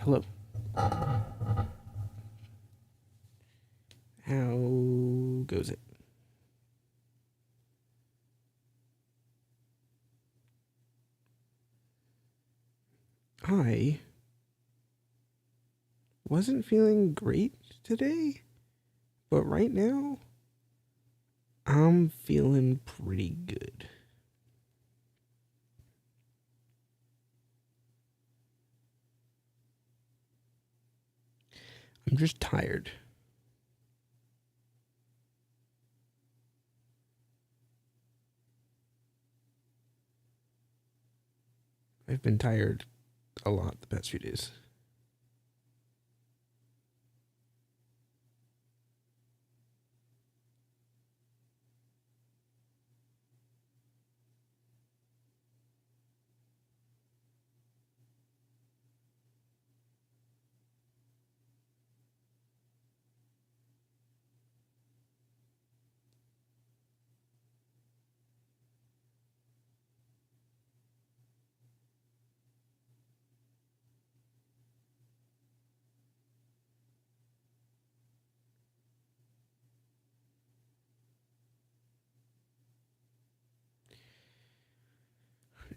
Hello. How goes it? I wasn't feeling great today, but right now I'm feeling pretty good. I'm just tired. I've been tired a lot the past few days.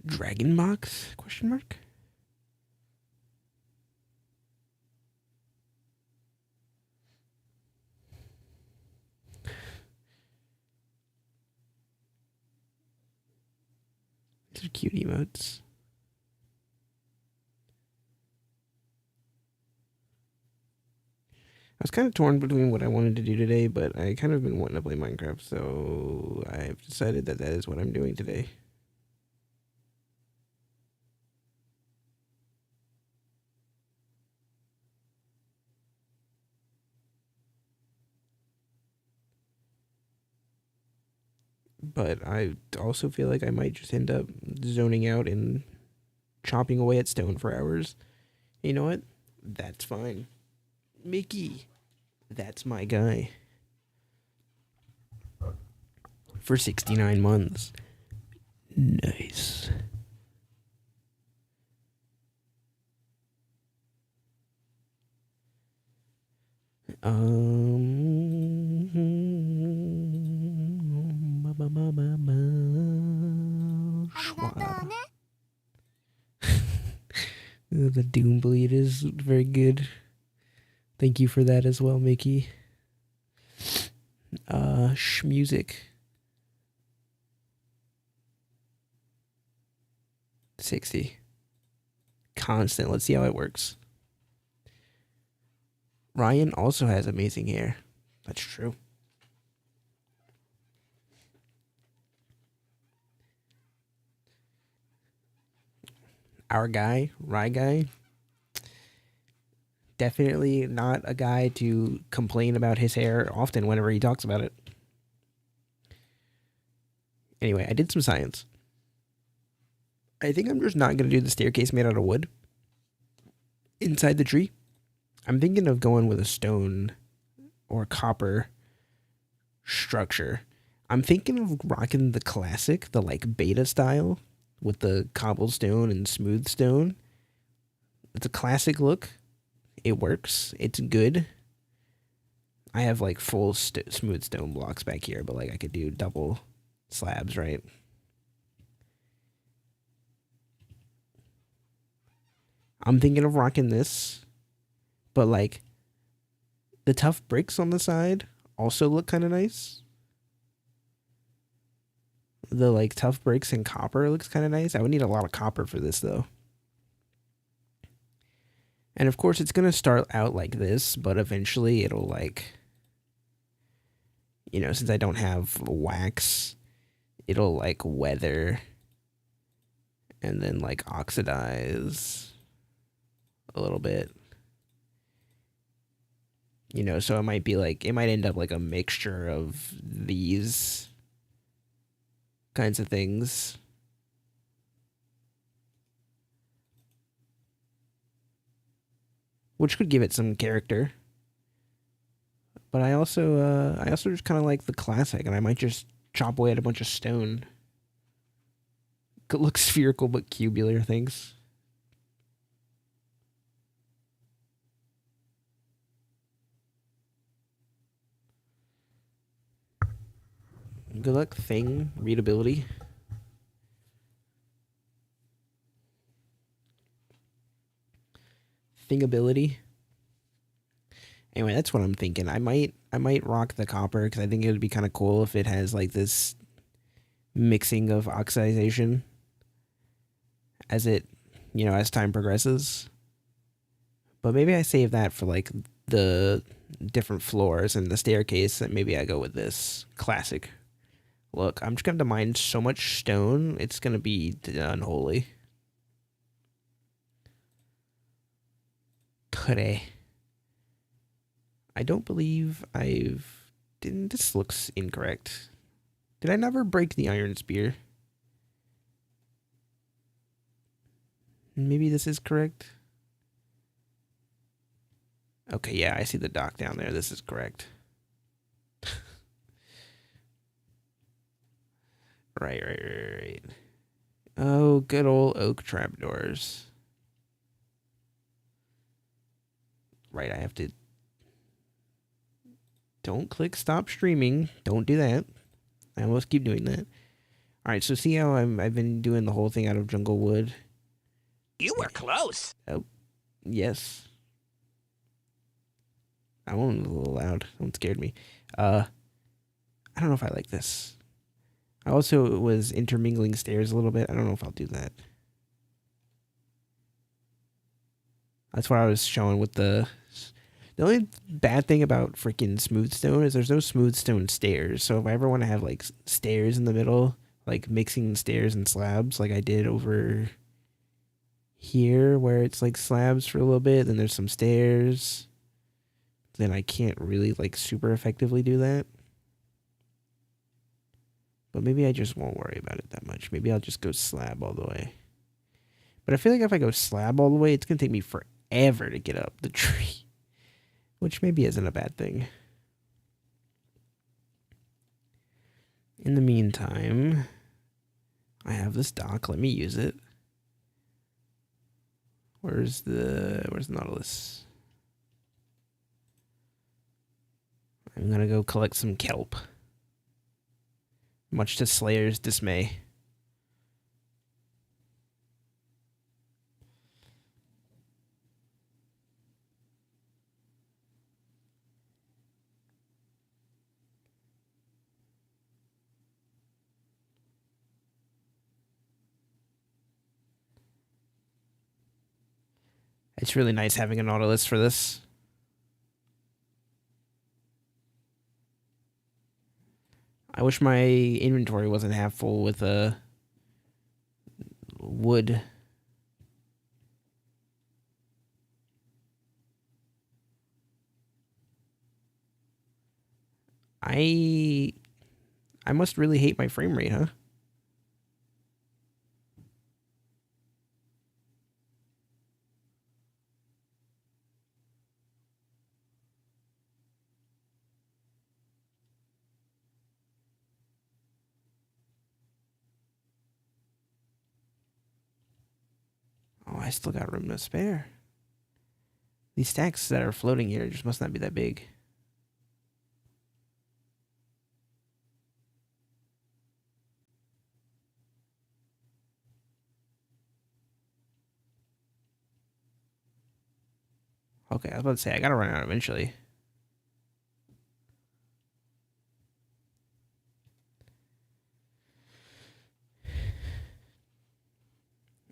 Dragon box? Question mark? These are cute emotes. I was kind of torn between what I wanted to do today, but I kind of been wanting to play Minecraft, so I've decided that that is what I'm doing today. But I also feel like I might just end up zoning out and chopping away at stone for hours. You know what? That's fine. Mickey, that's my guy. For 69 months. Nice. Schwa. The Doom Bleed is very good. Thank you for that as well, Mickey. Music. 60. Constant. Let's see how it works. Ryan also has amazing hair. That's true. Our guy, Rye guy, definitely not a guy to complain about his hair often whenever he talks about it. Anyway, I did some science. I think I'm just not going to do the staircase made out of wood inside the tree. I'm thinking of going with a stone or copper structure. I'm thinking of rocking the classic, the like beta style with the cobblestone and smooth stone. It's a classic look. It works. It's good. I have like full smooth stone blocks back here, but like I could do double slabs, right? I'm thinking of rocking this, but like the tough bricks on the side also look kind of nice. The like tough bricks and copper looks kind of nice. I would need a lot of copper for this though. And of course it's going to start out like this, but eventually it'll like, you know, since I don't have wax, it'll like weather and then like oxidize a little bit. You know, so it might be like, it might end up like a mixture of these kinds of things. Which could give it some character. But I also just kind of like the classic, and I might just chop away at a bunch of stone. Could look spherical but cubular things. Good luck thing. Readability. Thingability. Anyway, that's what I'm thinking. I might rock the copper because I think it would be kind of cool if it has like this mixing of oxidization as it, as time progresses. But maybe I save that for like the different floors and the staircase, and maybe I go with this classic look. I'm just going to mine so much stone, it's going to be unholy. Today. I don't believe I've... Didn't... This looks incorrect. Did I never break the iron spear? Maybe this is correct. Okay, yeah, I see the dock down there. This is correct. Right. Oh, good old oak trapdoors. Right, I have to... Don't click stop streaming. Don't do that. I almost keep doing that. Alright, so see how I've been doing the whole thing out of jungle wood? You were close. Oh, yes. I went a little loud. Someone scared me. I don't know if I like this. I also was intermingling stairs a little bit. I don't know if I'll do that. That's what I was showing with the... The only bad thing about freaking smooth stone is there's no smooth stone stairs. So if I ever want to have like stairs in the middle, like mixing stairs and slabs like I did over here where it's like slabs for a little bit, then there's some stairs, then I can't really like super effectively do that. But maybe I just won't worry about it that much. Maybe I'll just go slab all the way. But I feel like if I go slab all the way, it's going to take me forever to get up the tree. Which maybe isn't a bad thing. In the meantime, I have this dock. Let me use it. Where's the Nautilus? I'm going to go collect some kelp. Much to Slayer's dismay. It's really nice having a Nautilus for this. I wish my inventory wasn't half full with wood. I must really hate my frame rate, huh? Oh, I still got room to spare. These stacks that are floating here just must not be that big. Okay, I was about to say, I gotta run out eventually.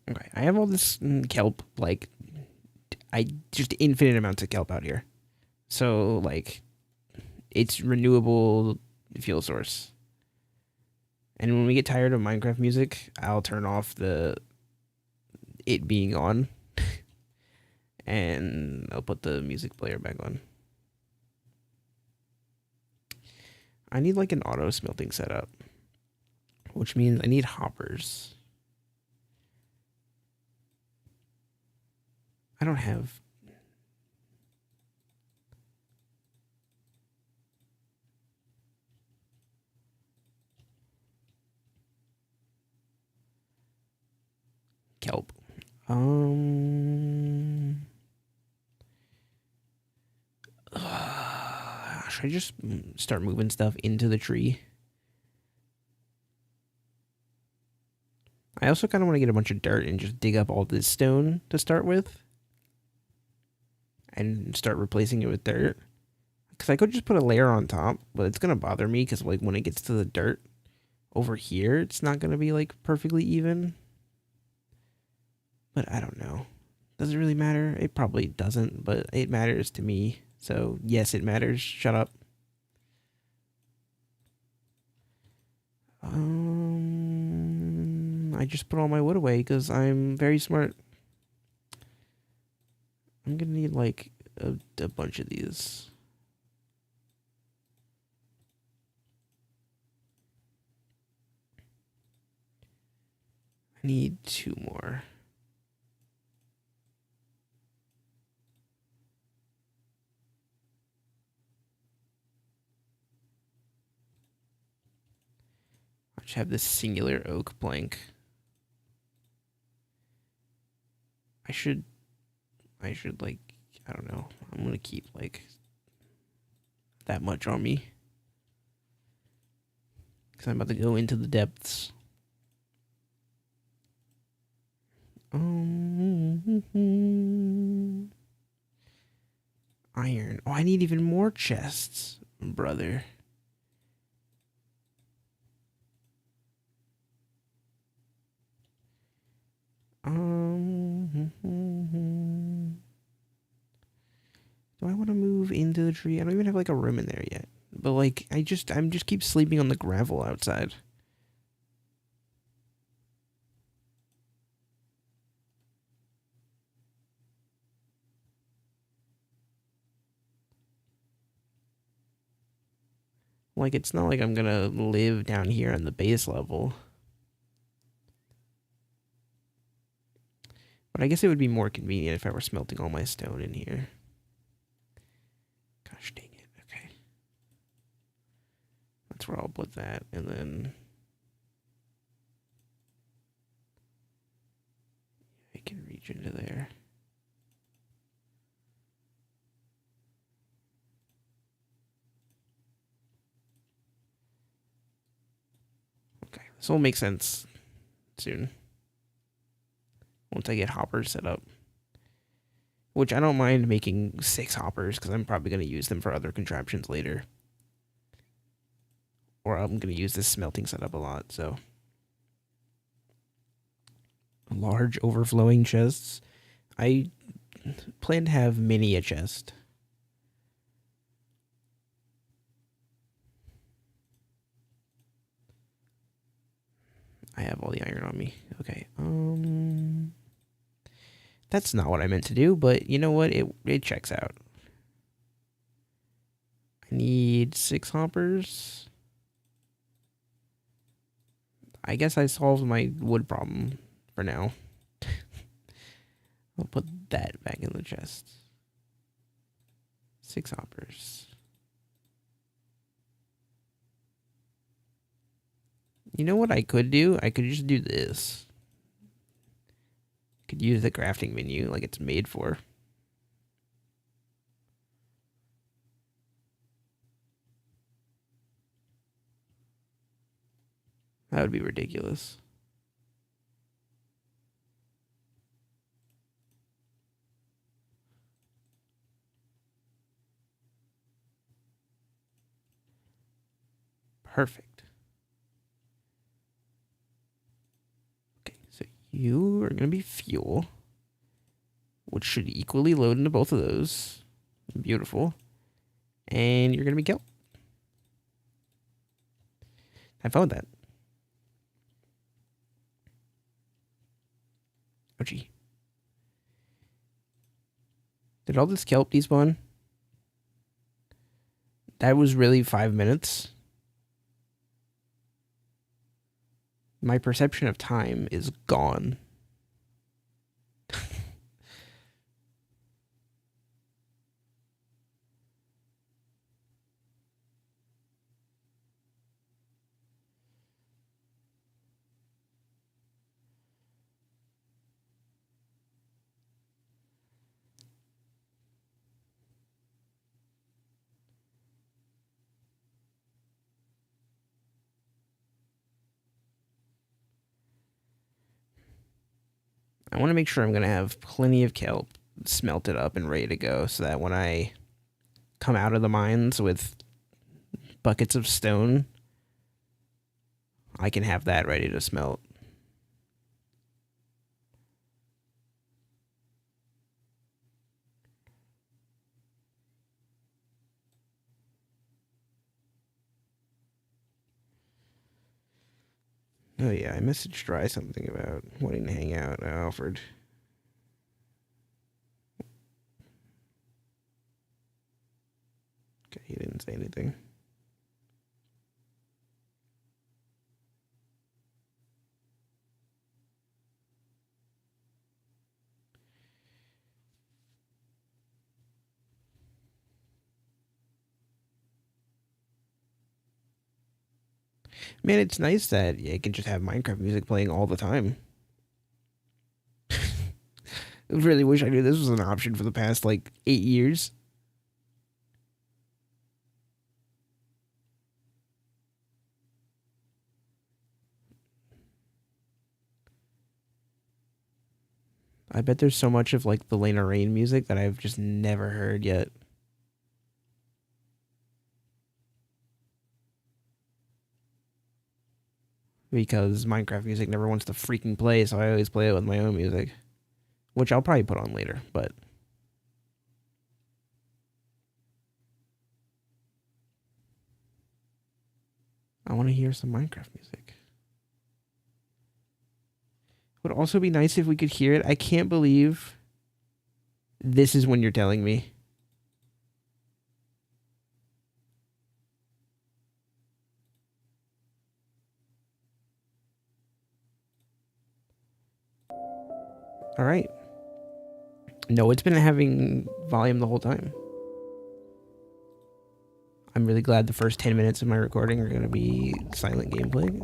Okay, I have all this kelp, like, I just infinite amounts of kelp out here. So, like, it's renewable fuel source. And when we get tired of Minecraft music, I'll turn off it being on. And I'll put the music player back on. I need like an auto smelting setup, which means I need hoppers. I don't have... kelp. Should I just start moving stuff into the tree? I also kind of want to get a bunch of dirt and just dig up all this stone to start with and start replacing it with dirt. Because I could just put a layer on top, but it's going to bother me because like when it gets to the dirt over here, it's not going to be like perfectly even. But I don't know. Does it really matter? It probably doesn't, but it matters to me. So yes, it matters. Shut up. I just put all my wood away because I'm very smart. I'm gonna need like a bunch of these. I need 2 more. I just have this singular oak plank. I should like, I don't know. I'm gonna keep like that much on me because I'm about to go into the depths. Iron. Oh, I need even more chests, brother. Do I want to move into the tree? I don't even have like a room in there yet. But like, I'm just keep sleeping on the gravel outside. Like, it's not like I'm gonna live down here on the base level. But I guess it would be more convenient if I were smelting all my stone in here. Gosh dang it. Okay. That's where I'll put that. And then I can reach into there. Okay. This will make sense soon. Once I get hoppers set up. Which I don't mind making 6 hoppers because I'm probably going to use them for other contraptions later. Or I'm going to use this smelting setup a lot, so. Large overflowing chests. I plan to have many a chest. I have all the iron on me. Okay. That's not what I meant to do, but you know what? It checks out. I need 6 hoppers. I guess I solved my wood problem for now. I'll put that back in the chest. 6 hoppers. You know what I could do? I could just do this. Could use the crafting menu like it's made for. That would be ridiculous. Perfect. Okay, so you are going to be fuel, which should equally load into both of those. Beautiful. And you're going to be kelp. Have fun with that. Oh, gee. Did all this kelp despawn? That was really 5 minutes. My perception of time is gone. I want to make sure I'm going to have plenty of kelp smelted up and ready to go so that when I come out of the mines with buckets of stone, I can have that ready to smelt. Oh yeah, I messaged Dry something about wanting to hang out. I offered. Okay, he didn't say anything. Man, it's nice that you can just have Minecraft music playing all the time. I really wish I knew this was an option for the past, 8 years. I bet there's so much of, the Lena Rain music that I've just never heard yet. Because Minecraft music never wants to freaking play, so I always play it with my own music. Which I'll probably put on later, but I want to hear some Minecraft music. Would also be nice if we could hear it. I can't believe this is when you're telling me. All right. No, it's been having volume the whole time. I'm really glad the first 10 minutes of my recording are going to be silent gameplay.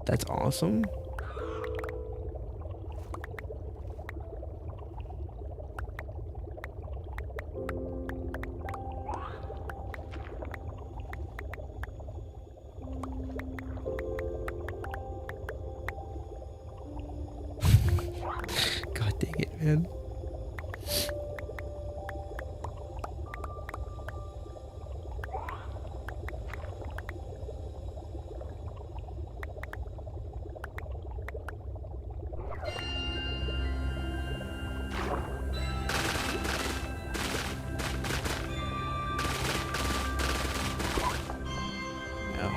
That's awesome. God dang it, man.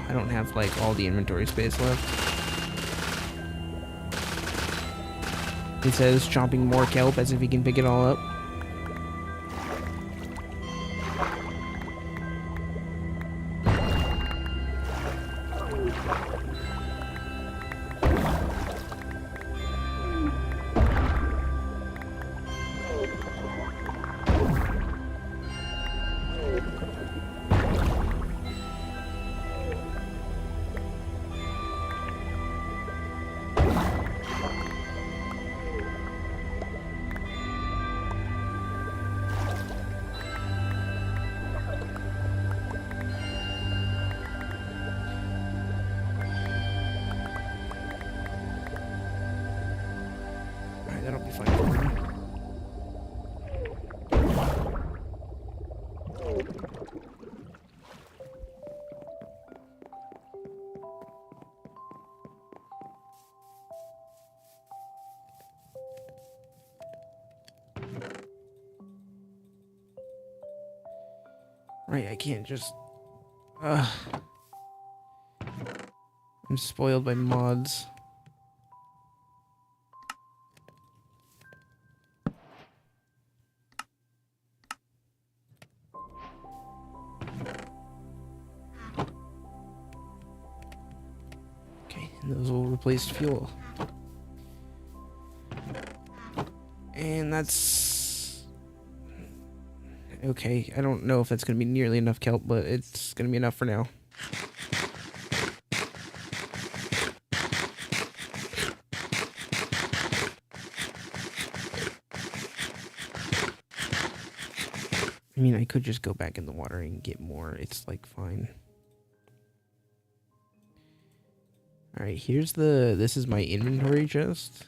I don't have all the inventory space left. He says chopping more kelp as if he can pick it all up. That'll be fine for me. Right, I can't just... I'm spoiled by mods. And those will replace fuel. And that's... okay, I don't know if that's going to be nearly enough kelp, but it's going to be enough for now. I mean, I could just go back in the water and get more. It's like fine. All right, this is my inventory chest.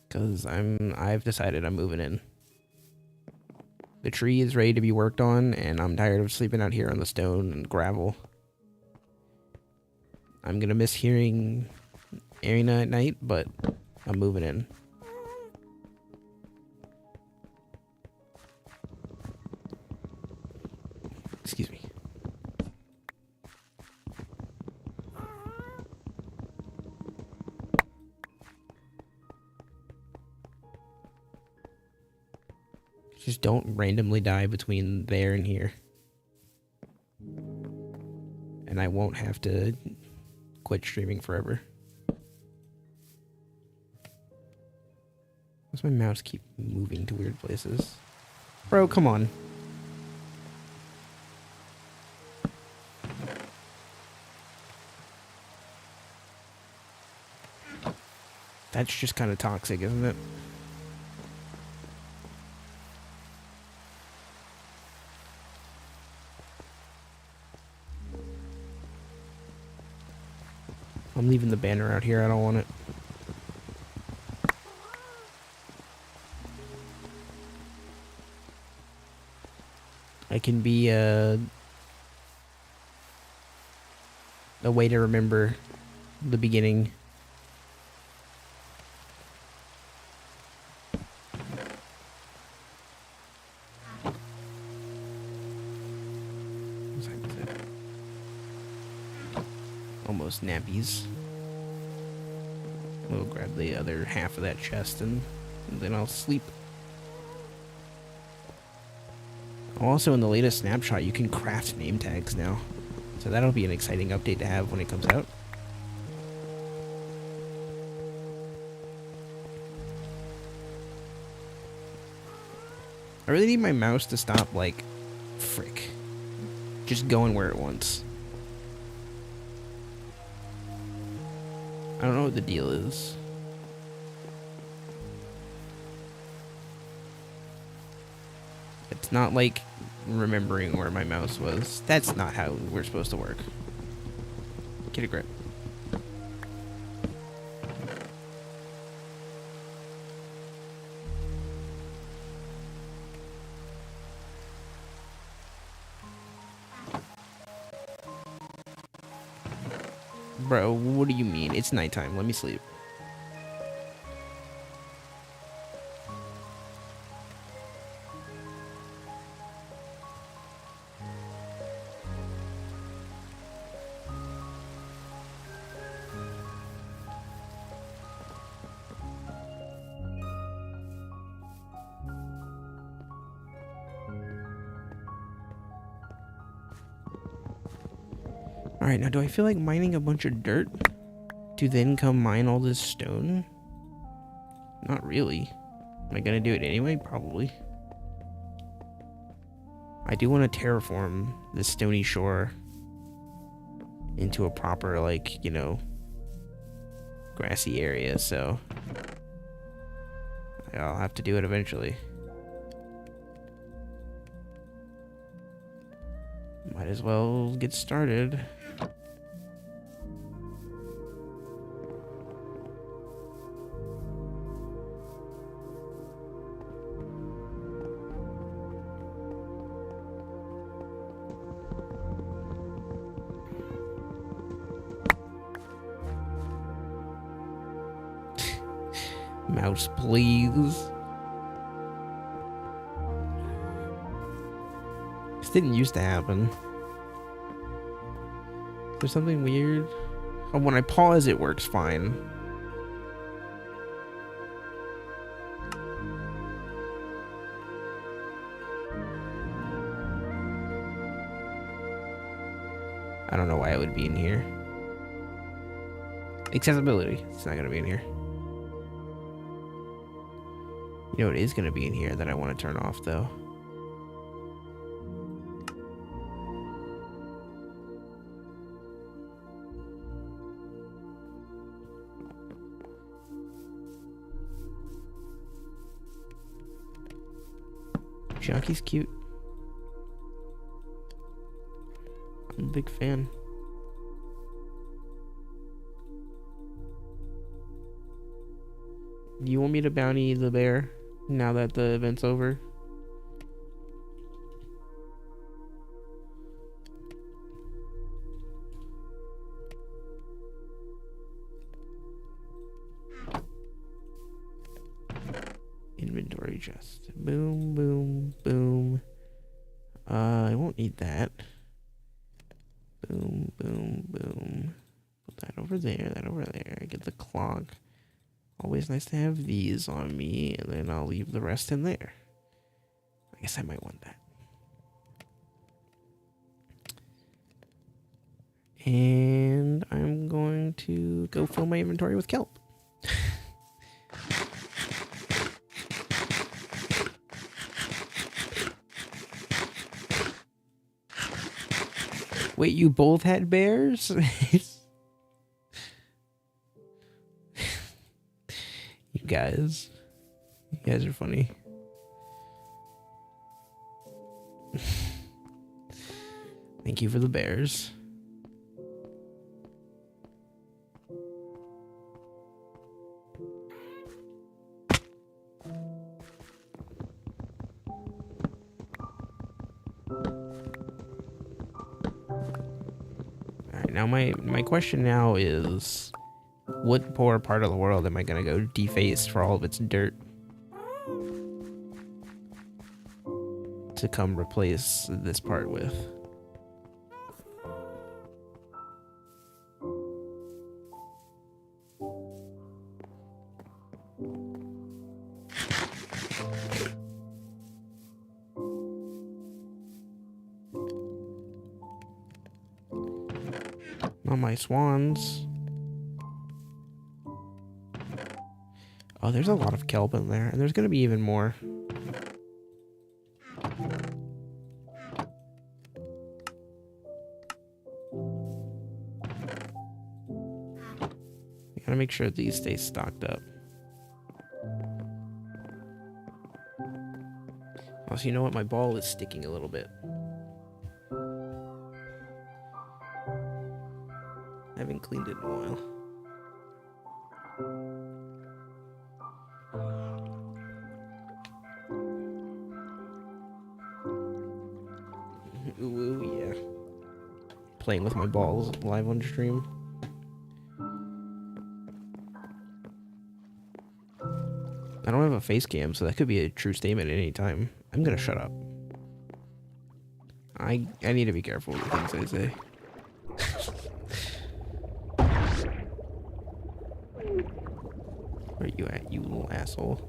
Cuz I've decided I'm moving in. The tree is ready to be worked on and I'm tired of sleeping out here on the stone and gravel. I'm going to miss hearing Arena at night, but I'm moving in. Excuse me. Just don't randomly die between there and here. And I won't have to quit streaming forever. Why's my mouse keep moving to weird places? Bro, come on. That's just kind of toxic, isn't it? I'm leaving the banner out here. I don't want it. I can be a way to remember the beginning. Almost nappies. We'll grab the other half of that chest and then I'll sleep. Also, in the latest snapshot, you can craft name tags now. So that'll be an exciting update to have when it comes out. I really need my mouse to stop, like, frick. Just going where it wants. I don't know what the deal is. It's not like remembering where my mouse was. That's not how we're supposed to work. Get a grip. Bro, what do you mean? It's nighttime. Let me sleep. Alright, now do I feel like mining a bunch of dirt to then come mine all this stone? Not really. Am I gonna do it anyway? Probably. I do want to terraform this stony shore into a proper, like, you know, grassy area, so I'll have to do it eventually. Might as well get started. Mouse, please. This didn't used to happen. Is there something weird? Oh, when I pause, it works fine. I don't know why it would be in here. Accessibility. It's not gonna be in here. You know what is going to be in here that I want to turn off, though? Jockey's cute. I'm a big fan. Do you want me to bounty the bear now that the event's over? Inventory chest. Boom, boom, boom. I won't need that. Boom, boom, boom. Put that over there, that over there. Get the clock. Always nice to have these on me, and then I'll leave the rest in there. I guess I might want that. And I'm going to go fill my inventory with kelp. Wait, you both had bears? You guys are funny. Thank you for the bears. Alright, now my question now is, what poor part of the world am I gonna go deface for all of its dirt to come replace this part with? Not my swans. Oh, there's a lot of kelp in there, and there's gonna be even more. Gotta make sure these stay stocked up. Also, you know what? My ball is sticking a little bit. I haven't cleaned it in a while. Ooh, yeah. Playing with my balls live on stream. I don't have a face cam, so that could be a true statement at any time. I'm gonna shut up. I need to be careful with the things I say. Where you at, you little asshole?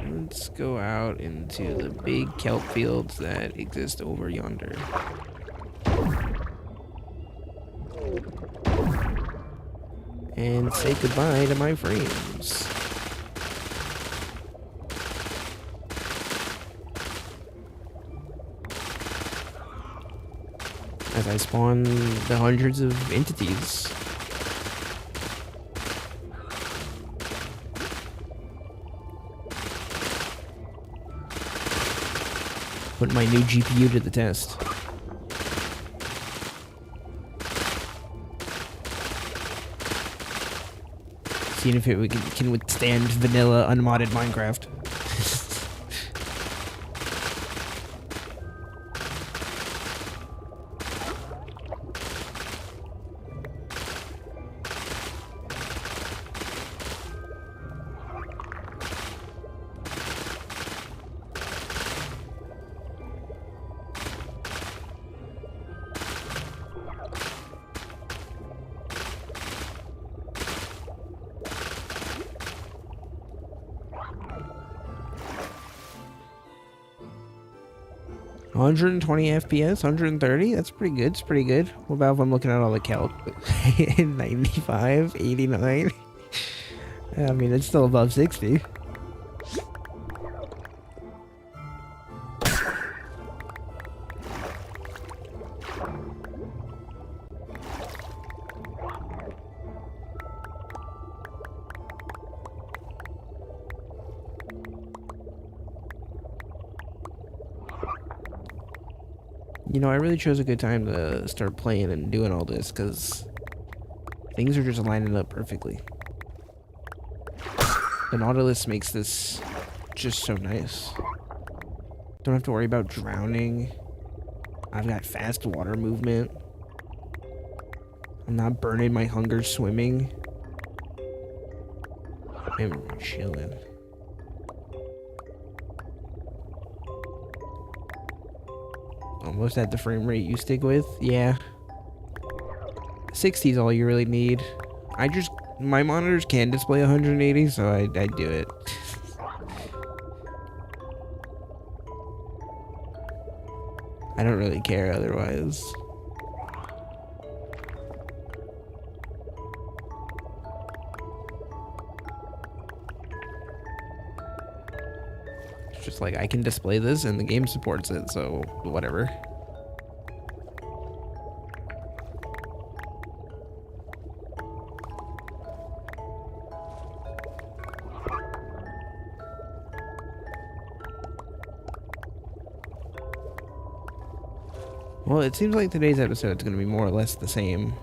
Let's go out into the big kelp fields that exist over yonder. And say goodbye to my frames. As I spawn the hundreds of entities. Put my new GPU to the test. Seeing if it can withstand vanilla unmodded Minecraft. $120 FPS, 130. That's pretty good. It's pretty good. What about if I'm looking at all the kelp? 95, 89. I mean, it's still above 60. You know, I really chose a good time to start playing and doing all this, because things are just lining up perfectly. The Nautilus makes this just so nice. Don't have to worry about drowning. I've got fast water movement. I'm not burning my hunger swimming. I'm chilling. Almost at the frame rate you stick with. Yeah. 60 is all you really need. My monitors can display 180, so I do it. I don't really care otherwise. It's just like I can display this and the game supports it, so whatever. Well, it seems like today's episode is going to be more or less the same,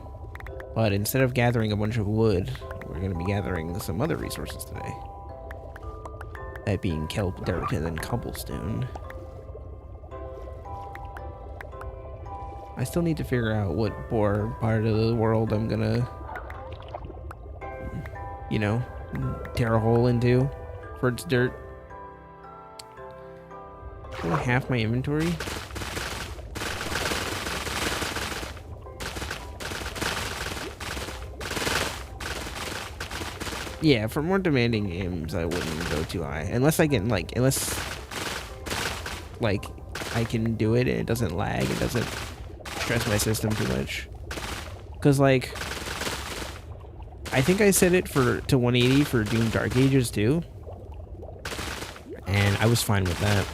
but instead of gathering a bunch of wood, we're going to be gathering some other resources today. That being kelp, dirt, and then cobblestone. I still need to figure out what part of the world I'm going to, you know, tear a hole into for its dirt. Only half my inventory. Yeah, for more demanding games, I wouldn't go too high. Unless I can, like, I can do it and it doesn't lag, it doesn't stress my system too much. Because, like, I think I set it to 180 for Doom Dark Ages too. And I was fine with that.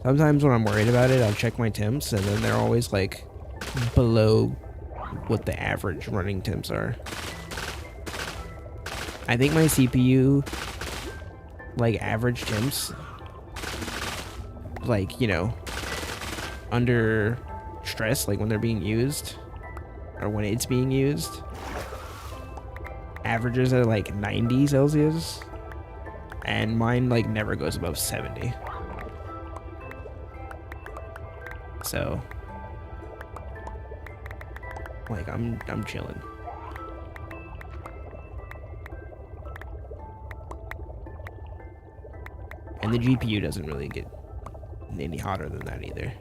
Sometimes when I'm worried about it, I'll check my temps, and then they're always, like, below what the average running temps are. I think my CPU, like, average temps, like, you know, under stress, like when they're being used, or when it's being used, averages are like 90 Celsius, and mine, like, never goes above 70. So, like, I'm chilling. And the GPU doesn't really get any hotter than that either.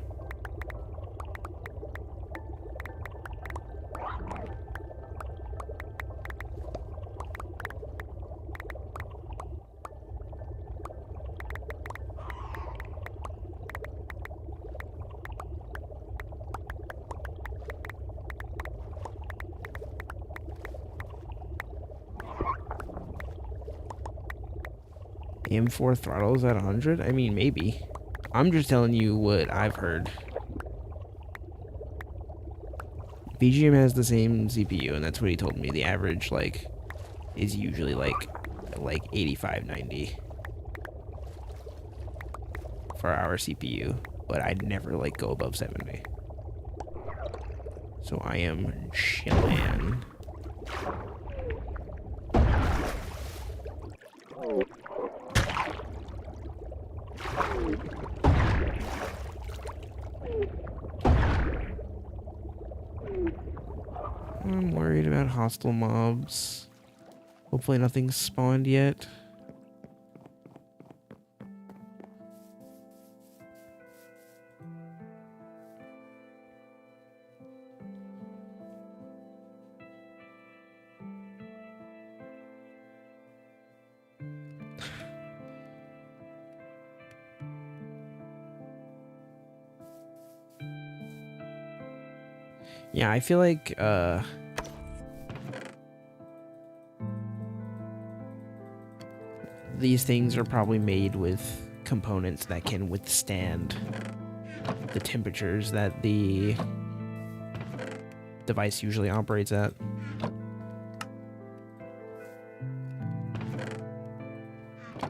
M4 throttles at 100? I mean, maybe. I'm just telling you what I've heard. BGM has the same CPU, and that's what he told me. The average, like, is usually like 85, 90 for our CPU, but I'd never, like, go above 70. So I am chilling. I'm worried about hostile mobs. Hopefully nothing's spawned yet. Yeah, I feel like, these things are probably made with components that can withstand the temperatures that the device usually operates at.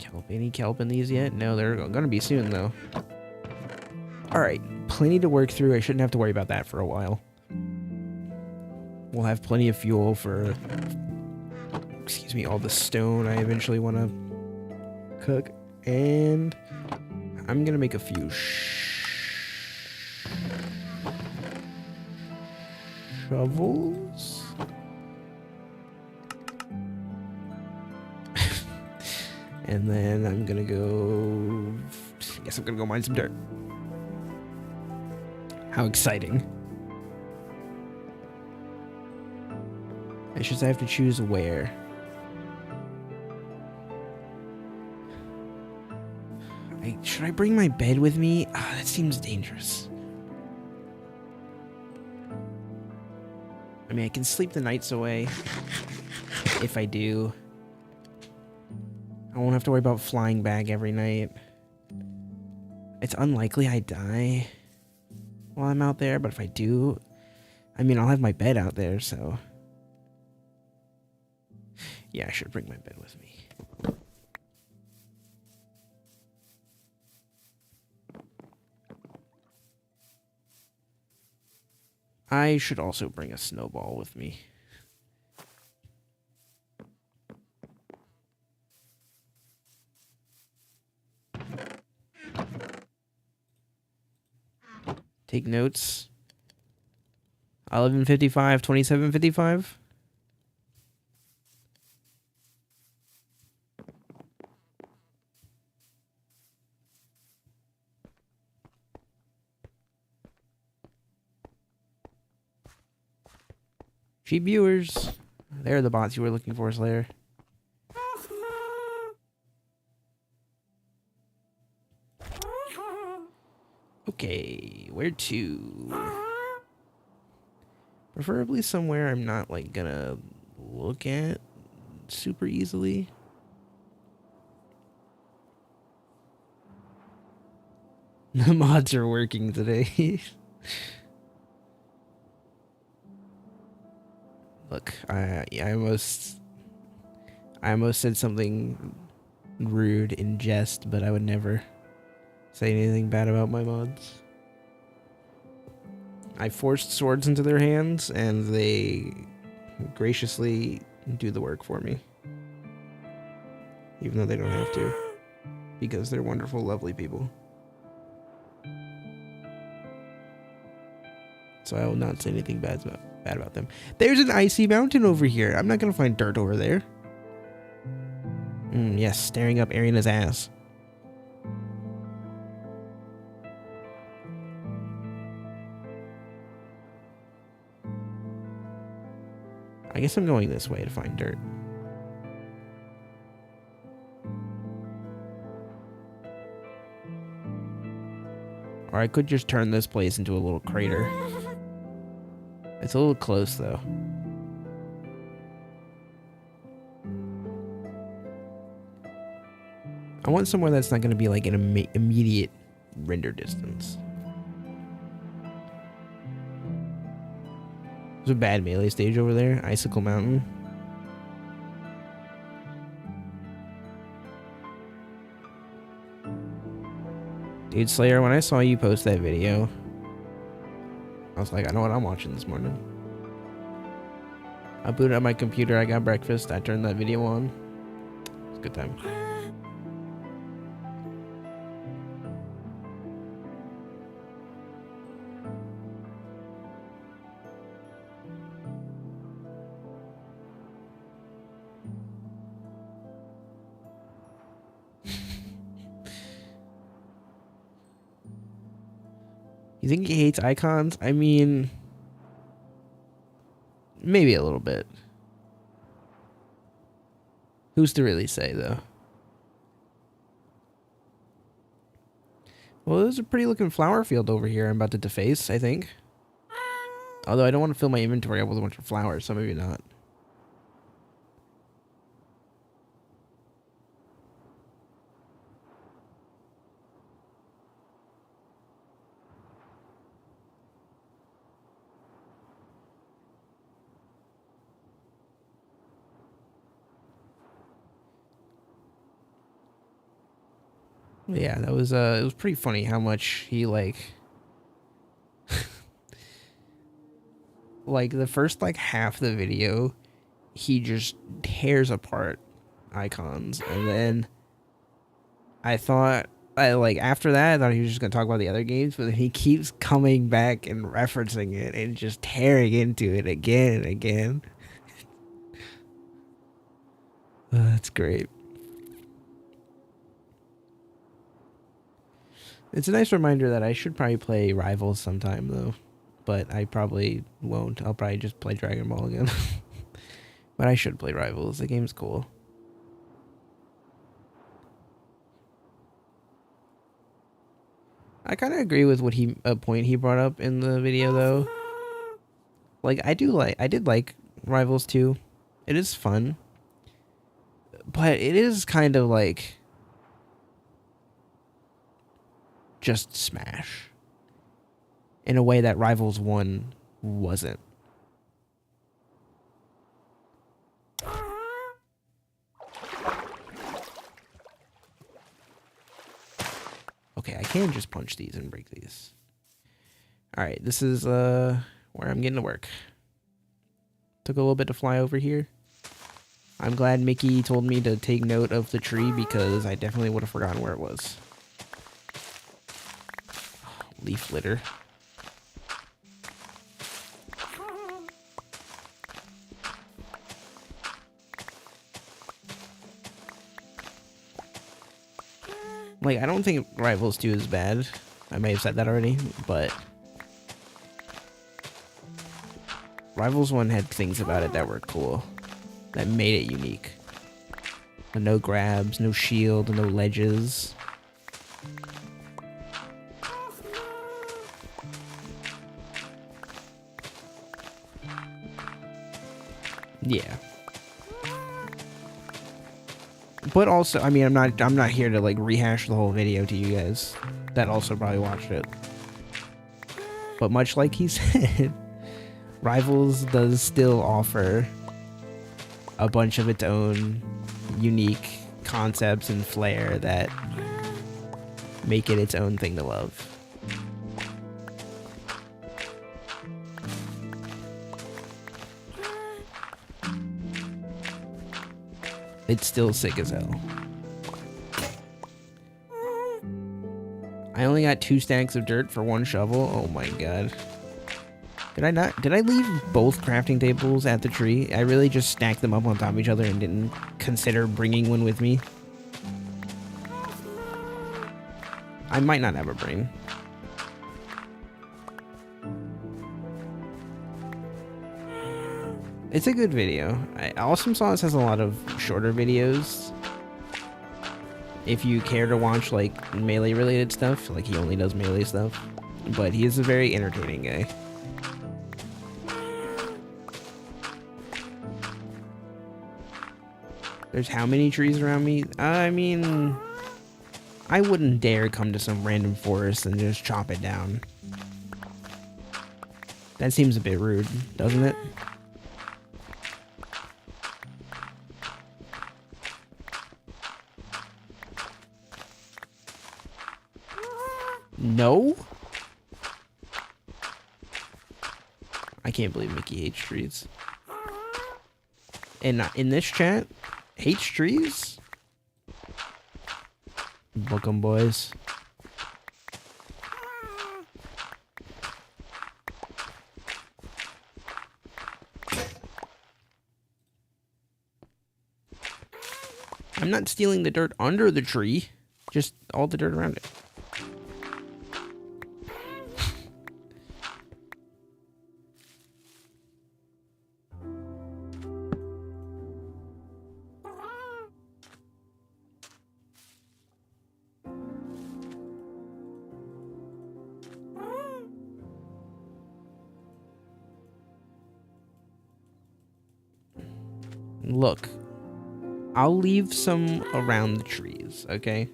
Kelp. Any kelp in these yet? No, they're gonna be soon though. Alright, plenty to work through. I shouldn't have to worry about that for a while. We'll have plenty of fuel for, excuse me, all the stone I eventually want to cook. And I'm gonna make a few shovels. And then I'm gonna go, I guess I'm gonna go mine some dirt. How exciting. It's just I have to choose where. Should I bring my bed with me? Ah, that seems dangerous. I mean, I can sleep the nights away if I do. I won't have to worry about flying back every night. It's unlikely I die while I'm out there, but if I do, I mean, I'll have my bed out there, so... Yeah, I should bring my bed with me. I should also bring a snowball with me. Take notes. 11:55, 27:55. Cheap viewers. They're the bots you were looking for, Slayer. Okay, where to? Preferably somewhere I'm not, like, gonna look at super easily. The mods are working today. Look, I almost said something rude in jest, but I would never say anything bad about my mods. I forced swords into their hands, and they graciously do the work for me. Even though they don't have to. Because they're wonderful, lovely people. So I will not say anything bad about them. There's an icy mountain over here. I'm not going to find dirt over there. Yes, staring up Arina's ass. I guess I'm going this way to find dirt. Or I could just turn this place into a little crater. It's a little close, though. I want somewhere that's not going to be like an immediate render distance. There's a bad melee stage over there. Icicle Mountain. Dude, Slayer, when I saw you post that video, I was like, I know what I'm watching this morning. I booted up my computer, I got breakfast, I turned that video on. It's a good time. You think he hates icons? I mean, maybe a little bit. Who's to really say, though? Well, there's a pretty looking flower field over here I'm about to deface, I think. Although I don't want to fill my inventory up with a bunch of flowers, so maybe not. Yeah, that was it was pretty funny how much he like the first like half of the video he just tears apart icons, and then I like after that I thought he was just gonna talk about the other games, but then he keeps coming back and referencing it and just tearing into it again and again. That's great. It's a nice reminder that I should probably play Rivals sometime though, but I probably won't. I'll probably just play Dragon Ball again. But I should play Rivals. The game's cool. I kind of agree with what a point he brought up in the video though. Like I did like Rivals 2. It is fun. But it is kind of like just Smash in a way that Rivals 1 wasn't. Okay, I can just punch these and break these. Alright, this is where I'm getting to work. Took a little bit to fly over here. I'm glad Mickey told me to take note of the tree because I definitely would have forgotten where it was. Leaf litter. Like, I don't think Rivals 2 is bad. I may have said that already, but Rivals 1 had things about it that were cool, that made it unique. No grabs, no shield, no ledges. Yeah. But also, I mean, I'm not here to like rehash the whole video to you guys that also probably watched it. But much like he said, Rivals does still offer a bunch of its own unique concepts and flair that make it its own thing to love. It's still sick as hell. I only got 2 stacks of dirt for 1 shovel. Oh my god. Did I leave both crafting tables at the tree? I really just stacked them up on top of each other and didn't consider bringing one with me. I might not have a brain. It's a good video. Awesome Sauce has a lot of shorter videos. If you care to watch like melee related stuff, like he only does melee stuff. But he is a very entertaining guy. There's how many trees around me? I mean, I wouldn't dare come to some random forest and just chop it down. That seems a bit rude, doesn't it? No? I can't believe Mickey hates trees. And in this chat, hates trees? Book 'em, boys. I'm not stealing the dirt under the tree, just all the dirt around it. Look, I'll leave some around the trees, okay?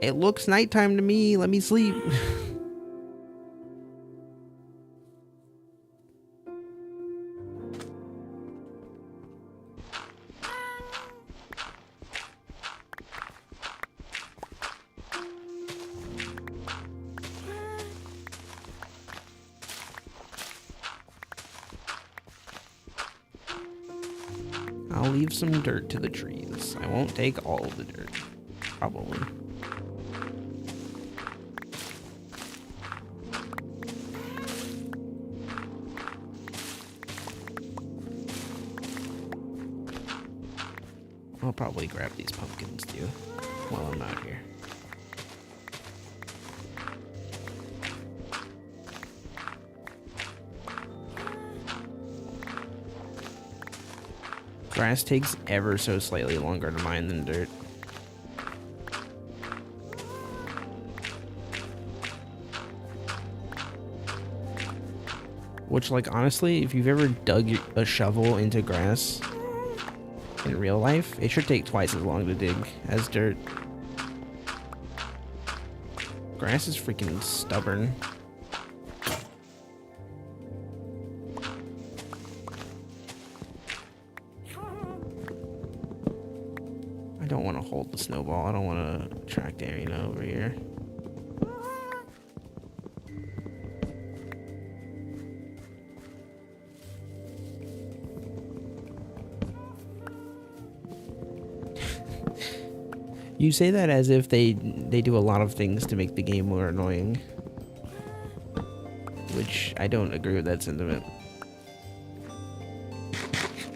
It looks nighttime to me. Let me sleep. I'll leave some dirt to the trees. I won't take all of the dirt. Probably. I'll probably grab these pumpkins too while I'm out here. Grass takes ever so slightly longer to mine than dirt. Which, like, honestly, if you've ever dug a shovel into grass in real life, it should take twice as long to dig as dirt. Grass is freaking stubborn. I don't want to hold the snowball. I don't want to attract Arena over here. You say that as if they do a lot of things to make the game more annoying. Which, I don't agree with that sentiment.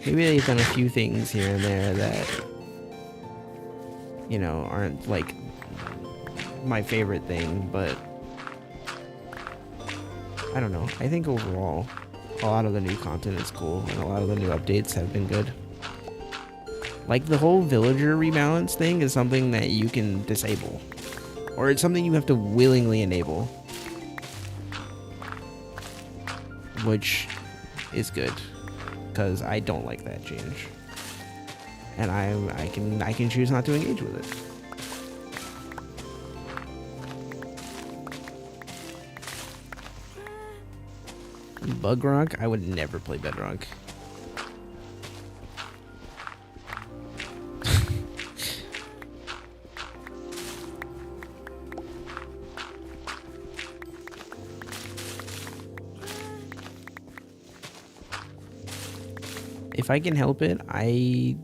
Maybe they've done a few things here and there that, you know, aren't, like, my favorite thing, but I don't know. I think overall, a lot of the new content is cool, and a lot of the new updates have been good. Like, the whole villager rebalance thing is something that you can disable. Or it's something you have to willingly enable. Which is good. Because I don't like that change. And I can choose not to engage with it. Bug Rock? I would never play Bedrock. If I can help it, I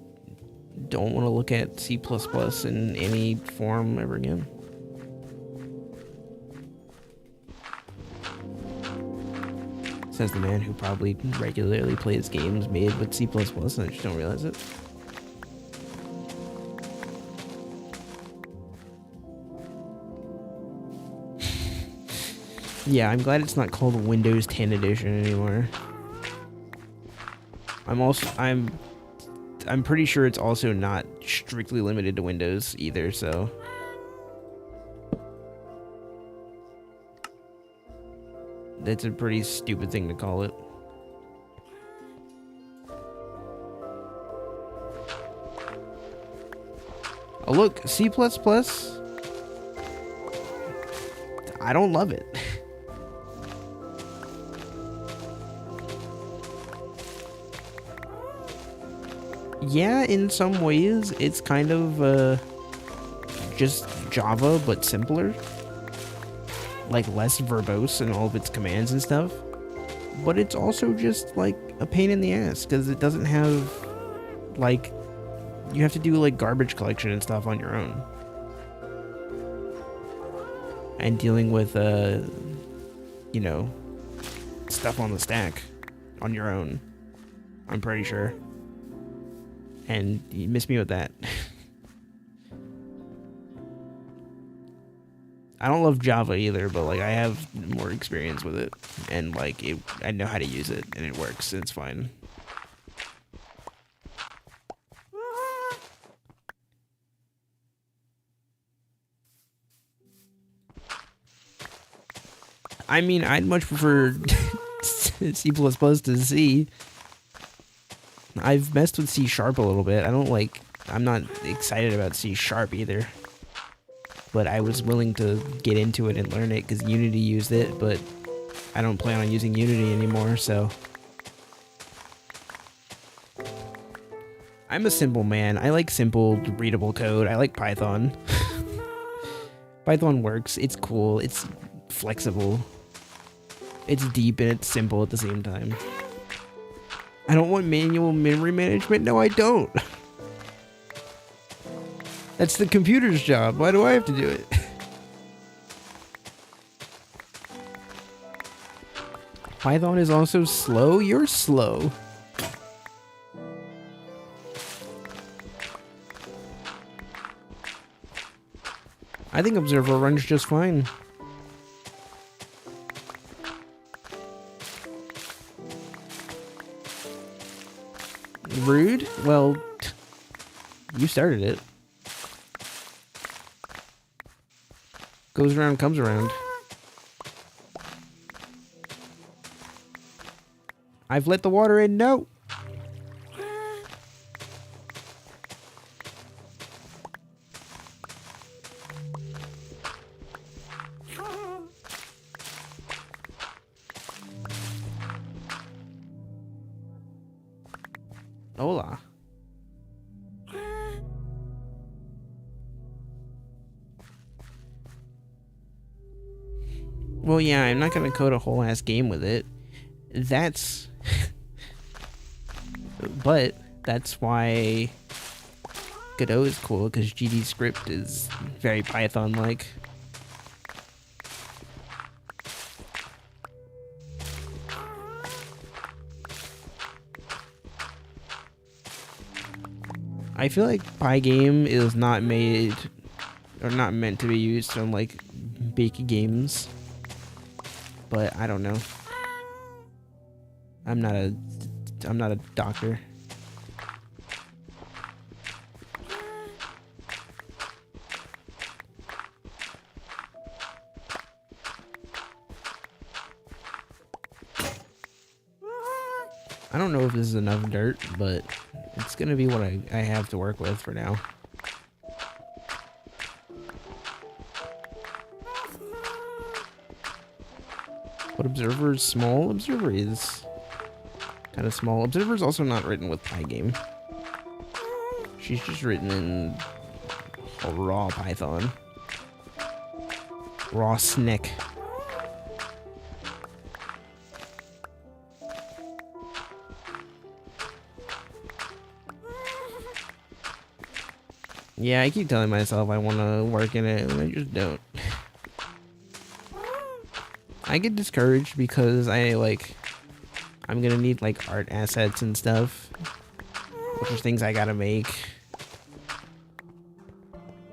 don't want to look at C++ in any form ever again. Says the man who probably regularly plays games made with C++ and I just don't realize it. Yeah, I'm glad it's not called Windows 10 Edition anymore. I'm pretty sure it's also not strictly limited to Windows either, so that's a pretty stupid thing to call it. Oh look, C++. I don't love it. Yeah, in some ways, it's kind of just Java, but simpler. Like, less verbose in all of its commands and stuff. But it's also just, like, a pain in the ass, because it doesn't have, like, you have to do, like, garbage collection and stuff on your own. And dealing with, you know, stuff on the stack on your own, I'm pretty sure. And you miss me with that. I don't love Java either, but like I have more experience with it, and like I know how to use it, and it works, and it's fine. I mean, I'd much prefer C++ to C. I've messed with C# a little bit. I'm not excited about C# either. But I was willing to get into it and learn it because Unity used it, but I don't plan on using Unity anymore, so. I'm a simple man. I like simple, readable code. I like Python. Python works. It's cool. It's flexible. It's deep and it's simple at the same time. I don't want manual memory management. No, I don't. That's the computer's job. Why do I have to do it? Python is also slow? You're slow. I think Observer runs just fine. Rude? Well, you started it. Goes around, comes around. I've let the water in. No. Hola. Well, yeah, I'm not gonna code a whole ass game with it. That's... but that's why Godot is cool, because GD script is very Python-like. I feel like Pygame is not made, or not meant to be used on, like, big games. But I don't know. I'm not a doctor. I don't know if this is enough dirt, but it's gonna be what I have to work with for now. But Observer is small. Observer is kind of small. Observer is also not written with Pygame. She's just written in a raw Python. Raw snick. Yeah, I keep telling myself I want to work in it, and I just don't. I get discouraged because I'm gonna need, like, art assets and stuff, which are things I gotta make.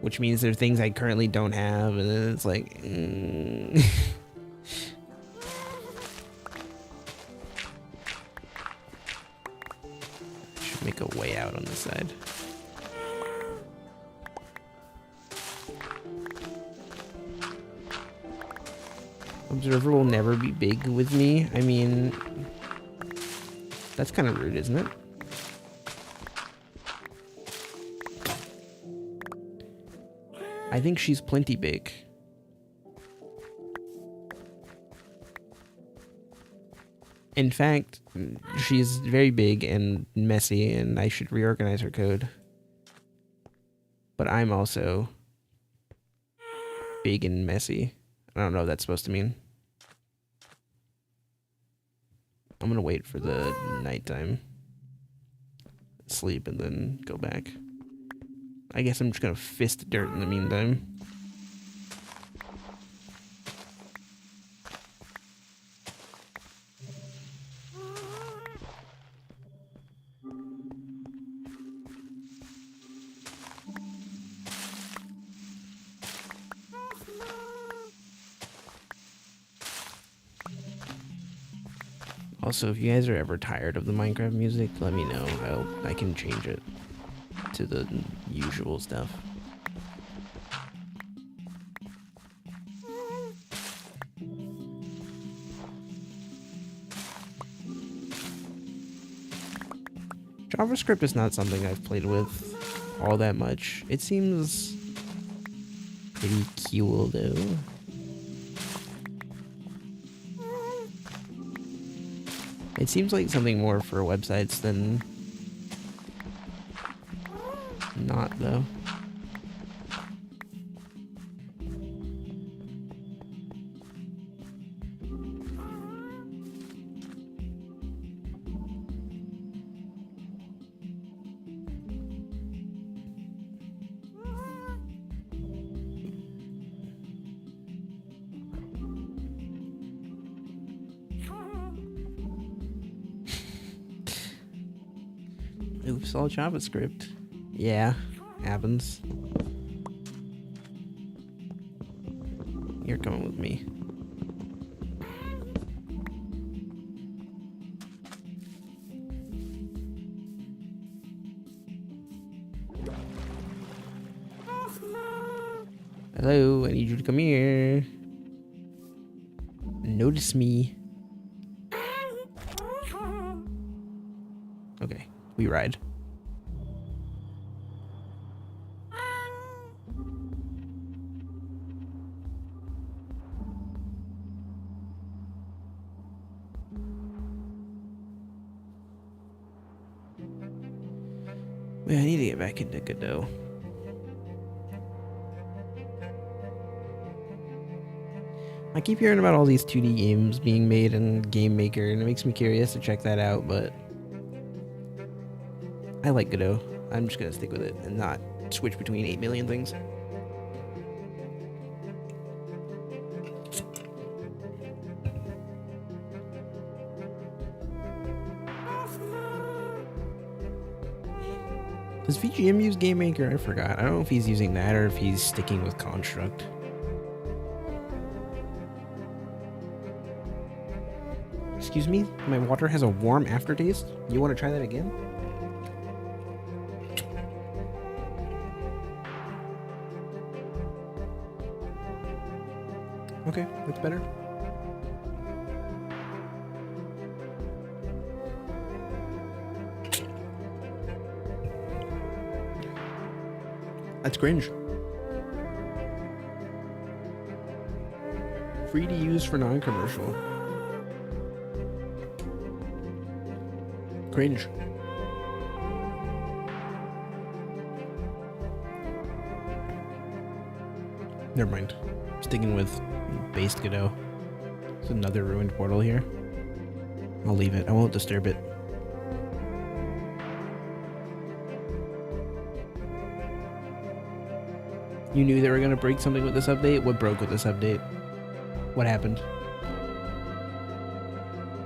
Which means there are things I currently don't have, and then it's like... Should make a way out on this side. Observer will never be big with me. I mean, that's kind of rude, isn't it? I think she's plenty big. In fact, she's very big and messy, and I should reorganize her code. But I'm also big and messy. I don't know what that's supposed to mean. I'm gonna wait for the nighttime. Sleep and then go back. I guess I'm just gonna fist dirt in the meantime. Also, if you guys are ever tired of the Minecraft music, let me know. I can change it to the usual stuff. JavaScript is not something I've played with all that much. It seems pretty cool though. It seems like something more for websites than not, though. Oops, all JavaScript. Yeah, happens. You're coming with me. Hello, I need you to come here. Notice me. Okay, we ride. Man, I need to get back into Godot. I keep hearing about all these 2D games being made in Game Maker, and it makes me curious to check that out, but I like Godot. I'm just gonna stick with it and not switch between 8 million things. Does VGM use Game Maker? I forgot. I don't know if he's using that or if he's sticking with Construct. Excuse me? My water has a warm aftertaste? You want to try that again? Okay, that's better. That's cringe. Free to use for non-commercial. Cringe. Never mind. Sticking with base Godot. There's another ruined portal here. I'll leave it. I won't disturb it. You knew they were gonna break something with this update? What broke with this update? What happened?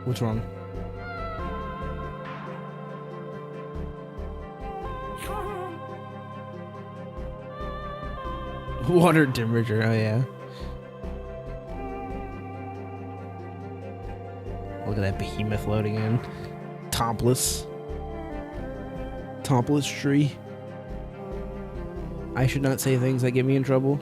What's wrong? Water temperature, oh yeah. Look at that behemoth loading in. Topless. Topless tree. I should not say things that get me in trouble.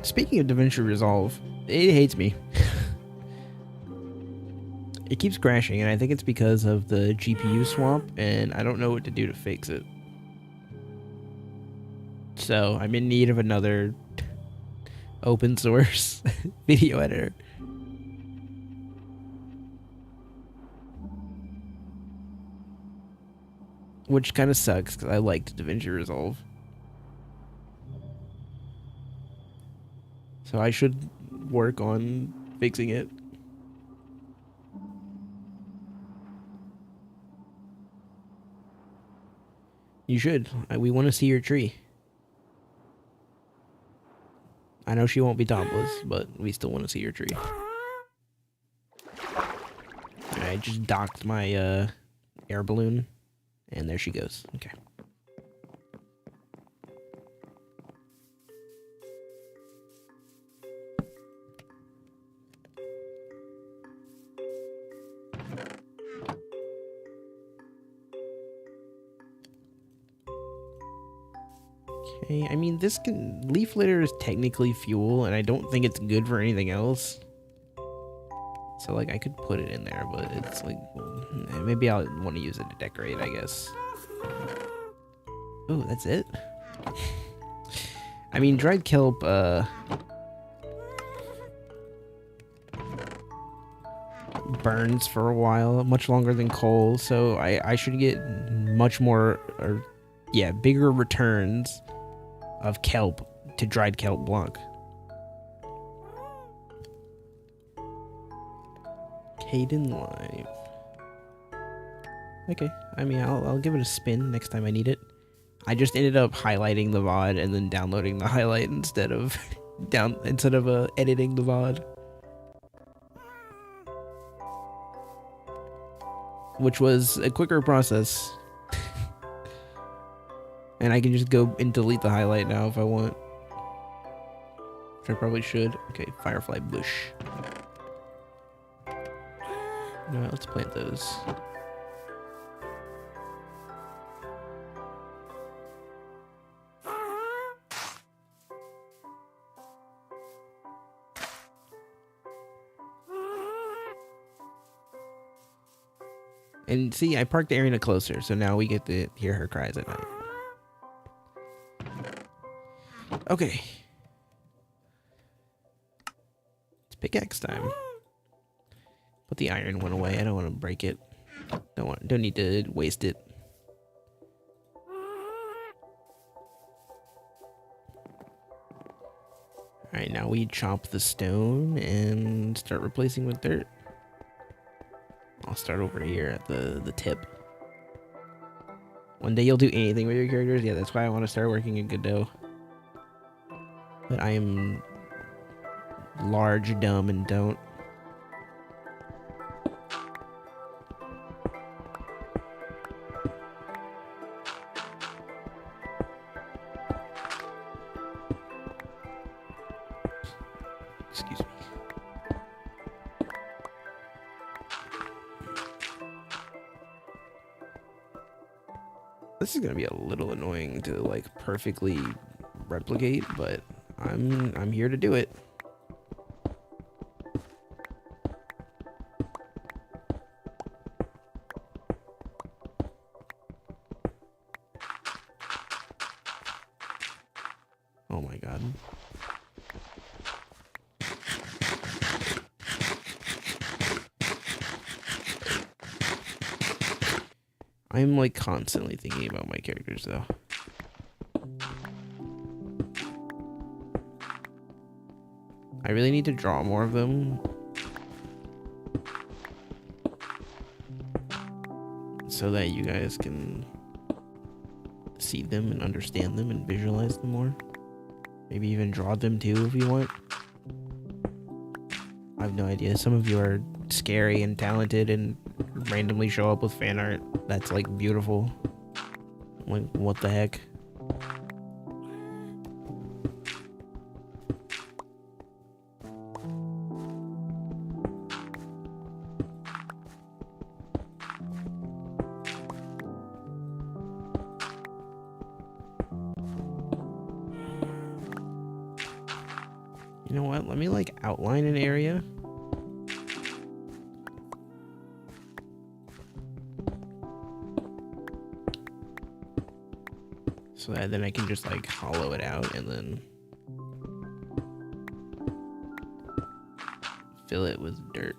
Speaking of DaVinci Resolve, it hates me. It keeps crashing, and I think it's because of the GPU swamp, and I don't know what to do to fix it. So, I'm in need of another open source video editor. Which kind of sucks, because I liked DaVinci Resolve. So I should work on fixing it. You should. We want to see your tree. I know she won't be topless, but we still want to see your tree. I just docked my air balloon, and there she goes. Okay. Okay, I mean, leaf litter is technically fuel, and I don't think it's good for anything else. So, like, I could put it in there, but it's like, well, maybe I'll want to use it to decorate, I guess. Oh, that's it? I mean, dried kelp, burns for a while, much longer than coal, so I should get much more, or, yeah, bigger returns of kelp to dried kelp block. Caden Live. Okay, I mean, I'll give it a spin next time I need it. I just ended up highlighting the VOD and then downloading the highlight instead of editing the VOD, which was a quicker process. And I can just go and delete the highlight now if I want, which I probably should. Okay, firefly bush. No, let's plant those. And see, I parked Arena closer, so now we get to hear her cries at night. Okay. It's pickaxe time. Put the iron one away. I don't want to break it. Don't need to waste it. Alright, now we chop the stone and start replacing with dirt. I'll start over here at the tip. One day you'll do anything with your characters. Yeah, that's why I want to start working in Godot. But I am large, dumb, and don't. Excuse me. This is gonna be a little annoying to like perfectly replicate, but I'm here to do it. Oh my god. I'm like constantly thinking about my characters though. I really need to draw more of them so that you guys can see them and understand them and visualize them more. Maybe even draw them too if you want. I have no idea. Some of you are scary and talented and randomly show up with fan art that's like beautiful. Like, what the heck? You know what? Let me like outline an area. So that then I can just like hollow it out and then fill it with dirt.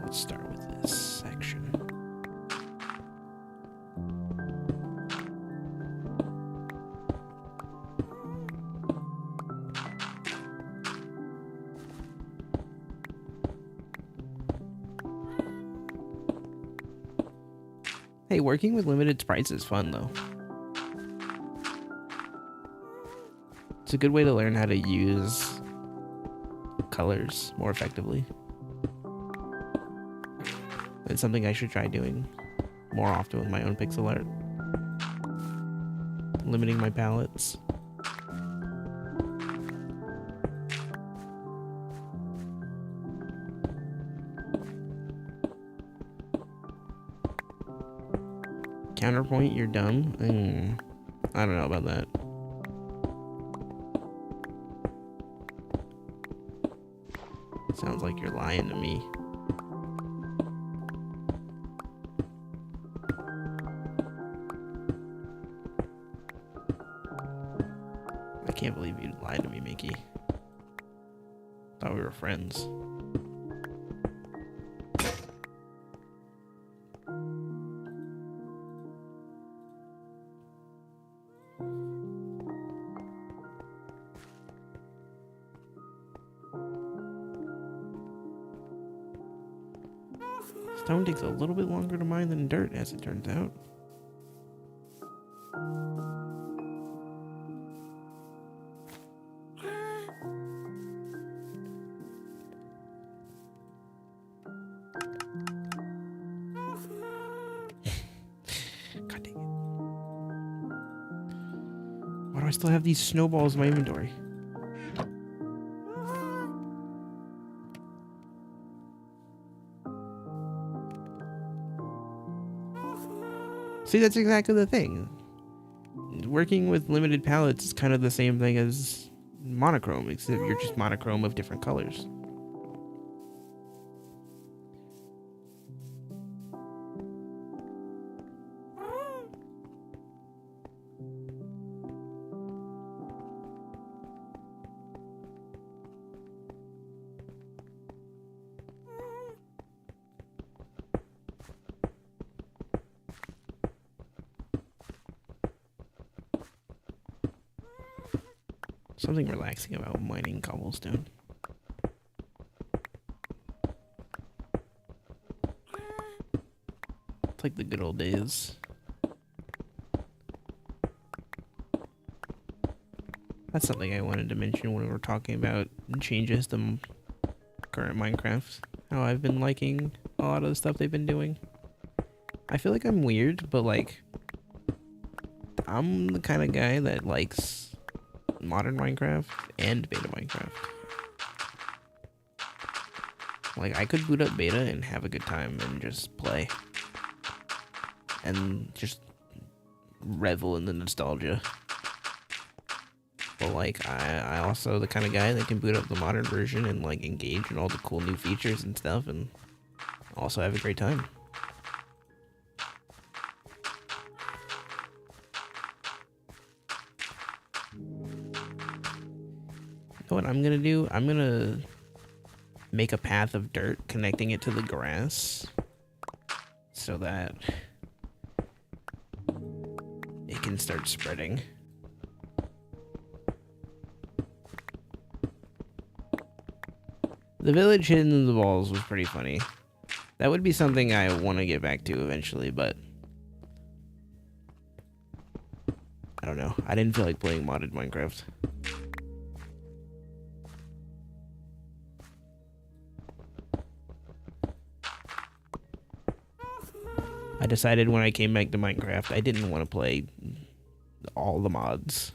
Let's start with this section. Hey, working with limited sprites is fun though. It's a good way to learn how to use colors more effectively. It's something I should try doing more often with my own pixel art. Limiting my palettes. Counterpoint, you're dumb? I don't know about that. Sounds like you're lying to me. I can't believe you lied to me, Mickey. Thought we were friends. Stone takes a little bit longer to mine than dirt, as it turns out. God dang it. Why do I still have these snowballs in my inventory? See, that's exactly the thing. Working with limited palettes is kind of the same thing as monochrome, except you're just monochrome of different colors. Something relaxing about mining cobblestone. It's like the good old days. That's something I wanted to mention when we were talking about changes to current Minecraft. How I've been liking a lot of the stuff they've been doing. I feel like I'm weird, but like, I'm the kind of guy that likes modern Minecraft and beta Minecraft. Like, I could boot up beta and have a good time and just play. And just revel in the nostalgia. But like, I also the kind of guy that can boot up the modern version and like engage in all the cool new features and stuff and also have a great time. You know what I'm gonna do? I'm gonna make a path of dirt connecting it to the grass so that it can start spreading. The village hidden in the walls was pretty funny. That would be something I want to get back to eventually, but I don't know. I didn't feel like playing modded Minecraft. I decided when I came back to Minecraft, I didn't want to play all the mods.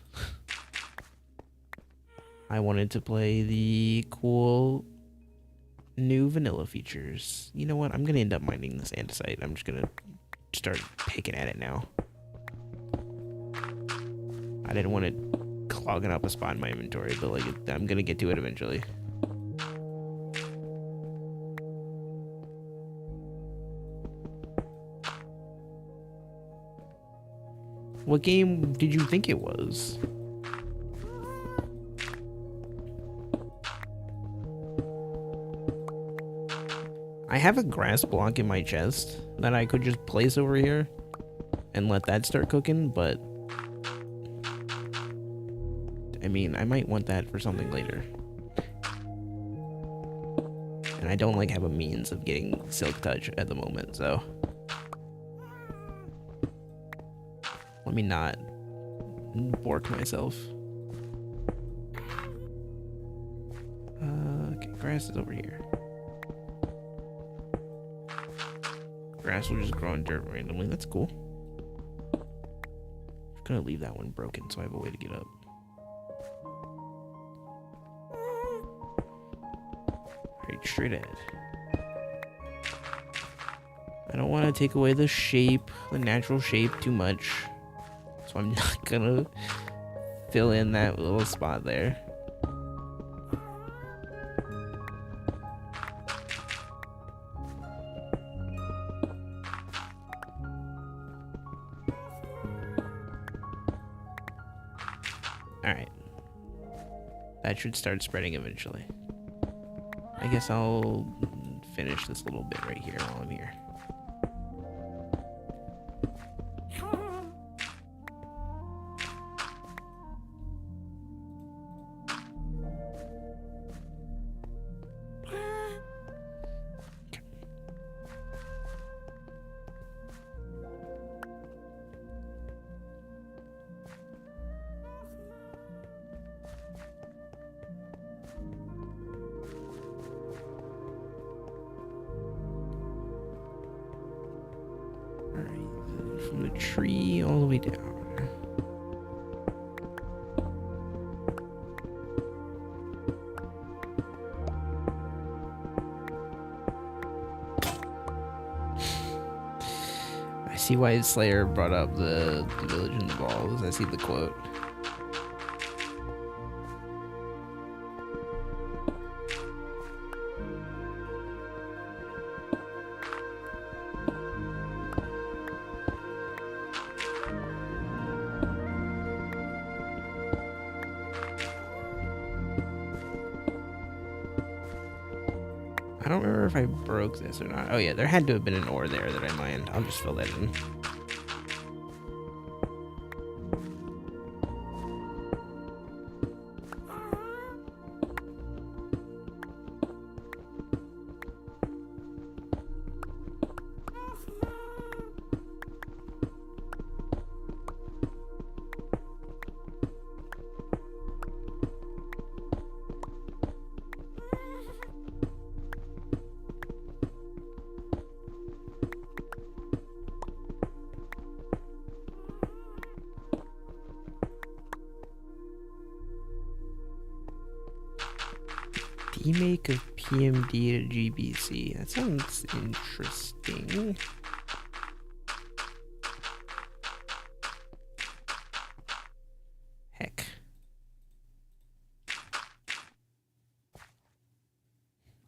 I wanted to play the cool new vanilla features. You know what? I'm gonna end up mining this andesite. I'm just gonna start picking at it now. I didn't want it clogging up a spot in my inventory, but like, I'm gonna get to it eventually. What game did you think it was? I have a grass block in my chest that I could just place over here and let that start cooking, but I mean, I might want that for something later. And I don't like have a means of getting silk touch at the moment, so let me not bork myself. Okay, grass is over here. Grass will just grow in dirt randomly. That's cool. I'm gonna leave that one broken so I have a way to get up. Alright, straight ahead. I don't want to take away the shape, the natural shape too much. So I'm not gonna fill in that little spot there. Alright. That should start spreading eventually. I guess I'll finish this little bit right here while I'm here. Alright, from the tree all the way down. I see why Slayer brought up the village and the balls. I see the quote. I don't remember if I broke this or not. Oh yeah, there had to have been an ore there that I mined. I'll just fill that in. Remake of PMD to GBC. That sounds interesting. Heck.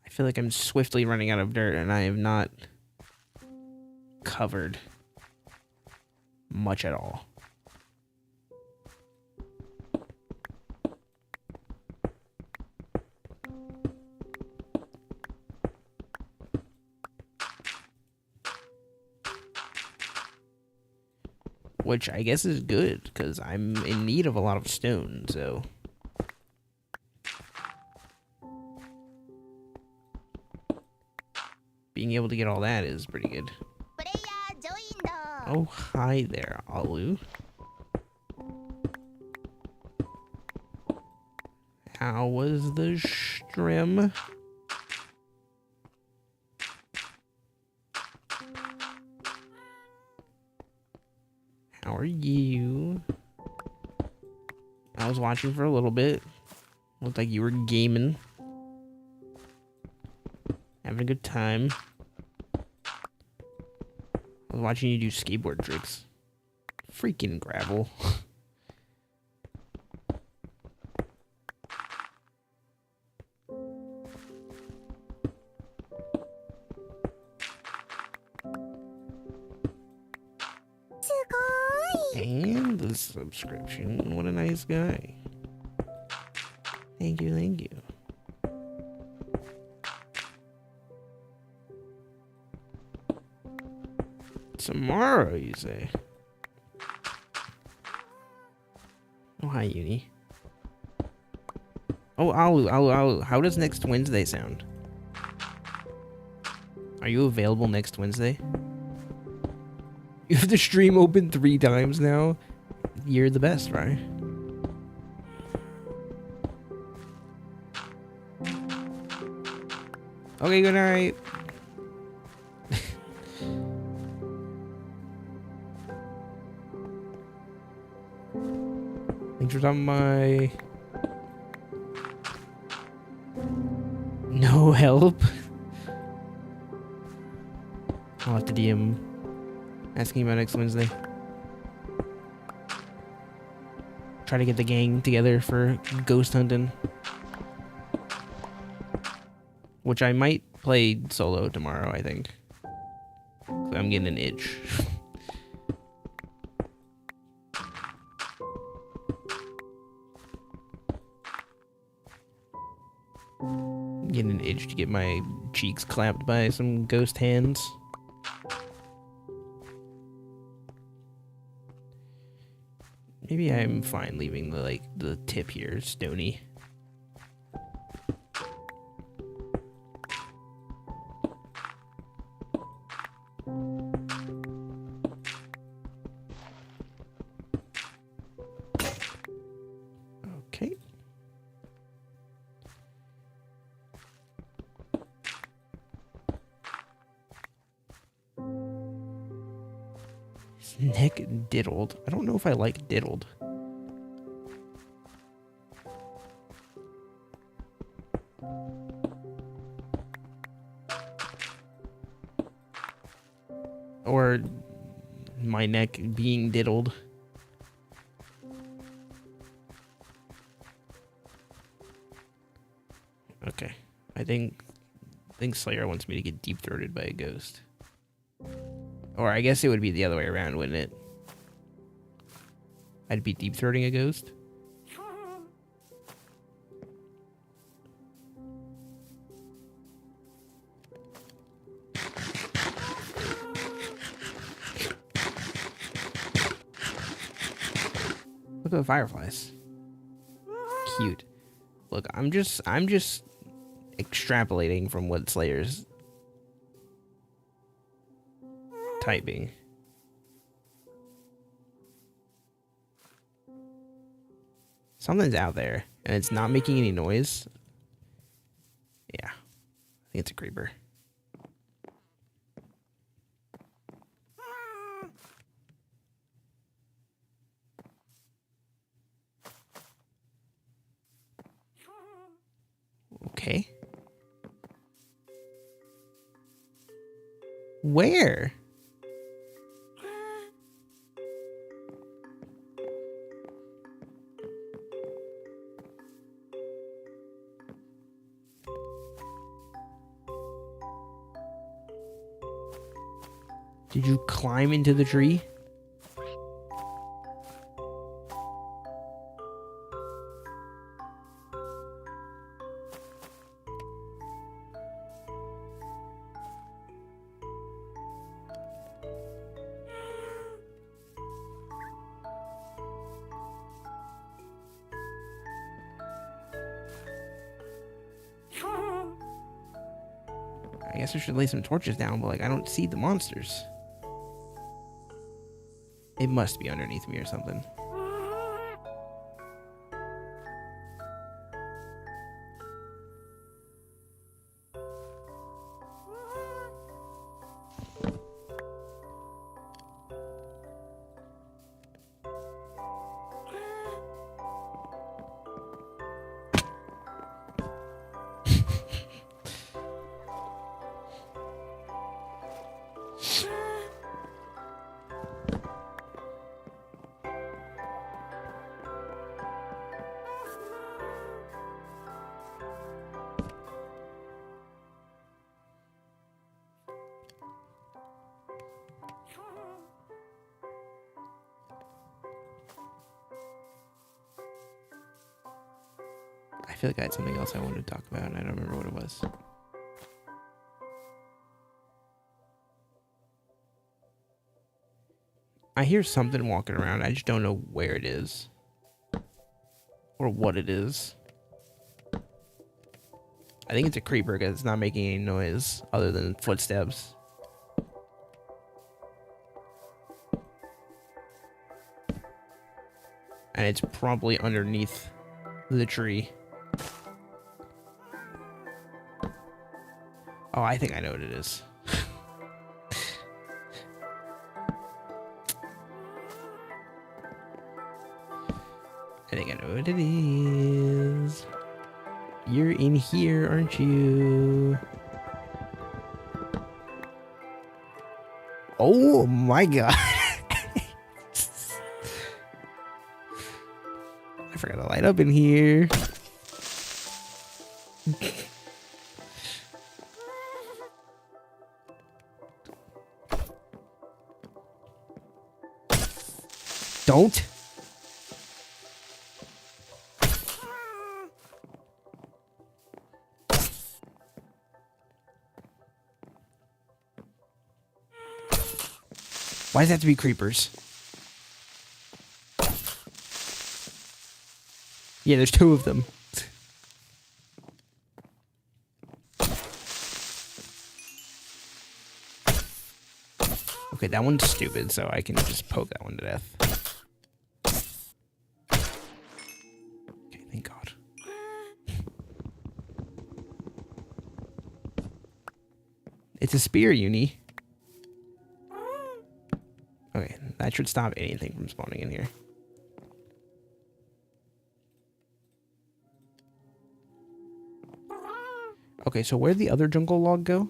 I feel like I'm swiftly running out of dirt and I have not covered much at all. Which I guess is good, because I'm in need of a lot of stone, so... being able to get all that is pretty good. Oh, hi there, Alu. How was the stream? How are you? I was watching for a little bit. Looked like you were gaming. Having a good time. I was watching you do skateboard tricks. Freaking gravel. And the subscription. What a nice guy. Thank you, thank you. Tomorrow, you say? Oh, hi, Uni. Oh, Alu. How does next Wednesday sound? Are you available next Wednesday? You have the stream open 3 times now. You're the best, right? Okay, good night. Thanks for stopping by. No help. I'll have to DM asking about next Wednesday. Try to get the gang together for ghost hunting. Which I might play solo tomorrow, I think. I'm getting an itch. Getting an itch to get my cheeks clapped by some ghost hands. Maybe I'm fine leaving the tip here stony. Okay. Neck diddled. I don't know if I like diddled. Or my neck being diddled. Okay. I think Slayer wants me to get deep-throated by a ghost. Or I guess it would be the other way around, wouldn't it? I'd be deep-throating a ghost. Look at the fireflies. Cute. Look, I'm just extrapolating from what Slayer's typing. Something's out there, and it's not making any noise. Yeah, I think it's a creeper. Okay. Where? Did you climb into the tree? I guess I should lay some torches down, but like I don't see the monsters. It must be underneath me or something. I feel like I had something else I wanted to talk about, and I don't remember what it was. I hear something walking around. I just don't know where it is. Or what it is. I think it's a creeper because it's not making any noise other than footsteps. And it's probably underneath the tree. Oh, I think I know what it is. I think I know what it is. You're in here, aren't you? Oh my god. I forgot to light up in here. Don't. Why does it have to be creepers? Yeah, there's two of them. Okay, that one's stupid, so I can just poke that one to death. Okay, thank God. It's a spear, Uni. Okay, That should stop anything from spawning in here. Okay, so where'd the other jungle log go?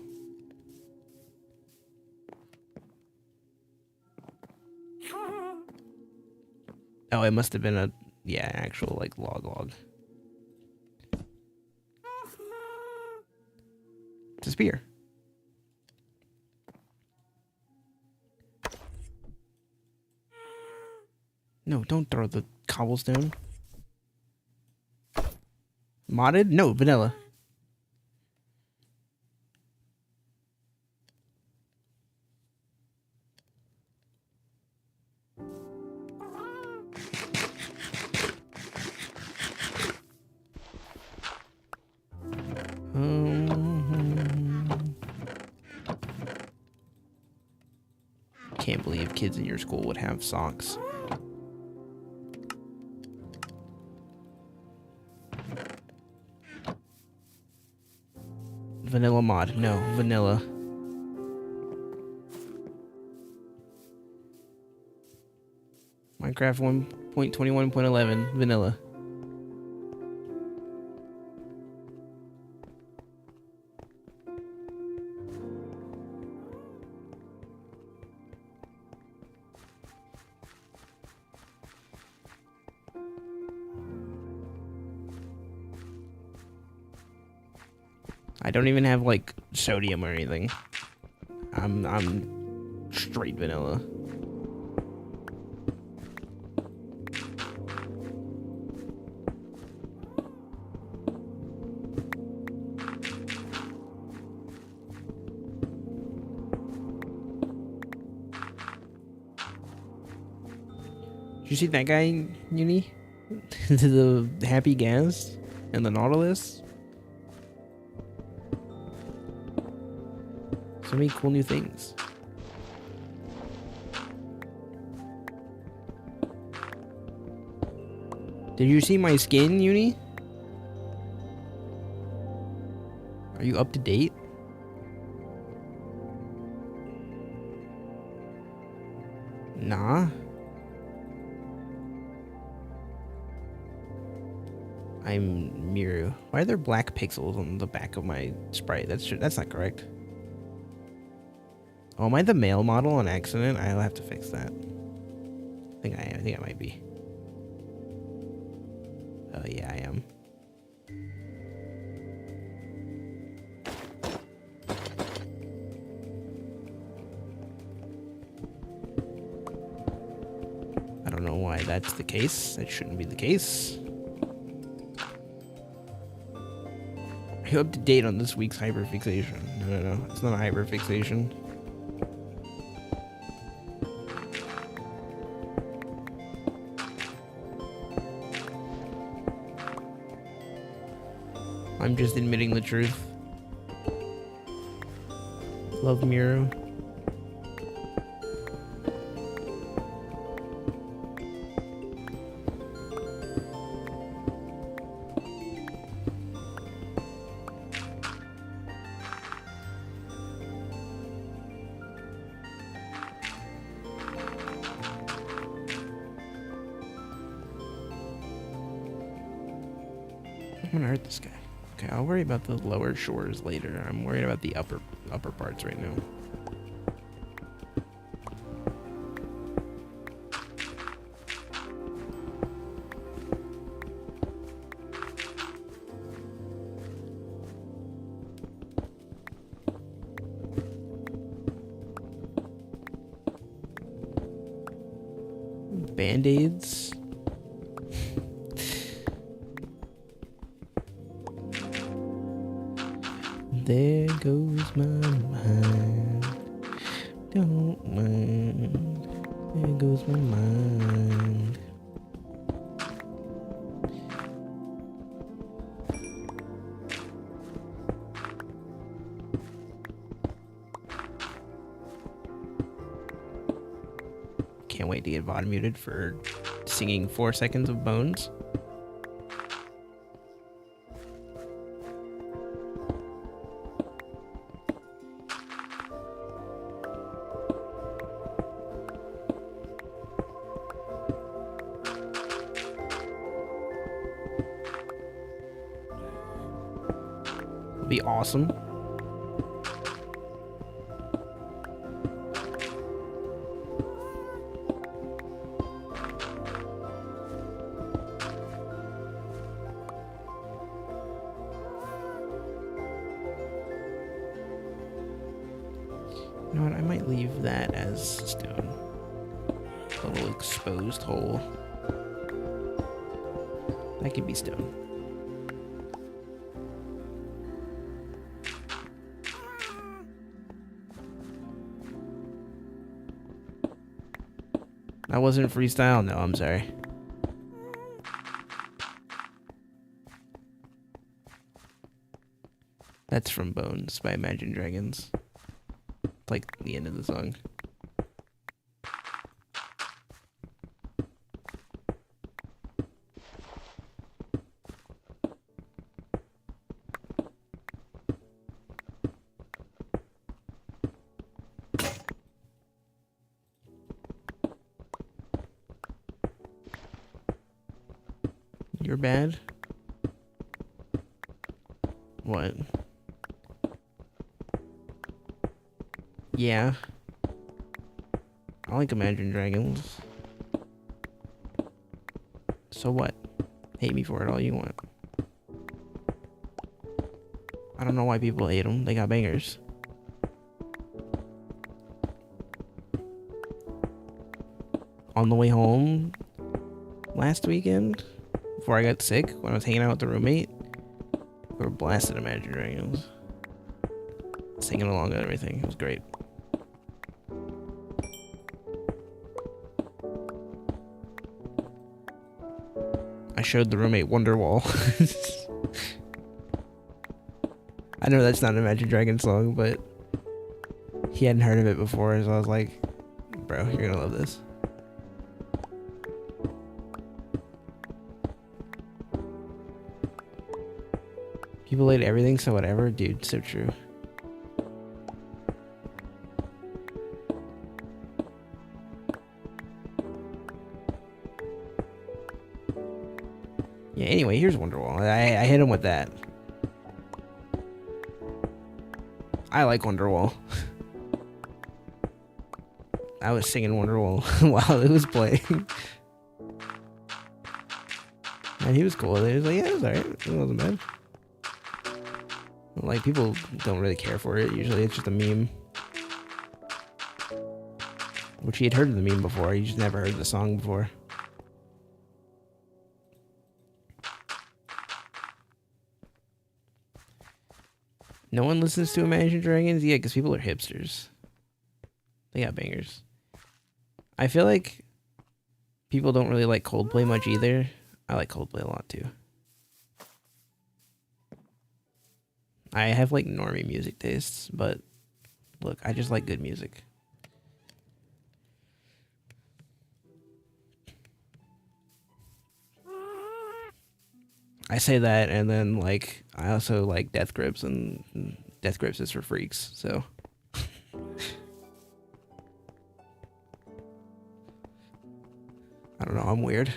Oh, it must have been a, yeah, actual, like, log. It's a spear. No, don't throw the cobblestone. Modded? No, vanilla. Can't believe kids in your school would have socks. Vanilla mod. No, vanilla. Minecraft 1.21.11 vanilla. I don't even have like sodium or anything. I'm straight vanilla. Did you see that guy, Uni? The happy gas and the Nautilus? So many cool new things. Did you see my skin, Uni? Are you up to date? Nah. I'm Miru. Why are there black pixels on the back of my sprite? That's not correct. Oh, am I the male model on accident? I'll have to fix that. I think I might be. Oh yeah, I am. I don't know why that's the case. That shouldn't be the case. Are you up to date on this week's hyperfixation? No. It's not a hyperfixation. I'm just admitting the truth. Love Miru. I'm gonna hurt this guy. Okay, I'll worry about the lower shores later. I'm worried about the upper parts right now. Band-aids. There goes my mind. Don't mind. There goes my mind. Can't wait to get VOD muted for singing 4 seconds of Bones. It'd be awesome. You know what? I might leave that as stone. A little exposed hole. That could be stone. That wasn't freestyle? No, I'm sorry. That's from Bones by Imagine Dragons. Like the end of the song. You're bad? What? Yeah. I like Imagine Dragons. So what? Hate me for it all you want. I don't know why people hate them. They got bangers. On the way home last weekend, before I got sick, when I was hanging out with the roommate, we were blasting Imagine Dragons. Singing along and everything. It was great. I showed the roommate Wonderwall. I know that's not an Imagine Dragons song, but he hadn't heard of it before, so I was like, bro, you're gonna love this. People hate everything, so whatever. Dude, so true. Yeah, anyway, here's Wonderwall. I hit him with that. I like Wonderwall. I was singing Wonderwall while it was playing. And he was cool with it. He was like, yeah, it was alright. It wasn't bad. Like, people don't really care for it. Usually it's just a meme. Which he had heard of the meme before. He just never heard the song before. No one listens to Imagine Dragons? Yeah, because people are hipsters. They got bangers. I feel like people don't really like Coldplay much either. I like Coldplay a lot too. I have like normie music tastes, but look, I just like good music. I say that, and then like I also like Death Grips, and Death Grips is for freaks, so. I don't know, I'm weird.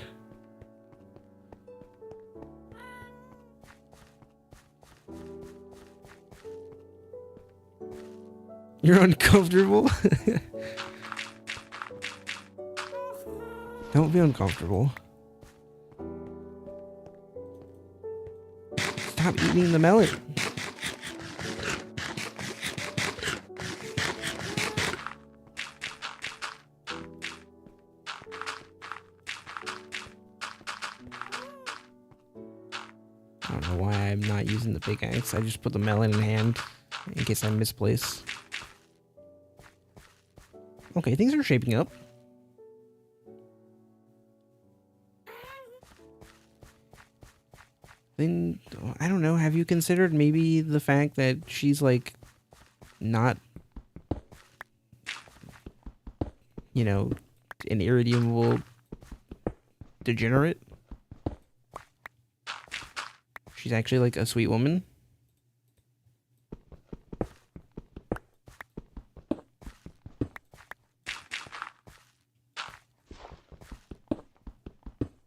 You're uncomfortable? Don't be uncomfortable. Stop eating the melon. I don't know why I'm not using the pickaxe. I just put the melon in hand in case I misplace. Okay, things are shaping up. Then, I don't know, have you considered maybe the fact that she's, like, not, you know, an irredeemable degenerate? She's actually, like, a sweet woman.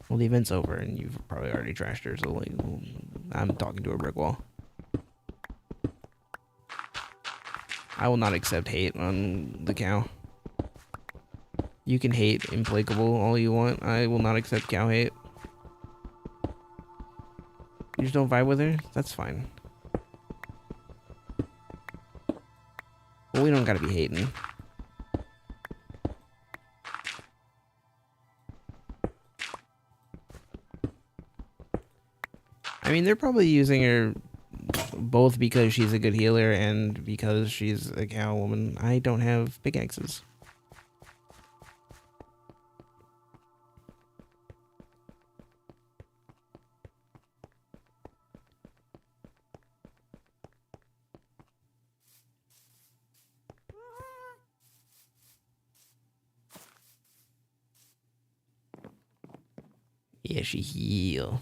Well, the event's over, and you've probably already trashed her, so, like, I'm talking to a brick wall. I will not accept hate on the cow. You can hate implacable all you want. I will not accept cow hate. You just don't vibe with her? That's fine. Well, we don't gotta be hating. I mean, they're probably using her both because she's a good healer and because she's a cow woman. I don't have pickaxes. Yeah, she heal.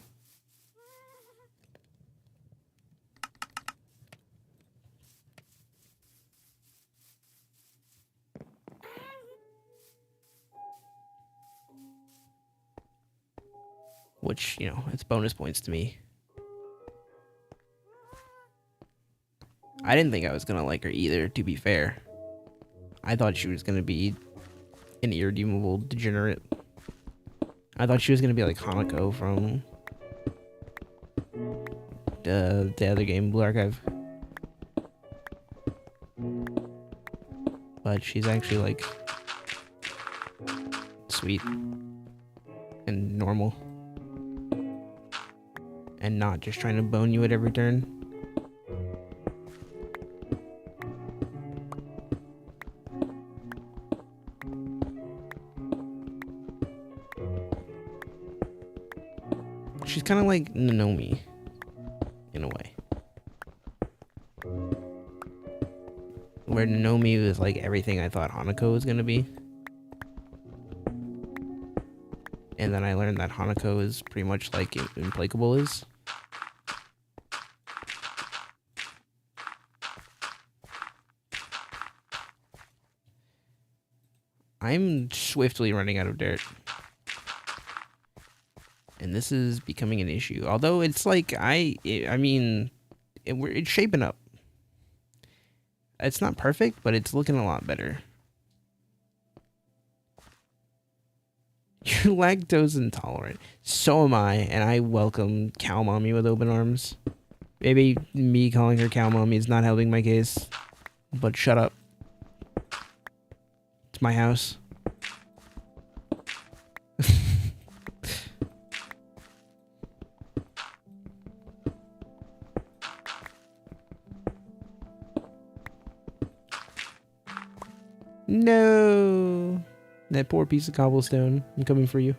Which, you know, it's bonus points to me. I didn't think I was gonna like her either, to be fair. I thought she was gonna be an irredeemable degenerate. I thought she was gonna be like Hanako from the other game, Blue Archive. But she's actually like sweet and normal. And not just trying to bone you at every turn. She's kind of like Nanomi, in a way. Where Nanomi was like everything I thought Hanako was gonna be. And then I learned that Hanako is pretty much like Implacable is. I'm swiftly running out of dirt. And this is becoming an issue. Although it's like, I mean, it's shaping up. It's not perfect, but it's looking a lot better. You're lactose intolerant. So am I, and I welcome Cow Mommy with open arms. Maybe me calling her Cow Mommy is not helping my case, but shut up. It's my house. No. That poor piece of cobblestone. I'm coming for you.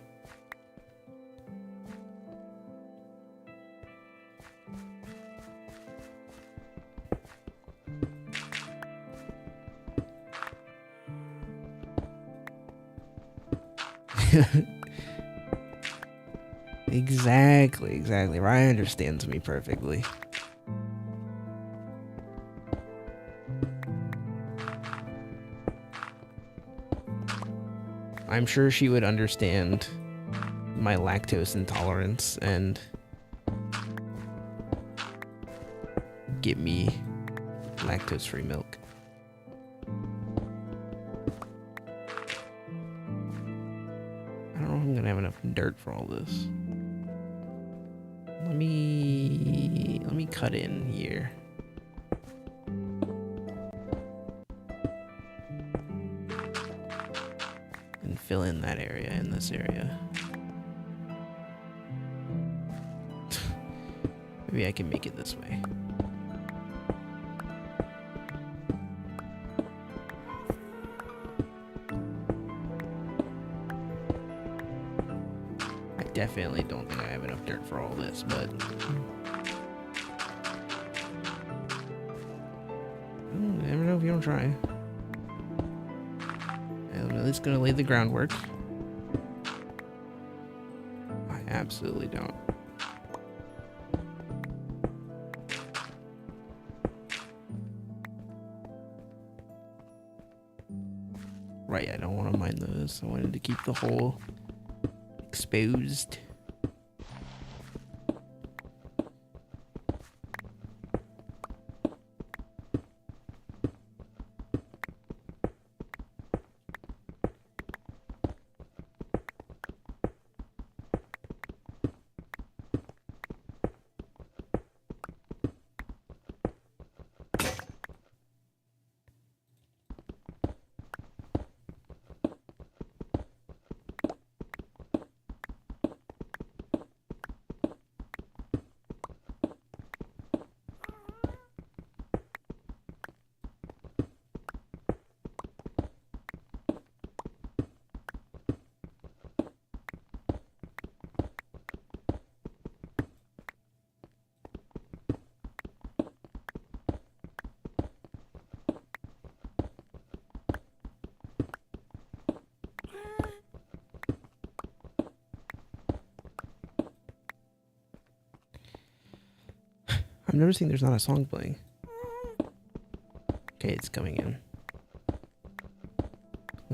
Exactly. Ryan understands me perfectly. I'm sure she would understand my lactose intolerance and get me lactose-free milk. I don't know if I'm gonna have enough dirt for all this. Let me cut in here. And fill in that area in this area. Maybe I can make it this way. I definitely don't think I have enough dirt for all this, but you never know if you don't try. I'm at least gonna lay the groundwork. I absolutely don't. Right, I don't want to mine those. I wanted to keep the hole exposed. I'm noticing there's not a song playing. Okay, it's coming in.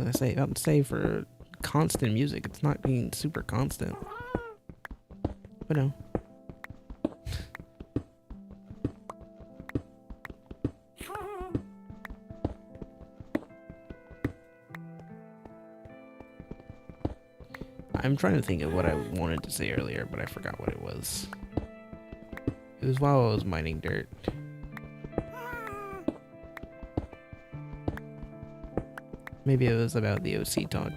I'd say for constant music, it's not being super constant. But no. I'm trying to think of what I wanted to say earlier, but I forgot what it was. It was while I was mining dirt. Maybe it was about the OC talk.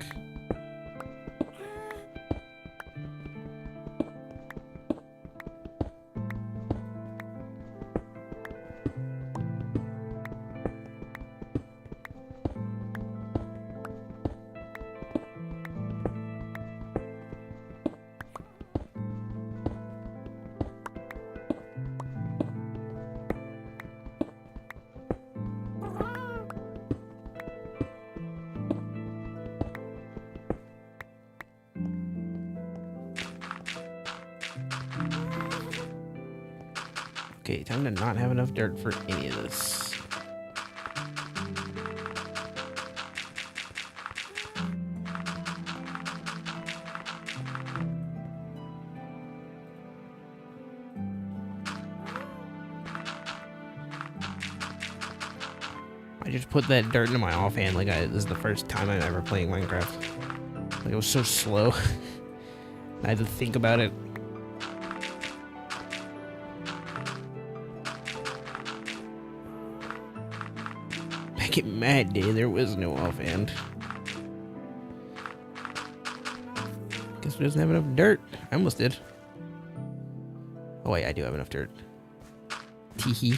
Okay, time to not have enough dirt for any of this. I just put that dirt into my offhand like this is the first time I'm ever playing Minecraft. Like, it was so slow. I had to think about it. I get mad, dude. There was no offhand. Guess we doesn't have enough dirt. I almost did. Oh wait, I do have enough dirt. Teehee.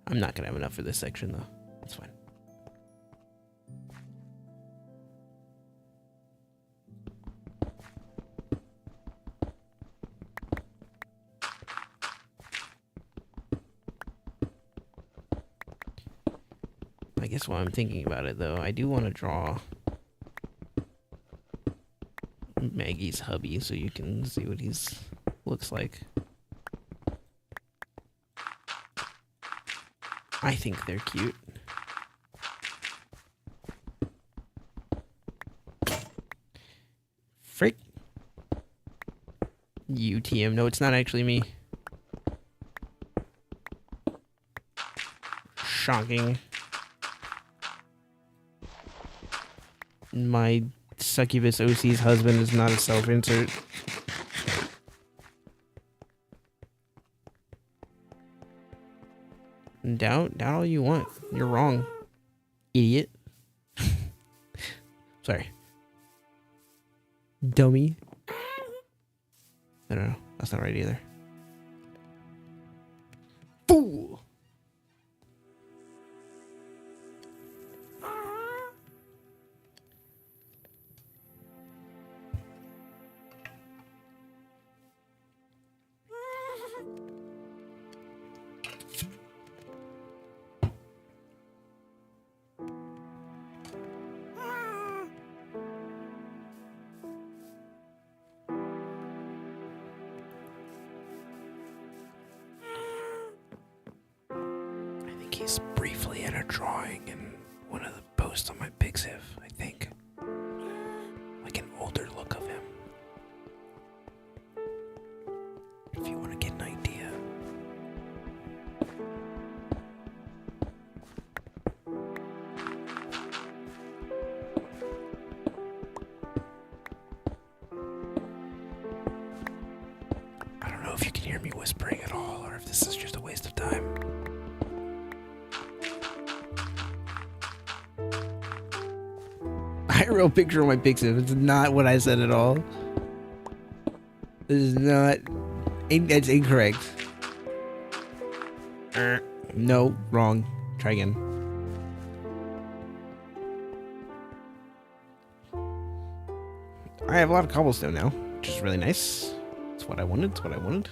I'm not gonna have enough for this section though. That's fine. I guess while I'm thinking about it though, I do want to draw Maggie's hubby so you can see what he's looks like. I think they're cute. Frick. UTM. No, it's not actually me. Shocking. My succubus OC's husband is not a self-insert. Doubt all you want. You're wrong, idiot. Sorry. Dummy. No, that's not right either. Fool. He's briefly in a drawing in one of the posts on my Pixiv, I think. Like an older look of him. If you want to get an idea. I don't know if you can hear me whispering at all, or if this is just a waste of time. I wrote a picture of my Pixiv. It's not what I said at all. This is not. That's incorrect. No, wrong. Try again. I have a lot of cobblestone now, which is really nice. That's what I wanted. That's what I wanted.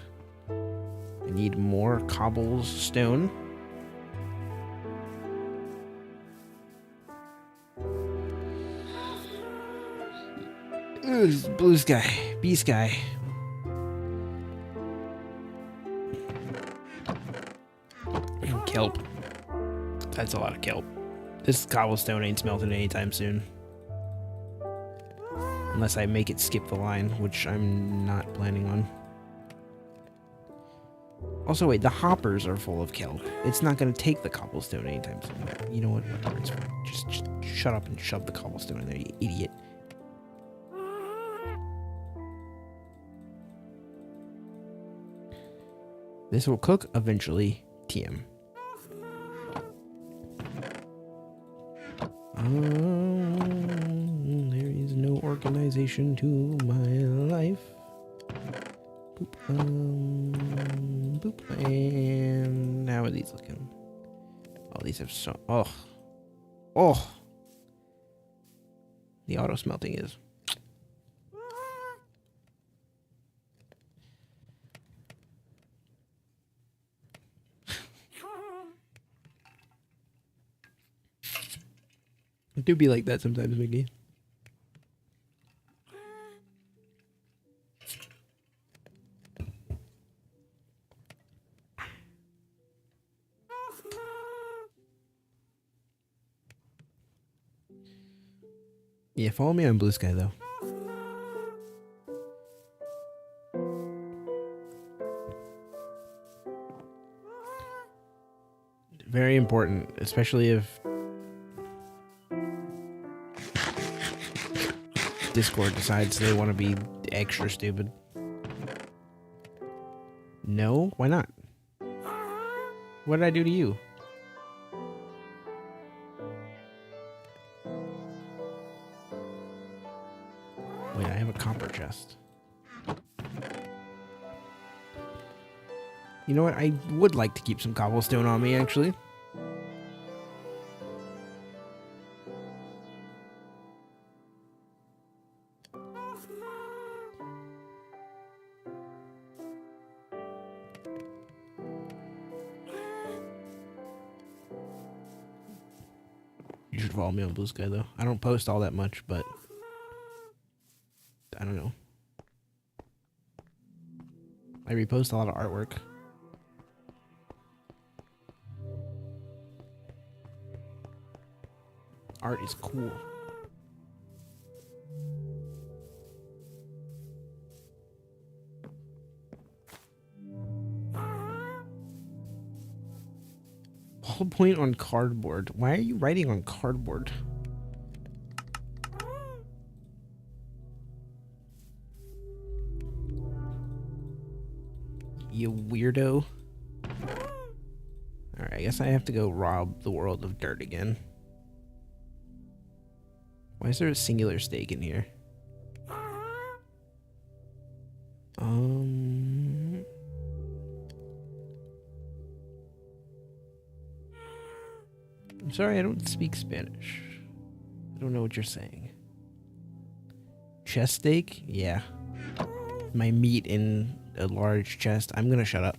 I need more cobblestone. Blue sky. B sky. Kelp. That's a lot of kelp. This cobblestone ain't smelting anytime soon. Unless I make it skip the line, which I'm not planning on. Also, wait, the hoppers are full of kelp. It's not going to take the cobblestone anytime soon. You know what? Whatever, it's fine. Just shut up and shove the cobblestone in there, you idiot. This will cook eventually. TM. There is no organization to my life. Boop. Boop. And how are these looking? Oh, these have so... Oh. The auto smelting is... It do be like that sometimes, Mickey. Yeah, follow me on Blue Sky, though. Very important, especially if Discord decides they want to be extra stupid. No? Why not? What did I do to you? Wait, I have a copper chest. You know what? I would like to keep some cobblestone on me, actually. You should follow me on Blue Sky, though. I don't post all that much, but... I don't know. I repost a lot of artwork. Art is cool. Ballpoint on cardboard. Why are you writing on cardboard? You weirdo. Alright, I guess I have to go rob the world of dirt again. Why is there a singular steak in here? I'm sorry, I don't speak Spanish. I don't know what you're saying. Chest steak? Yeah. My meat in a large chest. I'm gonna shut up.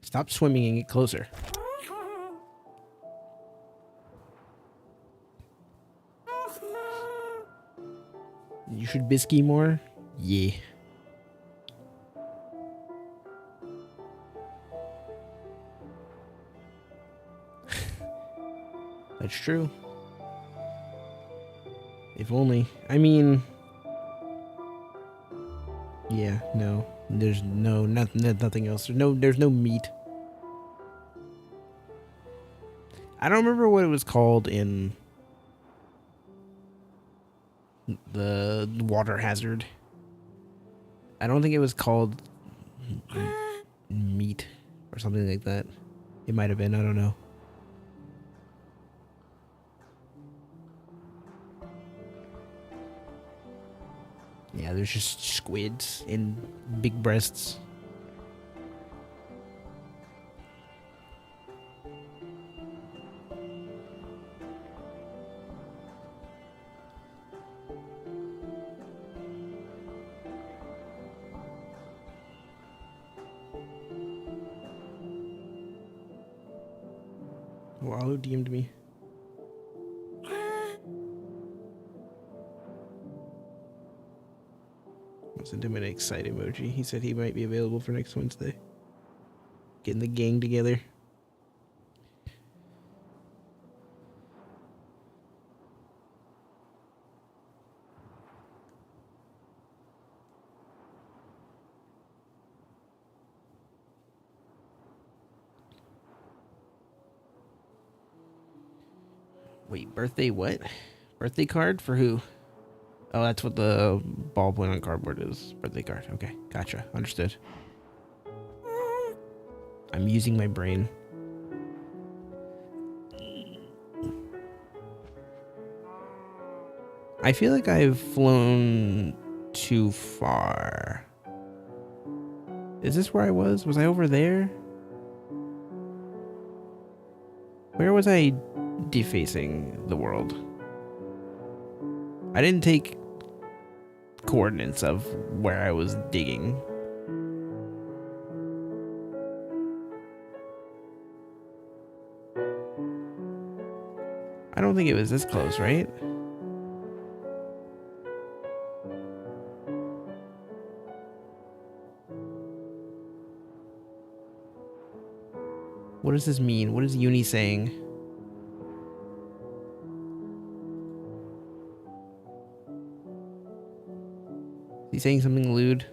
Stop swimming and get closer. You should biscuit more? Yeah. That's true. If only. I mean... Yeah, no. There's nothing else. There's no meat. I don't remember what it was called in the water hazard. I don't think it was called meat or something like that. It might have been, I don't know. Yeah, there's just squids in big breasts. Wow, who DM'd me? I sent him an excited emoji. He said he might be available for next Wednesday. Getting the gang together. Wait, birthday what? Birthday card for who? Oh, that's what the ballpoint on cardboard is. Birthday card. Okay, gotcha. Understood. I'm using my brain. I feel like I've flown too far. Is this where I was? Was I over there? Where was I defacing the world? I didn't take coordinates of where I was digging. I don't think it was this close, right? What does this mean? What is Uni saying? Is he saying something lewd?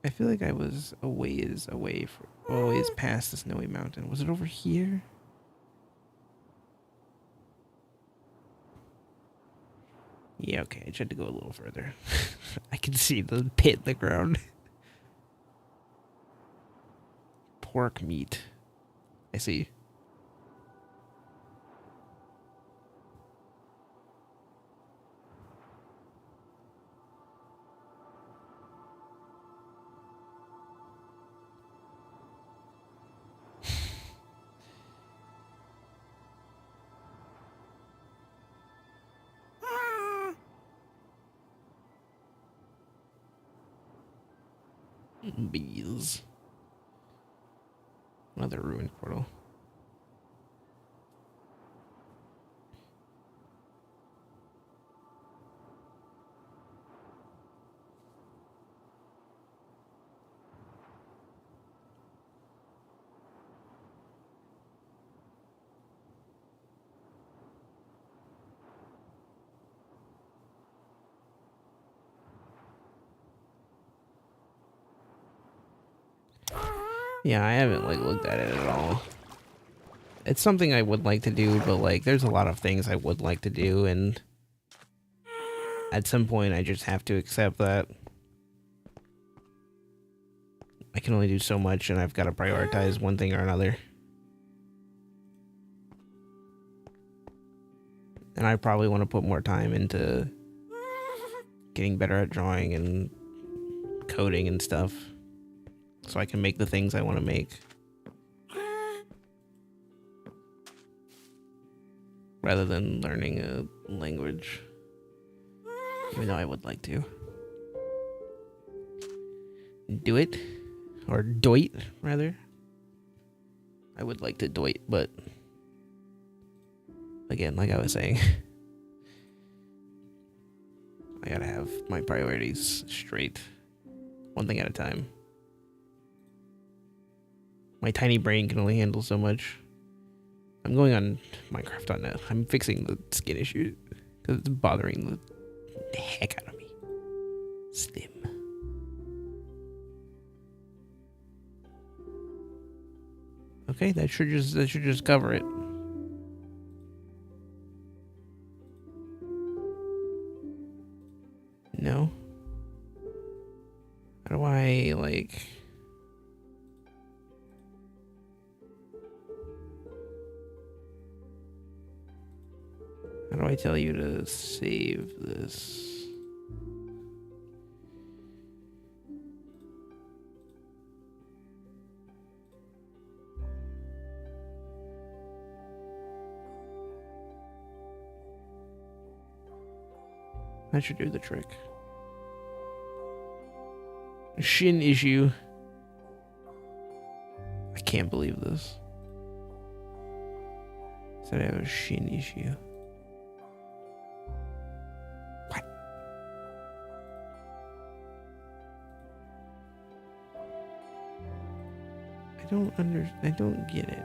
I feel like I was a ways away from, always past the snowy mountain. Was it over here? Yeah, okay. I tried to go a little further. I can see the pit in the ground. Pork meat. I see. Bees. Another ruined portal. Yeah, I haven't like looked at it at all. It's something I would like to do, but like there's a lot of things I would like to do, and at some point I just have to accept that I can only do so much and I've got to prioritize one thing or another. And I probably want to put more time into getting better at drawing and coding and stuff so I can make the things I want to make. Rather than learning a language. Even though I would like to. Do it. Or doit, rather. I would like to doit, but again, like I was saying, I gotta have my priorities straight. One thing at a time. My tiny brain can only handle so much. I'm going on Minecraft.net. I'm fixing the skin issue because it's bothering the heck out of me. Slim. Okay, that should just cover it. No. How do I like? How do I tell you to save this? That should do the trick. Shin issue. I can't believe this. Said I have a shin issue. What? I don't get it.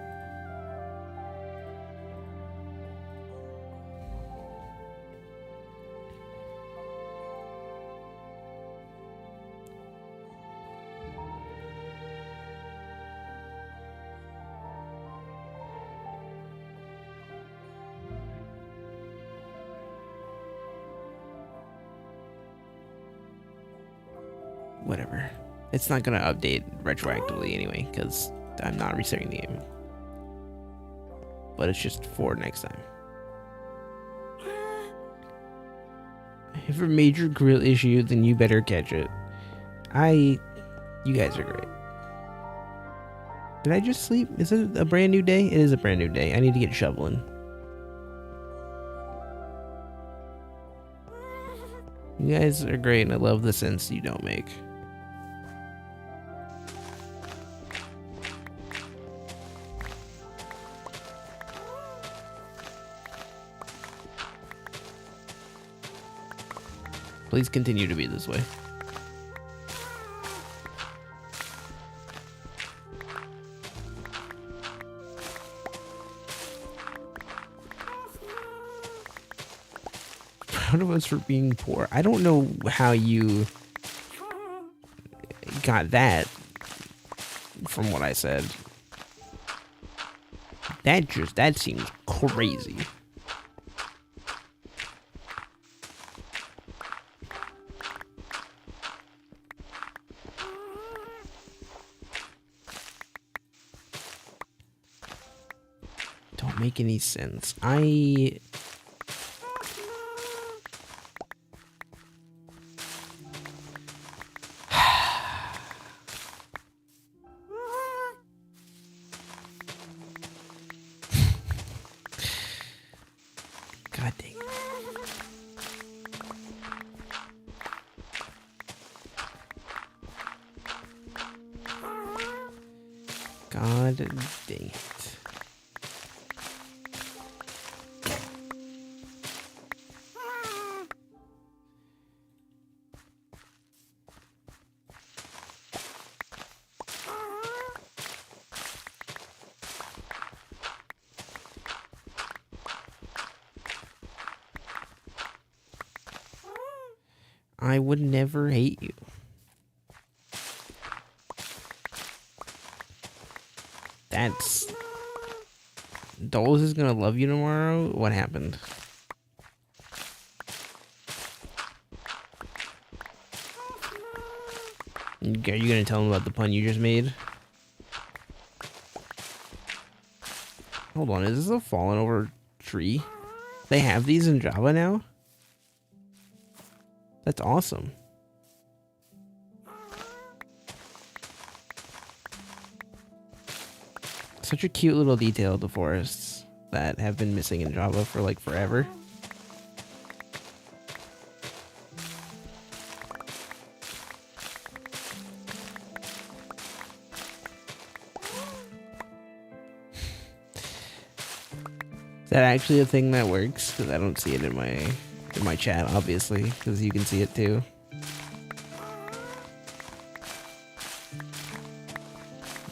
Whatever. It's not gonna update retroactively anyway, because I'm not restarting the game. But it's just for next time. I have a major grill issue, then you better catch it. You guys are great. Did I just sleep? Is it a brand new day? It is a brand new day. I need to get shoveling. You guys are great, and I love the sense you don't make. Please continue to be this way. Proud of us for being poor. I don't know how you got that from what I said. That seems crazy. Don't make any sense. God dang. God dang it. I would never hate you. That's... Doles is gonna love you tomorrow? What happened? Are you gonna tell him about the pun you just made? Hold on, is this a fallen over tree? They have these in Java now? That's awesome. Such a cute little detail of the forests that have been missing in Java for like forever. Is that actually a thing that works? Because I don't see it in my chat, obviously, because you can see it too.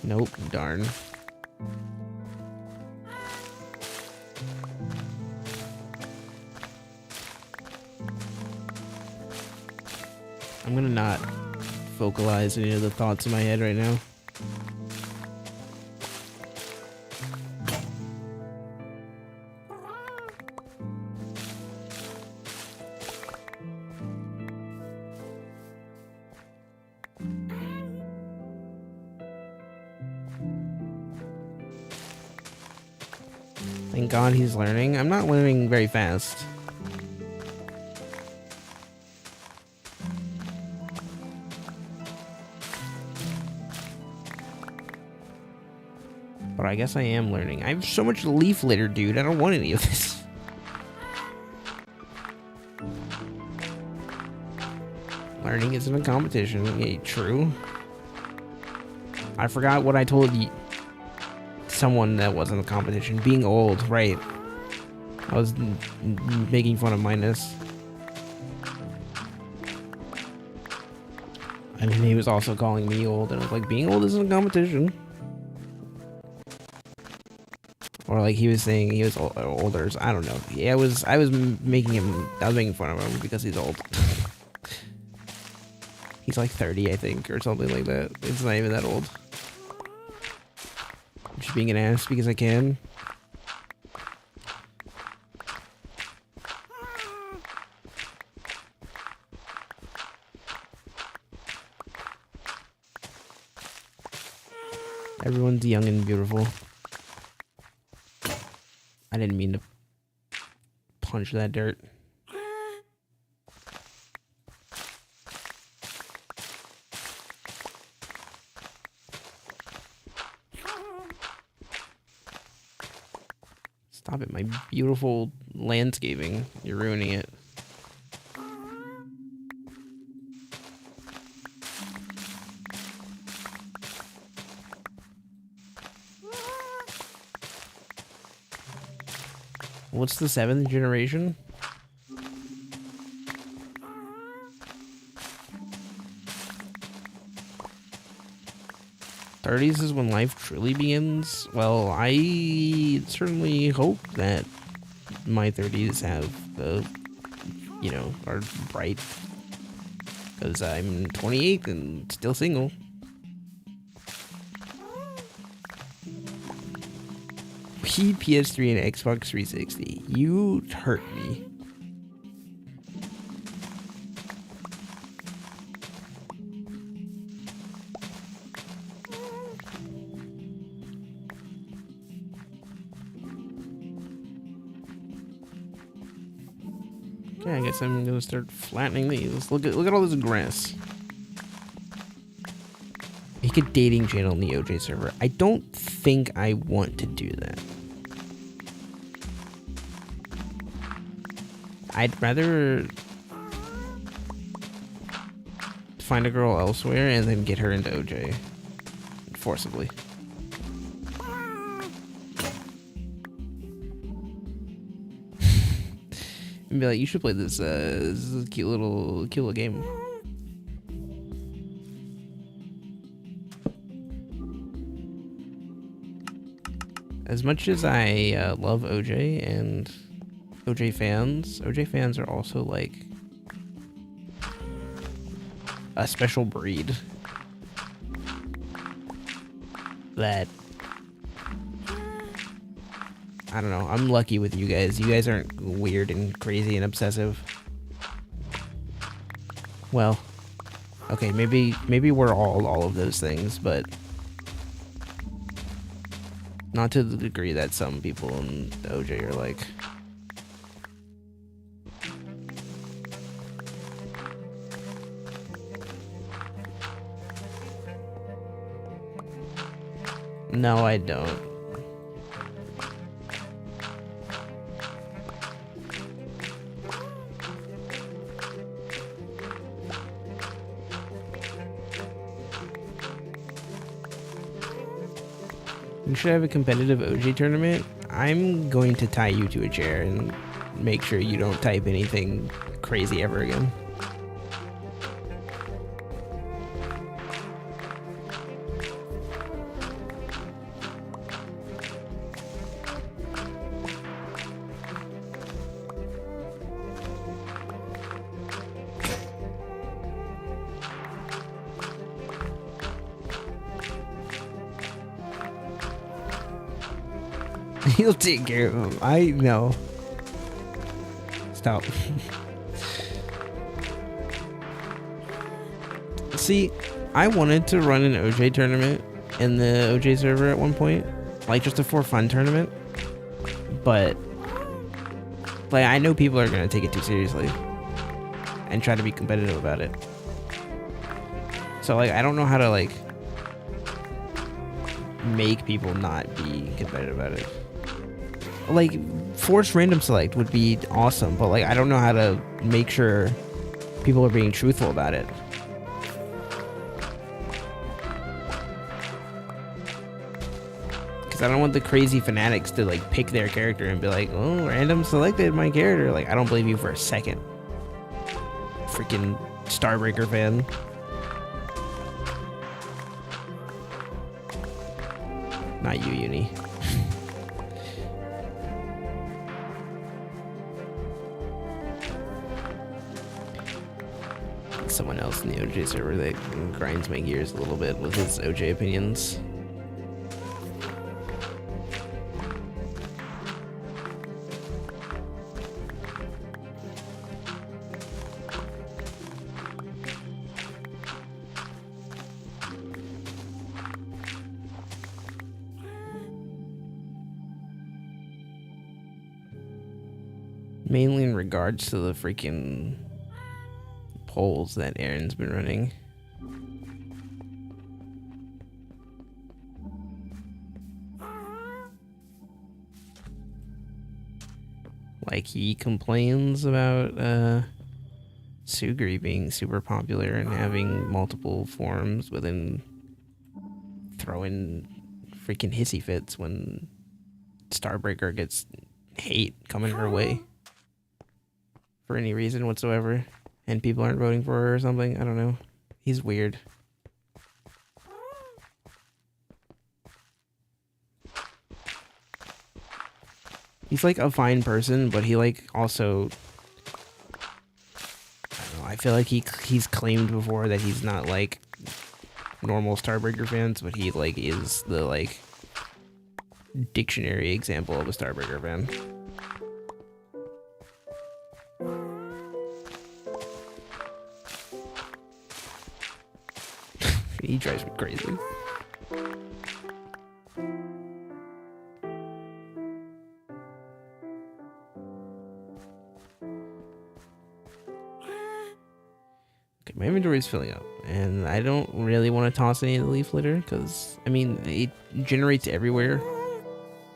Nope, darn. I'm gonna not vocalize any of the thoughts in my head right now. Thank God he's learning. I'm not learning very fast. But I guess I am learning. I have so much leaf litter, dude. I don't want any of this. Learning isn't a competition. Yeah, true. I forgot what I told someone that wasn't a competition. Being old, right? I was making fun of minus. And he was also calling me old, and I was like, being old isn't a competition. Or like he was saying he was older. So I don't know. Yeah, I was making fun of him because he's old. He's like 30, I think, or something like that. It's not even that old. I'm just being an ass because I can. Everyone's young and beautiful. I didn't mean to punch that dirt. Stop it, my beautiful landscaping. You're ruining it. What's the 7th generation? '30s is when life truly begins. Well, I certainly hope that my 30s have are bright. Because I'm 28 and still single. PS3 and Xbox 360. You hurt me. Okay, I guess I'm gonna start flattening these. Look at all this grass. Make a dating channel in the OJ server. I don't think I want to do that. I'd rather find a girl elsewhere and then get her into OJ forcibly. And be like, you should play this. This is a cute little game. As much as I love OJ and OJ fans are also like a special breed that I don't know. I'm lucky with you guys. You guys aren't weird and crazy and obsessive. Well, okay, maybe we're all of those things, but not to the degree that some people in the OJ are like. No, I don't. We should have a competitive OG tournament. I'm going to tie you to a chair and make sure you don't type anything crazy ever again. He'll take care of him. I know. Stop. See, I wanted to run an OJ tournament in the OJ server at one point. Like, just a for fun tournament. But, like, I know people are going to take it too seriously. And try to be competitive about it. So, like, I don't know how to, like, make people not be competitive about it. Like, force random select would be awesome, but like I don't know how to make sure people are being truthful about it. Because I don't want the crazy fanatics to like pick their character and be like, oh, random selected my character. Like, I don't believe you for a second. Freaking Starbreaker fan. Not you, Uni. Someone else in the OJ server that grinds my gears a little bit with his OJ opinions. Mainly in regards to the freaking polls that Aaron's been running. Like, he complains about Sugri being super popular and having multiple forms, but then throwing freaking hissy fits when Starbreaker gets hate coming her way for any reason whatsoever, and people aren't voting for her or something. I don't know. He's weird. He's like a fine person, but he like also, I don't know, I feel like he's claimed before that he's not like normal Starbreaker fans, but he like is the like dictionary example of a Starbreaker fan. He drives me crazy. Okay, my inventory is filling up, and I don't really want to toss any of the leaf litter because, I mean, it generates everywhere,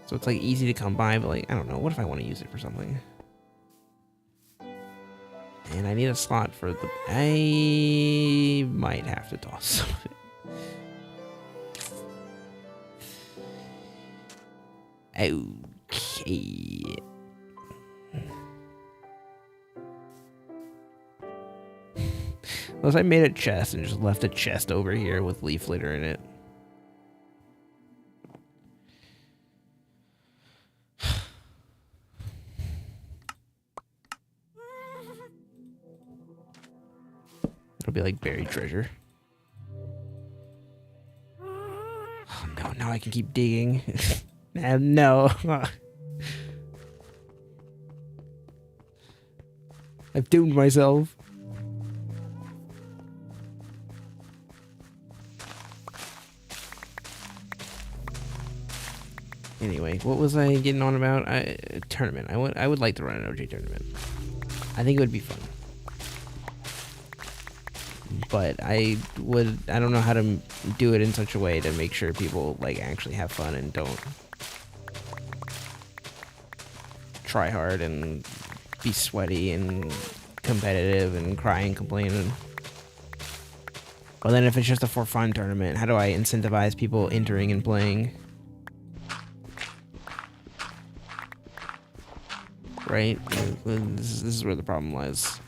so it's like easy to come by. But like, I don't know. What if I want to use it for something? And I need a slot for the... I might have to toss some of it. Okay. Unless I made a chest and just left a chest over here with leaf litter in it. It'll be like buried treasure. Oh, no, now I can keep digging. No. I've doomed myself. Anyway, what was I getting on about? Tournament. I would like to run an OJ tournament. I think it would be fun. But I don't know how to do it in such a way to make sure people like actually have fun and don't try hard and be sweaty and competitive and cry and complain. Well, then if it's just a for fun tournament, how do I incentivize people entering and playing? Right? This is where the problem lies.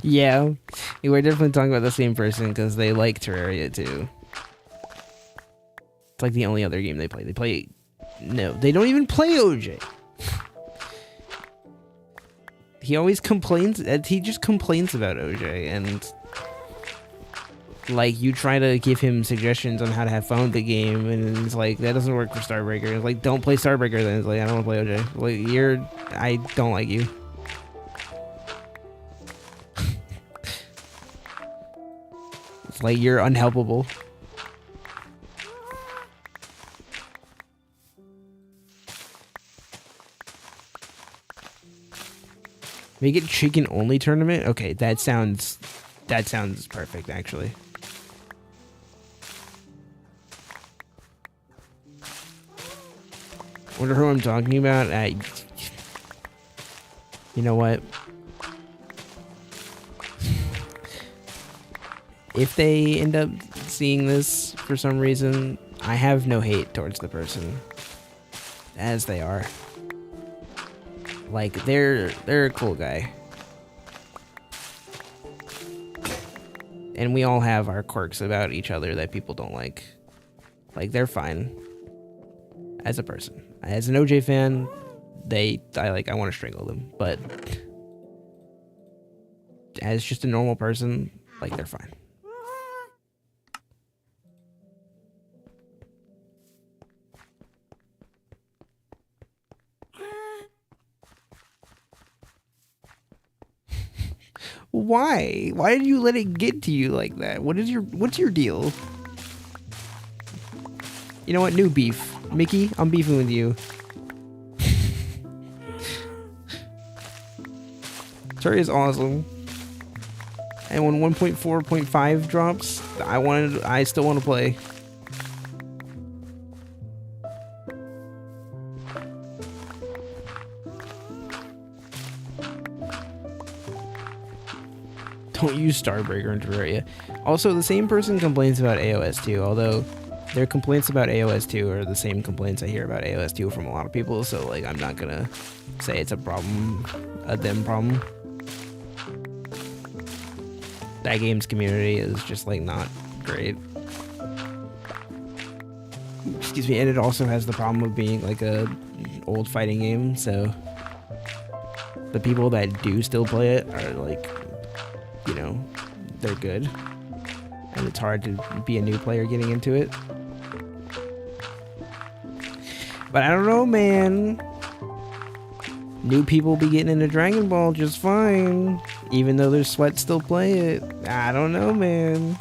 Yeah, we're definitely talking about the same person because they like Terraria too. It's like the only other game they play. No, they don't even play OJ. He always complains. He just complains about OJ, and like you try to give him suggestions on how to have fun with the game, and it's like that doesn't work for Starbreaker. It's like, don't play Starbreaker. Then it's like, I don't want to play OJ. Like I don't like you. It's like you're unhelpable. Make it chicken only tournament? Okay, that sounds perfect actually. Wonder who I'm talking about? You know what? If they end up seeing this for some reason, I have no hate towards the person. As they are. Like, they're a cool guy. And we all have our quirks about each other that people don't like. Like, they're fine. As a person. As an OJ fan, I want to strangle them. But as just a normal person, like, they're fine. Why? Why did you let it get to you like that? What's your deal? You know what? New beef. Mickey, I'm beefing with you. Terry is awesome. And when 1.4.5 drops, I still want to play. Don't use Starbreaker in Terraria. Also, the same person complains about AOS 2, although their complaints about AOS 2 are the same complaints I hear about AOS 2 from a lot of people, so like I'm not gonna say it's a them problem. That game's community is just like not great. Excuse me, and it also has the problem of being like a old fighting game, so the people that do still play it are like, you know, they're good. And it's hard to be a new player getting into it. But I don't know, man. New people be getting into Dragon Ball just fine. Even though their sweat still play it. I don't know, man.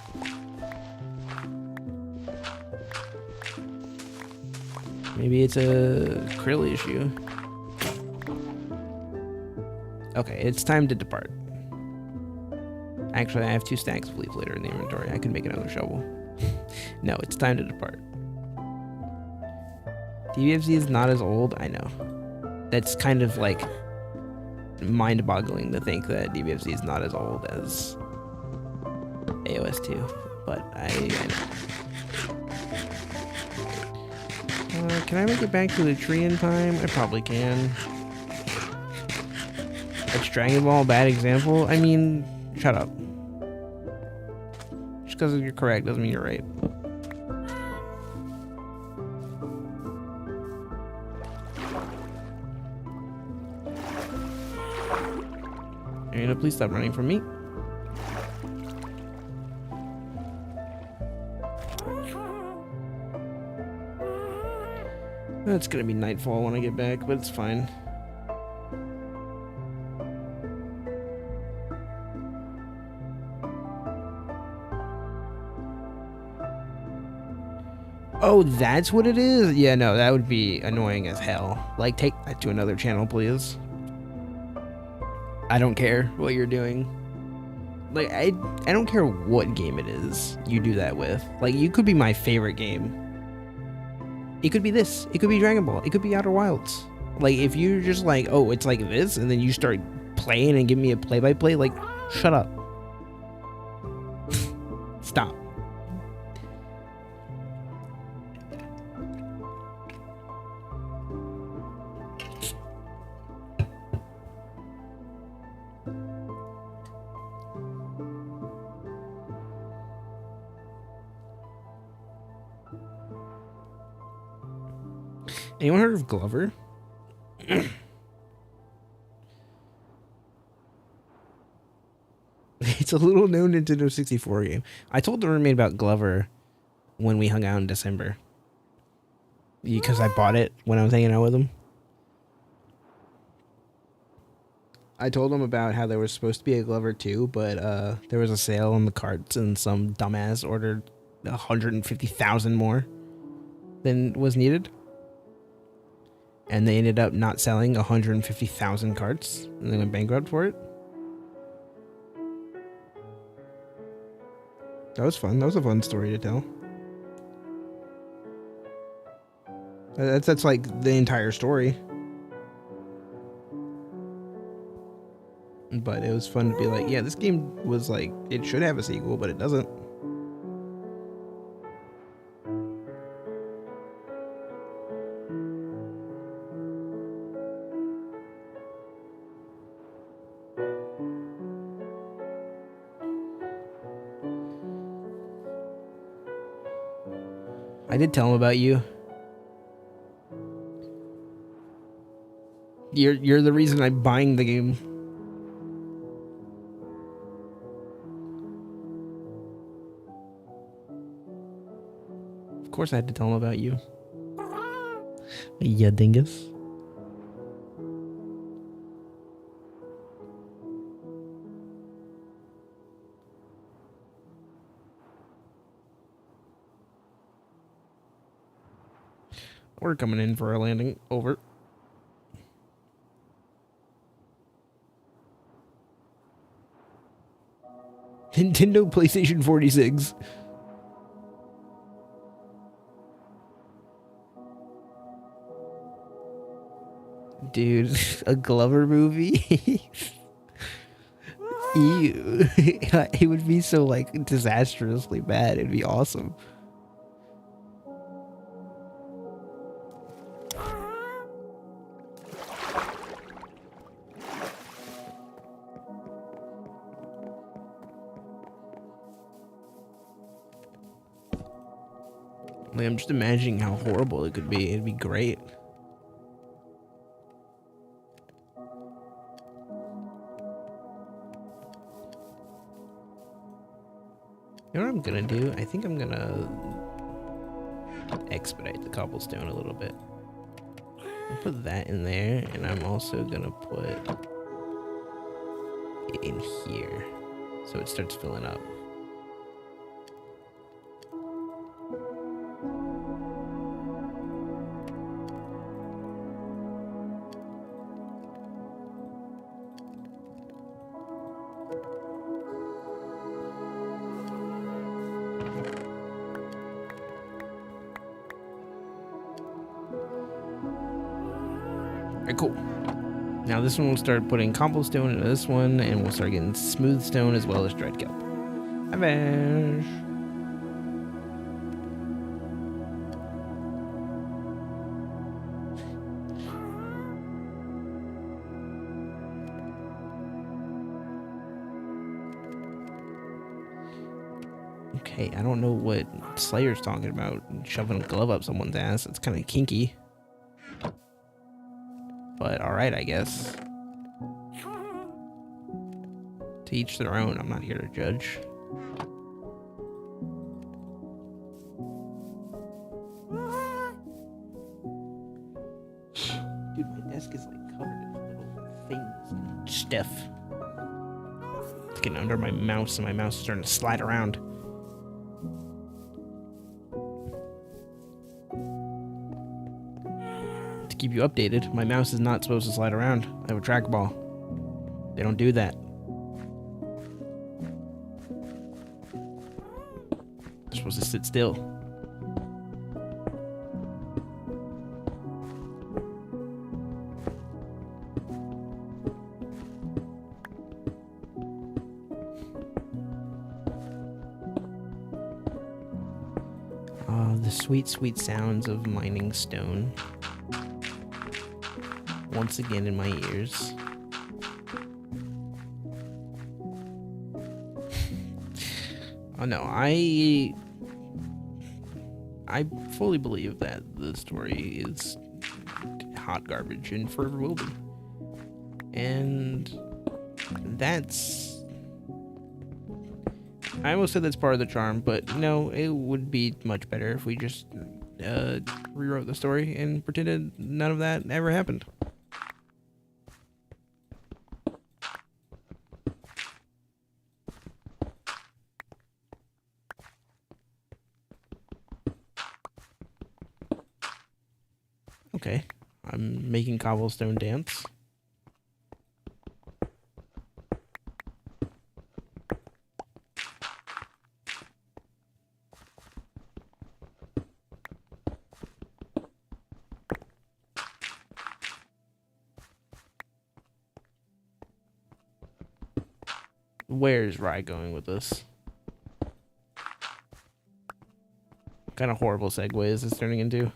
Maybe it's a Krill issue. Okay, it's time to depart. Actually, I have 2 stacks of leaf litter in the inventory. I can make another shovel. No, it's time to depart. DBFZ is not as old, I know. That's kind of like mind-boggling to think that DBFZ is not as old as AOS 2, but I know. Can I make it back to the tree in time? I probably can. It's Dragon Ball, bad example? I mean, shut up. Just because you're correct doesn't mean you're right. You're gonna please stop running from me. It's gonna be nightfall when I get back, but it's fine. Oh, that's what it is? Yeah, no, that would be annoying as hell. Like, take that to another channel, please. I don't care what you're doing. Like, I don't care what game it is you do that with. Like, you could be my favorite game. It could be this. It could be Dragon Ball. It could be Outer Wilds. Like, if you're just like, oh, it's like this, and then you start playing and give me a play-by-play, like, shut up. Stop. Anyone heard of Glover? It's a little known Nintendo 64 game. I told the roommate about Glover when we hung out in December. Because I bought it when I was hanging out with him. I told him about how there was supposed to be a Glover 2, but there was a sale on the carts and some dumbass ordered 150,000 more than was needed. and they ended up not selling 150,000 carts, and they went bankrupt for it. That was fun. That was a fun story to tell. That's like the entire story. But it was fun to be like, yeah, this game was like, it should have a sequel, but it doesn't. I did tell him about you. You're the reason I'm buying the game. Of course I had to tell him about you. Yeah, dingus. We're coming in for a landing. Over. Nintendo PlayStation 46. Dude, a Glover movie? Ew. It would be so, like, disastrously bad. It'd be awesome. Like, I'm just imagining how horrible it could be. It'd be great. You know what I'm gonna do? I think I'm gonna expedite the cobblestone a little bit. I'll put that in there, and I'm also gonna put it in here so it starts filling up. Alright, cool. Now this one will start putting cobblestone into this one, and we'll start getting smooth stone as well as dried kelp. Avash. Okay, I don't know what Slayer's talking about, shoving a glove up someone's ass. It's kind of kinky. But alright, I guess. To each their own. I'm not here to judge. Dude, my desk is like covered in little things and stuff. It's getting under my mouse, and my mouse is starting to slide around. Keep you updated. My mouse is not supposed to slide around. I have a trackball. They don't do that. They're supposed to sit still. The sweet, sweet sounds of mining stone. Once again in my ears. Oh no, I fully believe that the story is hot garbage and forever will be. And that's... I almost said that's part of the charm, but no, it would be much better if we just rewrote the story and pretended none of that ever happened. Okay, I'm making cobblestone dance. Where's Rye going with this? What kind of horrible segue is this turning into?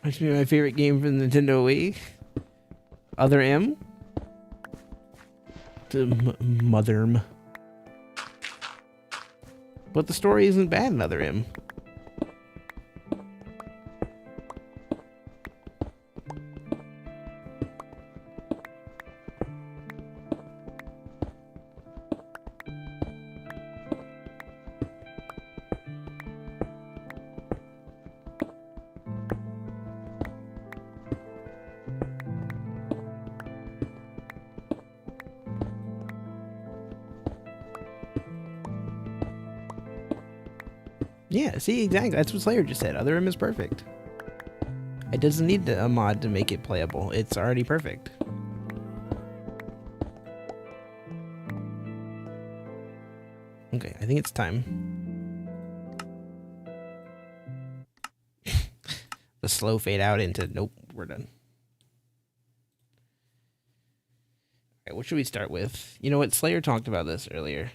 Must be my favorite game from the Nintendo Wii. Other M? Mother M. But the story isn't bad in Other M. Yeah, see, exactly. That's what Slayer just said. Other M is perfect. It doesn't need a mod to make it playable. It's already perfect. Okay, I think it's time. The slow fade out into nope, we're done. Alright, what should we start with? You know what? Slayer talked about this earlier.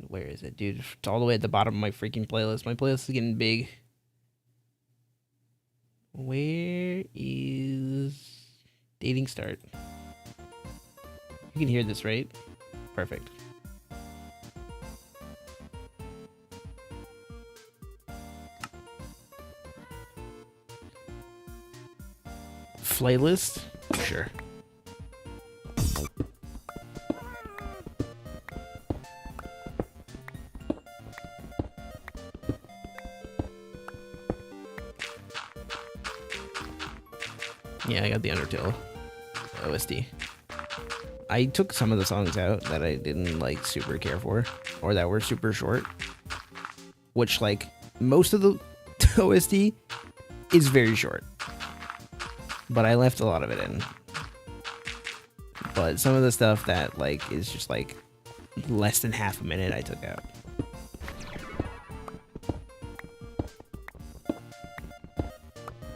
Where is it, dude? It's all the way at the bottom of my freaking playlist. My playlist is getting big. Where is dating start? You can hear this, right? Perfect. Playlist? Sure. Yeah, I got the Undertale OST. I took some of the songs out that I didn't like super care for, or that were super short. Which, like, most of the OST is very short, but I left a lot of it in. But some of the stuff that like is just like less than half a minute, I took out.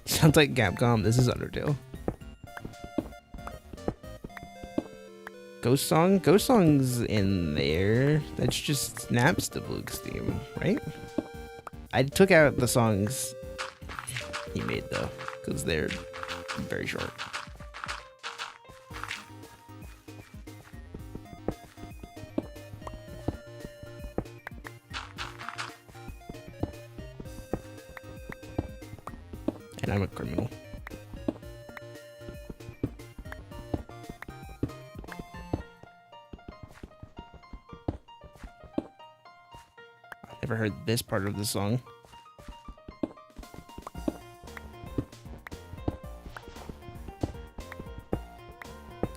Sounds like Capcom. This is Undertale. Ghost Song? Ghost Song's in there. That's just snaps to Luke's theme, right? I took out the songs he made, though, because they're very short. And I'm a criminal. I've never heard this part of the song.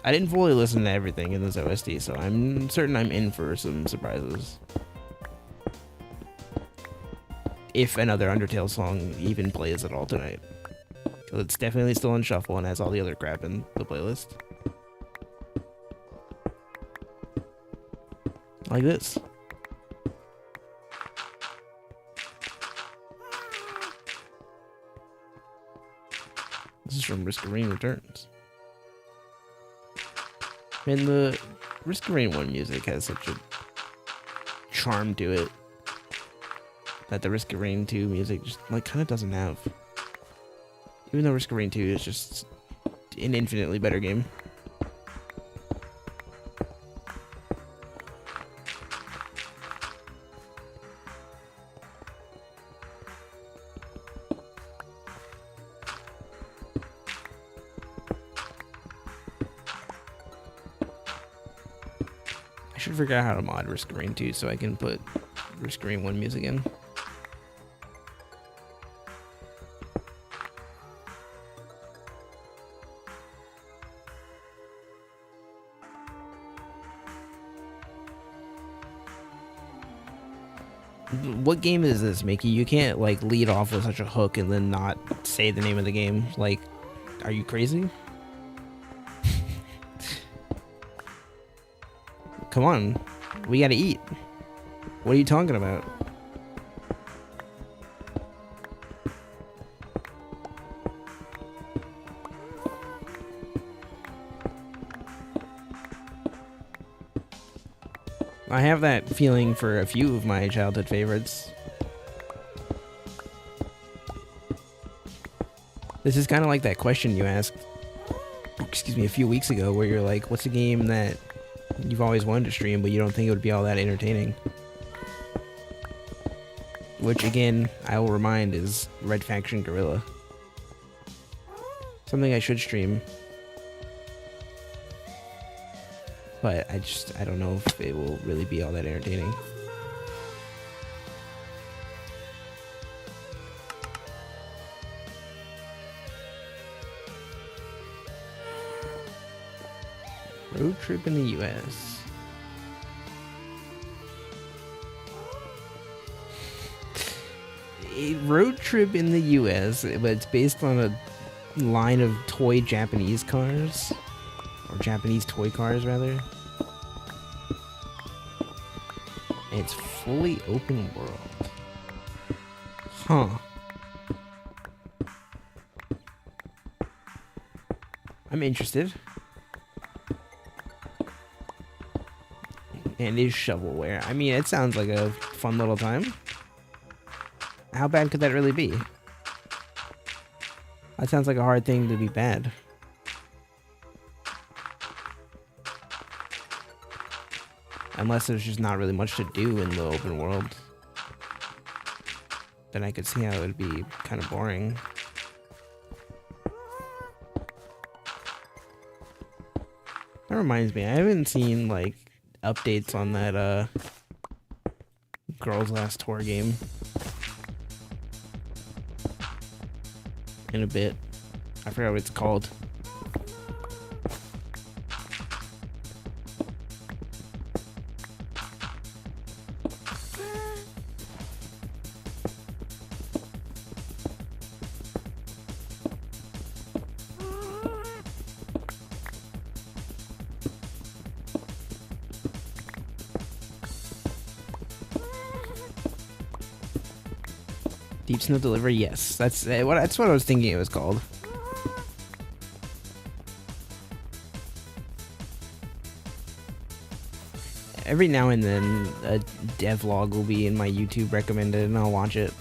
I didn't fully listen to everything in this OST, so I'm certain I'm in for some surprises. If another Undertale song even plays at all tonight. Because it's definitely still on shuffle and has all the other crap in the playlist. Like this. This is from Risk of Rain Returns. Man, the Risk of Rain 1 music has such a charm to it that the Risk of Rain 2 music just like kind of doesn't have. Even though Risk of Rain 2 is just an infinitely better game. I should figure out how to mod Risk of Rain 2 so I can put Risk of Rain 1 music in. What game is this, Mickey? You can't like lead off with such a hook and then not say the name of the game. Like, are you crazy? Come on, we gotta eat. What are you talking about? I have that feeling for a few of my childhood favorites. This is kind of like that question you asked, excuse me, a few weeks ago, where you're like, what's a game that you've always wanted to stream, but you don't think it would be all that entertaining? Which, again, I will remind is Red Faction Guerrilla. Something I should stream. But I don't know if it will really be all that entertaining. Road trip in the U.S. A road trip in the U.S., but it's based on a line of toy Japanese cars. Or Japanese toy cars, rather. It's fully open world. Huh. I'm interested. And is shovelware. I mean, it sounds like a fun little time. How bad could that really be? That sounds like a hard thing to be bad. Unless there's just not really much to do in the open world. Then I could see how it would be kind of boring. That reminds me, I haven't seen, like, updates on that, Girls Last Tour game in a bit. I forgot what it's called. Deep Snow Delivery, yes. That's what I was thinking it was called. Every now and then, a devlog will be in my YouTube recommended, and I'll watch it.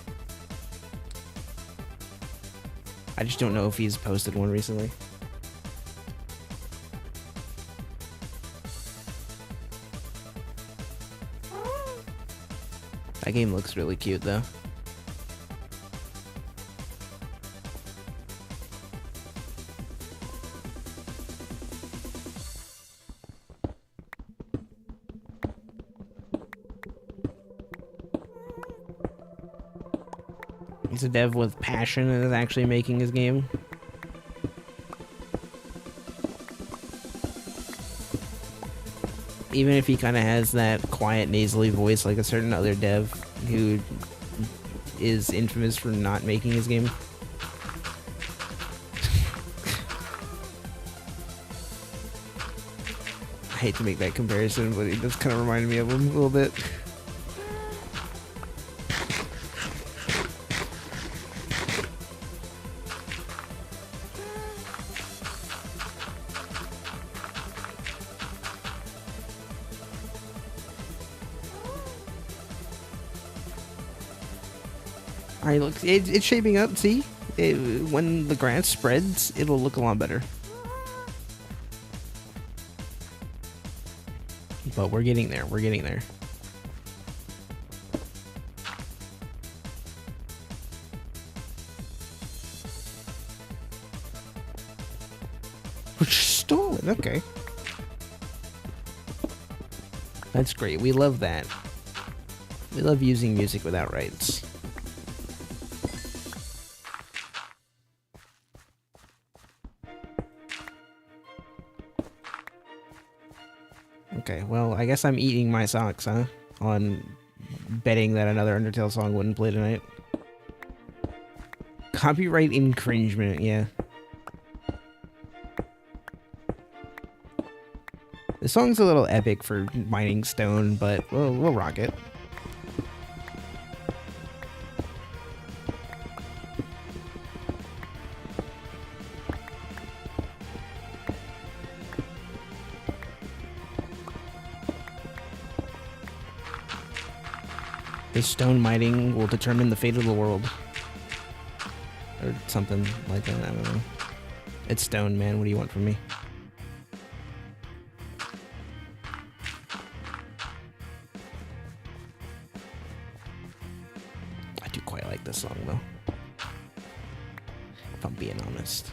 I just don't know if he's posted one recently. That game looks really cute, though. He's a dev with passion and is actually making his game. Even if he kind of has that quiet, nasally voice like a certain other dev who is infamous for not making his game. I hate to make that comparison, but it does kind of remind me of him a little bit. Alright, look, it's shaping up, see? When the grass spreads, it'll look a lot better. But we're getting there, we're getting there. Stolen, okay. That's great, we love that. We love using music without rights. Okay, well, I guess I'm eating my socks, huh? On betting that another Undertale song wouldn't play tonight. Copyright infringement, yeah. The song's a little epic for mining stone, but we'll rock it. This stone mining will determine the fate of the world. Or something like that, I don't know. It's stone, man. What do you want from me? I do quite like this song, though. If I'm being honest.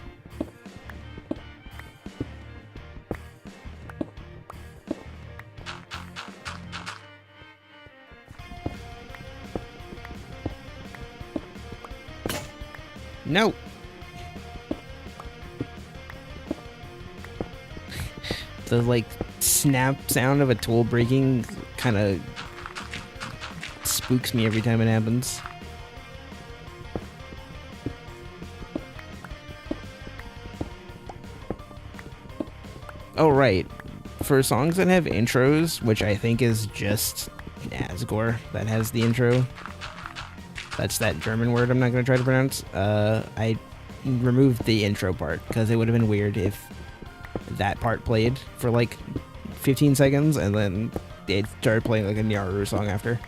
No. The like snap sound of a tool breaking kind of spooks me every time it happens. Oh right, for songs that have intros, which I think is just Asgore that has the intro. That's that German word I'm not going to try to pronounce. I removed the intro part because it would have been weird if that part played for like 15 seconds and then it started playing like a Nyaru song after.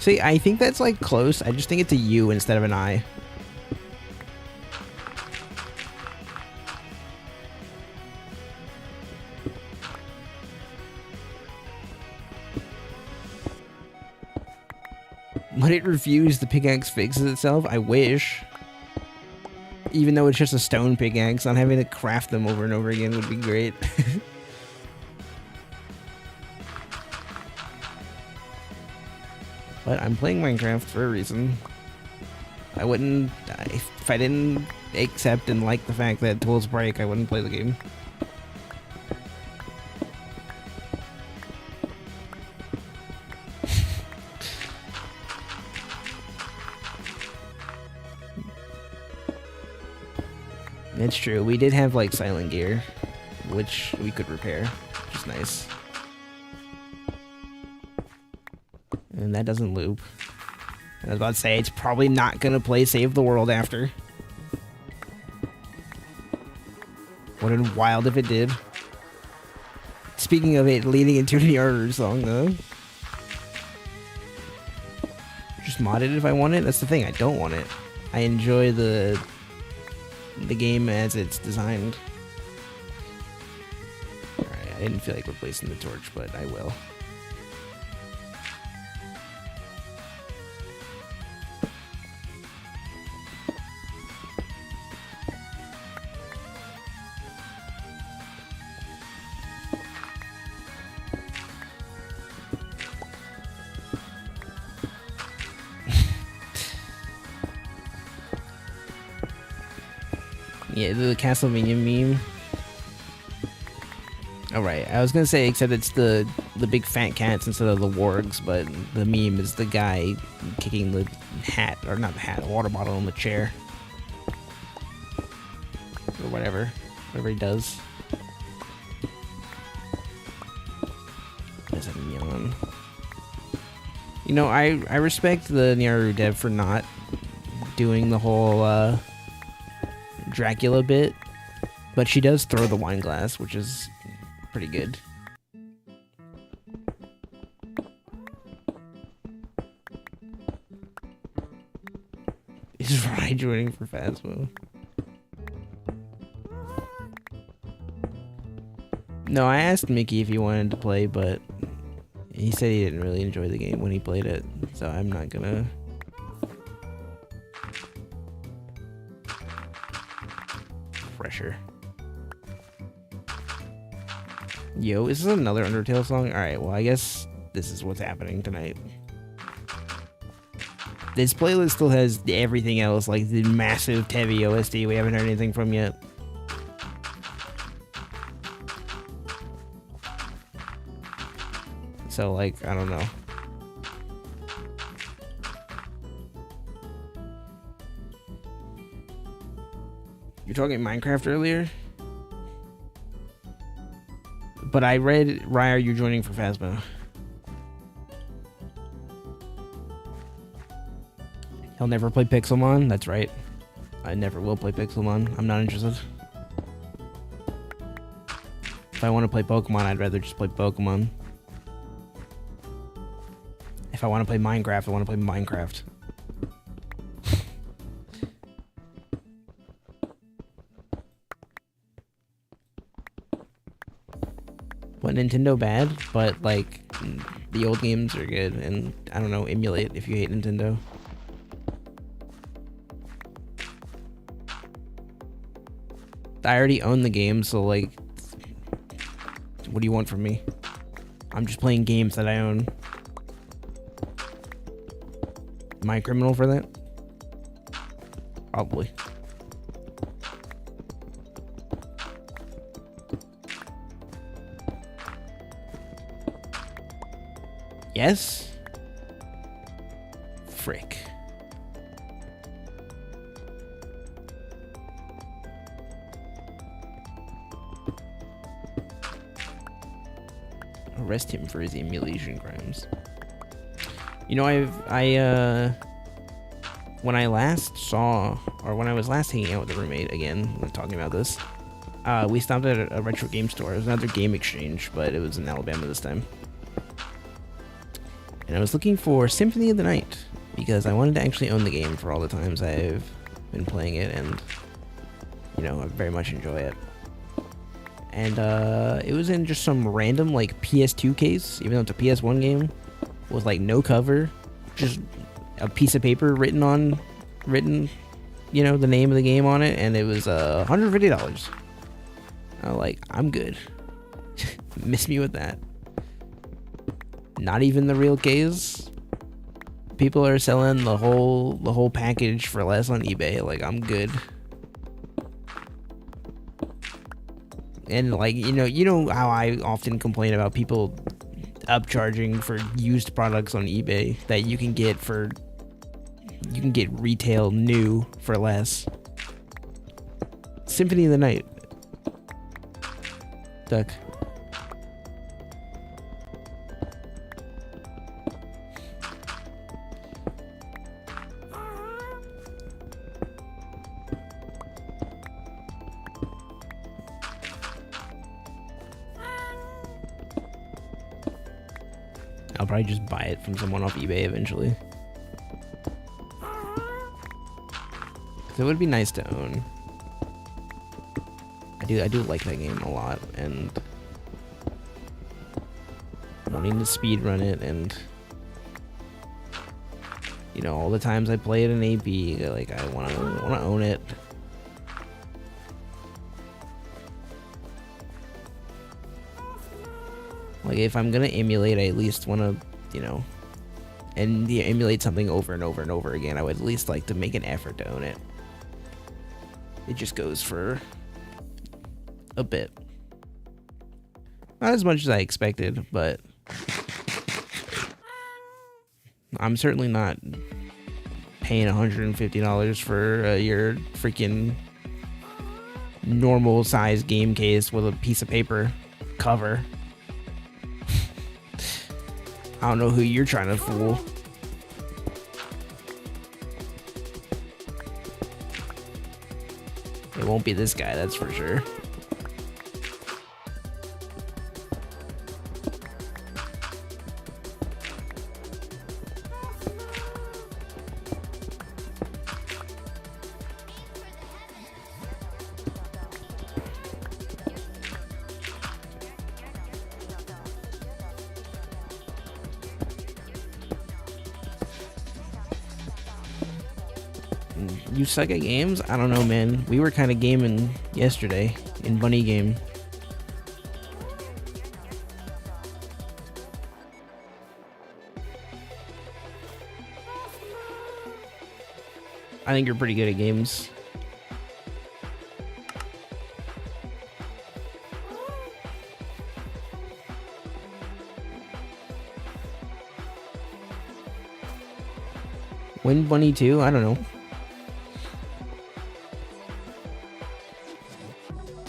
See, I think that's like close. I just think it's a U instead of an I. But it refused. The pickaxe fixes itself. I wish. Even though it's just a stone pickaxe, not having to craft them over and over again would be great. But I'm playing Minecraft for a reason. I wouldn't... If I didn't accept and like the fact that tools break, I wouldn't play the game. It's true. We did have, like, silent gear, which we could repair, which is nice. And that doesn't loop. I was about to say, it's probably not going to play Save the World after. Would have been wild if it did. Speaking of it leading into a Nyaru song, though. Just mod it if I want it. That's the thing, I don't want it. I enjoy the game as it's designed. Alright, I didn't feel like replacing the torch, but I will. Yeah, the Castlevania meme. Alright, I was gonna say, except it's the big fat cats instead of the wargs, but the meme is the guy kicking the hat, or not the hat, a water bottle on the chair. Or whatever he does. There's a yawn. You know, I respect the Nyaru dev for not doing the whole, Dracula bit, but she does throw the wine glass, which is pretty good. Is Rye joining for Phasmo? No, I asked Mickey if he wanted to play, but he said he didn't really enjoy the game when he played it, so I'm not gonna... pressure. Yo, is this another Undertale song? Alright, well, I guess this is what's happening tonight. This playlist still has everything else, like the massive Tevi OST we haven't heard anything from yet. So, like, I don't know. You're talking Minecraft earlier? But I read, Rye, are you joining for Phasma? He'll never play Pixelmon? That's right. I never will play Pixelmon. I'm not interested. If I want to play Pokemon, I'd rather just play Pokemon. If I want to play Minecraft, I want to play Minecraft. But Nintendo bad, but like the old games are good, and I don't know, emulate if you hate Nintendo. I already own the game, so like, what do you want from me? I'm just playing games that I own. Am I a criminal for that? Probably. Yes? Frick. Arrest him for his emulation crimes. You know, when I last saw, or when I was last hanging out with a roommate, again, we're talking about this, we stopped at a retro game store. It was another game exchange, but it was in Alabama this time. And I was looking for Symphony of the Night, because I wanted to actually own the game for all the times I've been playing it, and, you know, I very much enjoy it. And it was in just some random, like, PS2 case, even though it's a PS1 game, with, like, no cover, just a piece of paper written, you know, the name of the game on it, and it was $150. I'm like, I'm good. Miss me with that. Not even the real case. People are selling the whole package for less on eBay. Like, I'm good. And like, you know how I often complain about people upcharging for used products on eBay that you can get retail new for less. Symphony of the Night. Duck. I'll probably just buy it from someone off eBay eventually. It would be nice to own. I do like that game a lot, and wanting to speedrun it, and you know, all the times I play it in AP, like I wanna own it. Like, if I'm gonna emulate, I at least wanna, you know, and emulate something over and over and over again. I would at least like to make an effort to own it. It just goes for a bit. Not as much as I expected, but I'm certainly not paying $150 for your freaking normal size game case with a piece of paper cover. I don't know who you're trying to fool. It won't be this guy, that's for sure. You suck at games? I don't know, man. We were kind of gaming yesterday in Bunny Game. I think you're pretty good at games. Wind Bunny 2? I don't know.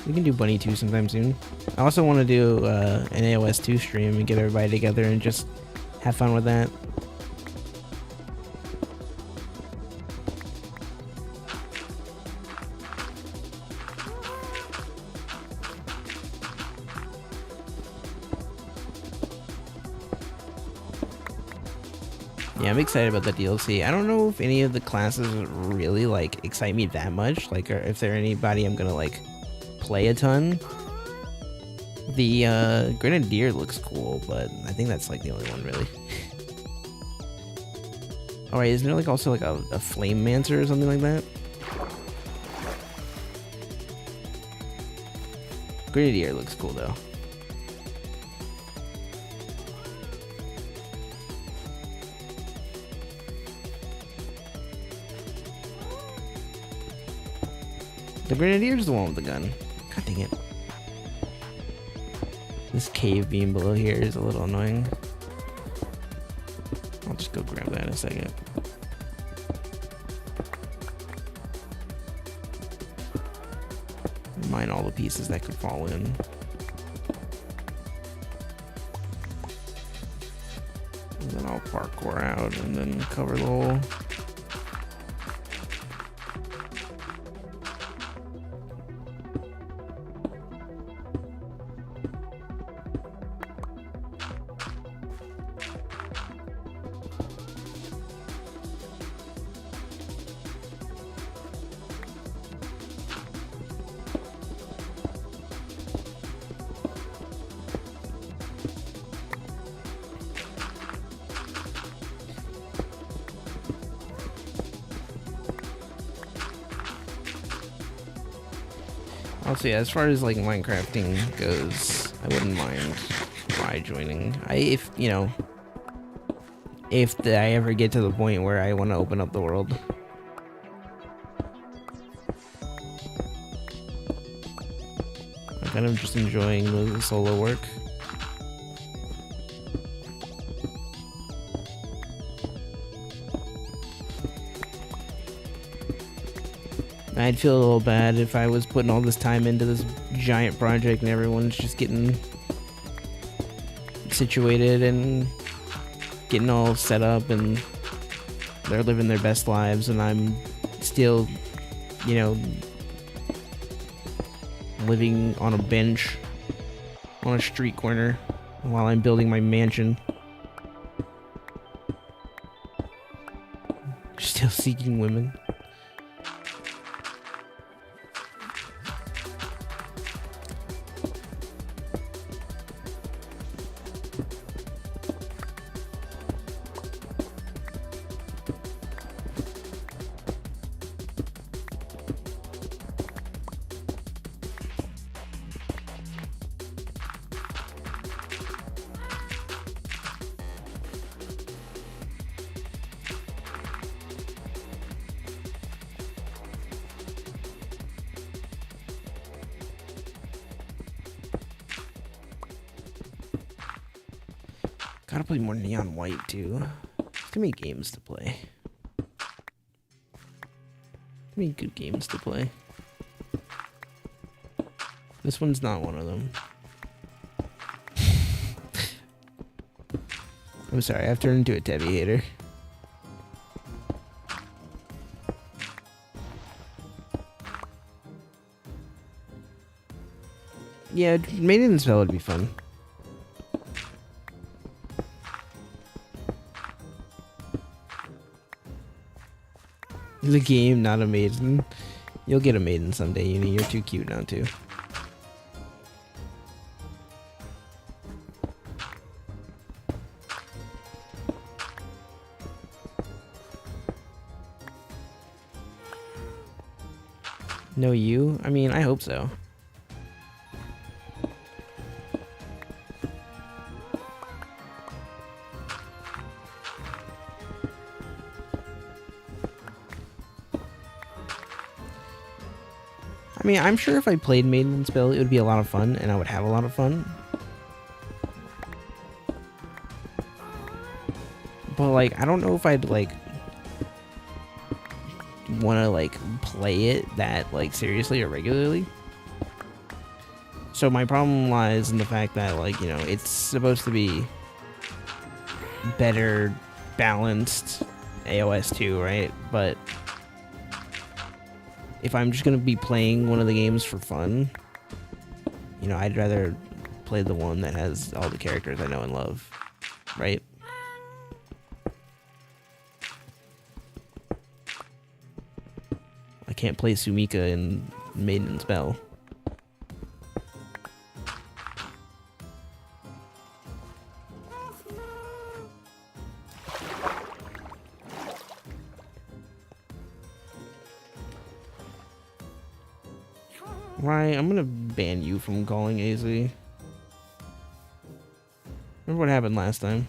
We can do Bunny 2 sometime soon. I also want to do an AOS 2 stream and get everybody together and just have fun with that. Yeah, I'm excited about the DLC. I don't know if any of the classes really like excite me that much. Like, or if there anybody I'm gonna like play a ton. The Grenadier looks cool, but I think that's like the only one really. Alright, isn't there like also like a Flame Mancer or something like that? Grenadier looks cool though. The Grenadier's the one with the gun. God dang it. This cave beam below here is a little annoying. I'll just go grab that in a second. Mine all the pieces that could fall in. And then I'll parkour out and then cover the hole. Also, yeah, as far as like Minecrafting goes, I wouldn't mind joining. If you know, if I ever get to the point where I want to open up the world. I'm kind of just enjoying the solo work. I'd feel a little bad if I was putting all this time into this giant project and everyone's just getting situated and getting all set up and they're living their best lives and I'm still, you know, living on a bench on a street corner while I'm building my mansion. Still seeking women. Gotta play more Neon White too. There's too many games to play. Too many good games to play. This one's not one of them. I'm sorry, I've turned into a Tebby hater. Yeah, Maiden Spell would be fun. The game, not a maiden. You'll get a maiden someday, Uni. You're too cute now, too. No, you? I mean, I hope so. I mean, I'm sure if I played Maiden Spell, it would be a lot of fun, and I would have a lot of fun. But, like, I don't know if I'd, like, want to like play it that like seriously or regularly. So my problem lies in the fact that, like, you know, it's supposed to be better balanced AOS 2, right? But if I'm just gonna be playing one of the games for fun, you know, I'd rather play the one that has all the characters I know and love, right? I can't play Sumika in Maiden's Bell. Right, I'm gonna ban you from calling AZ. Remember what happened last time?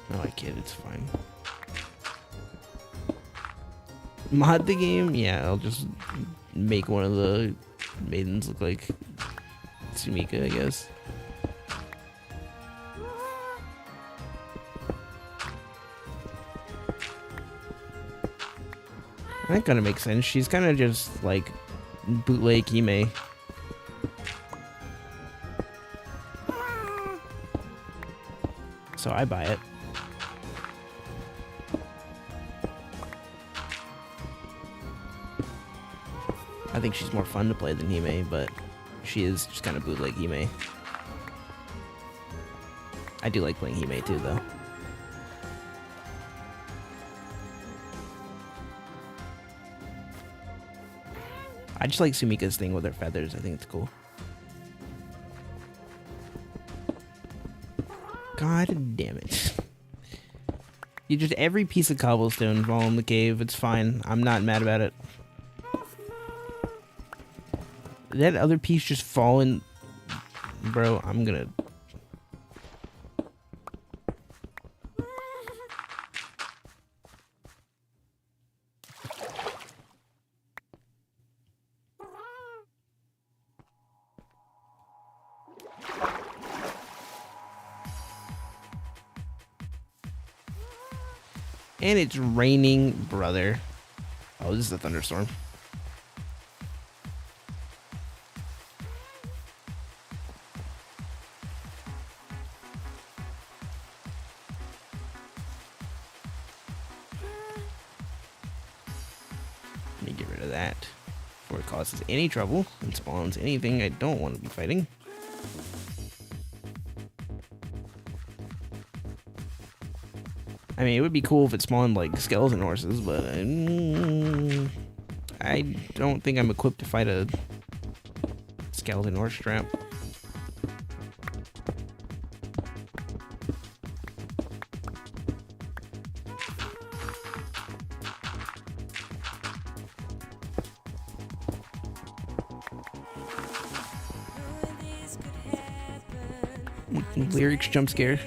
No, I kid, it's fine. Mod the game? Yeah, I'll just make one of the maidens look like Sumika, I guess. That kind of makes sense. She's kind of just like bootleg Hime. So I buy it. I think she's more fun to play than Hime, but she is just kind of bootleg Hime. I do like playing Hime too, though. I just like Sumika's thing with her feathers. I think it's cool. God damn it. You just every piece of cobblestone fall in the cave. It's fine. I'm not mad about it. That other piece just fall in. Bro, I'm gonna. And it's raining, brother. Oh, this is a thunderstorm. Let me get rid of that before it causes any trouble and spawns anything I don't want to be fighting. I mean, it would be cool if it spawned, like, skeleton horses, but I don't think I'm equipped to fight a skeleton horse trap. Lyrics jump scare.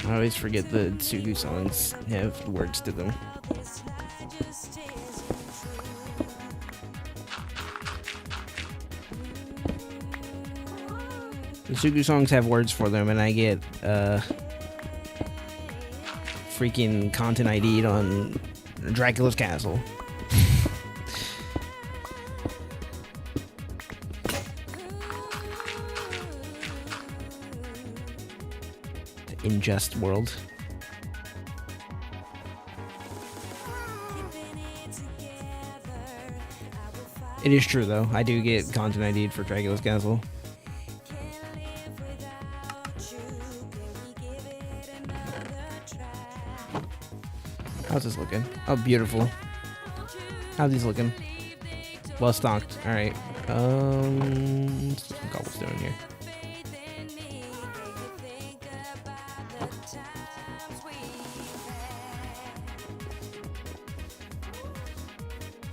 I always forget the Sugu songs have words to them. The Sugu songs have words for them, and I get freaking content ID'd on Dracula's Castle. Unjust world. It is true though. I do get content ID'd for Dracula's Castle. How's this looking? Oh, beautiful. How's these looking? Well stocked. All right. Let's do some cobblestone here.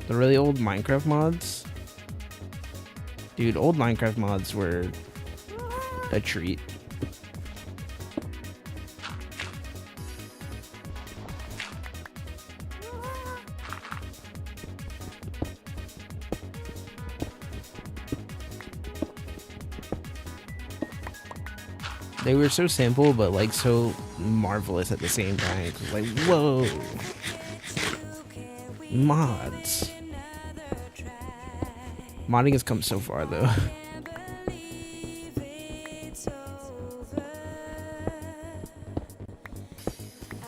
The really old Minecraft mods Dude, old Minecraft mods were a treat. They were so simple, but like so marvelous at the same time. It was like, whoa. Mods. Modding has come so far, though.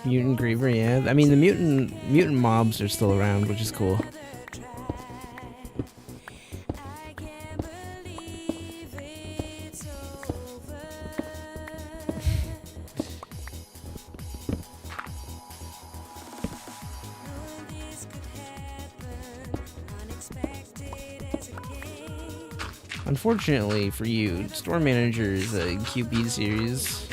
Mutant Griever, yeah. I mean, the mutant mobs are still around, which is cool. Unfortunately for you, Store Manager is a QP series.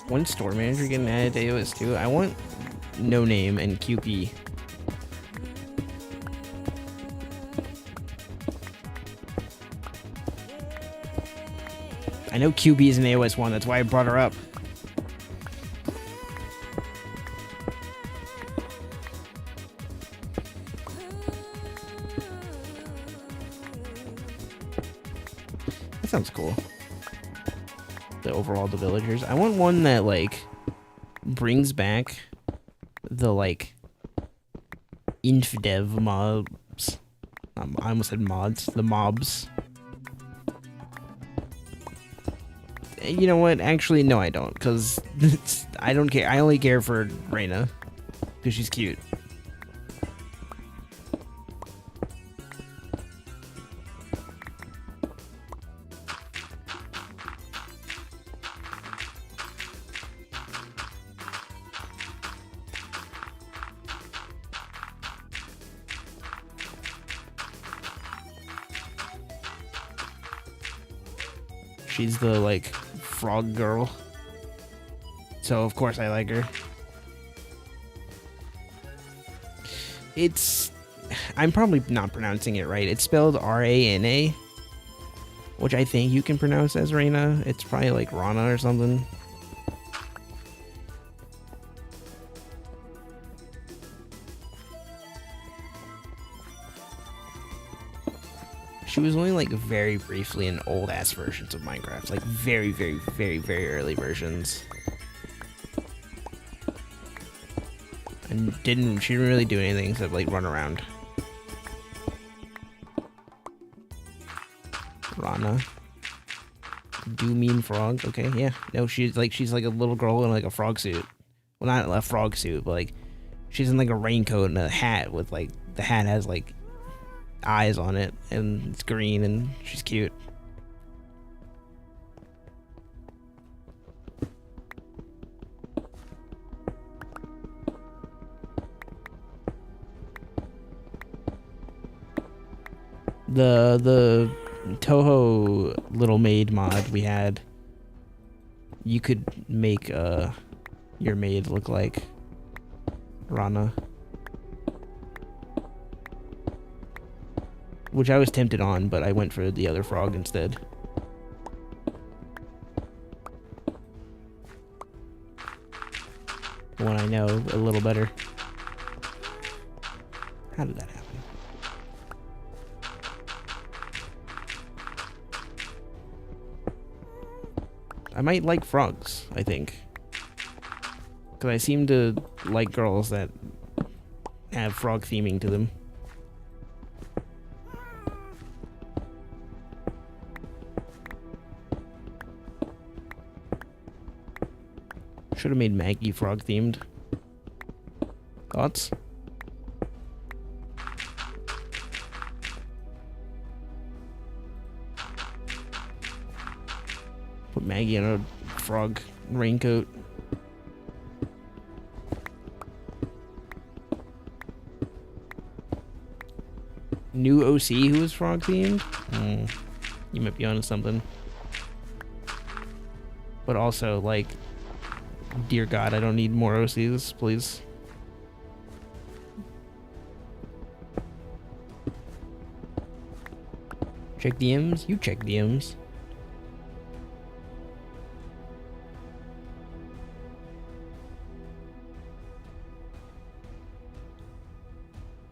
When's Store Manager getting added to AOS 2? I want No Name and QP. I know QB is in AOS 1, that's why I brought her up. That sounds cool. The overall the villagers. I want one that like brings back the like infdev mobs. I almost said mods. The mobs. You know what? Actually, no, I don't, because I don't care. I only care for Reyna because she's cute. She's the like frog girl, so of course I like her. I'm probably not pronouncing it right. It's spelled R-A-N-A, which I think you can pronounce as Reyna. It's probably like Rana or something. She was only like very briefly in old ass versions of Minecraft, like very, very, very, very early versions. And she didn't really do anything except like run around. Rana. Do mean frog? Okay, yeah. No, she's like a little girl in like a frog suit. Well, not a frog suit, but like she's in like a raincoat and a hat with like the hat has like eyes on it and it's green and she's cute. The Toho Little Maid mod we had, you could make your maid look like Rana, which I was tempted on, but I went for the other frog instead. The one I know a little better. How did that happen? I might like frogs, I think. Because I seem to like girls that have frog theming to them. Should have made Maggie frog themed. Thoughts? Put Maggie in a frog raincoat. New OC who was frog themed? You might be onto something. But also, like, dear God, I don't need more OCs, please. Check DMs? You check DMs.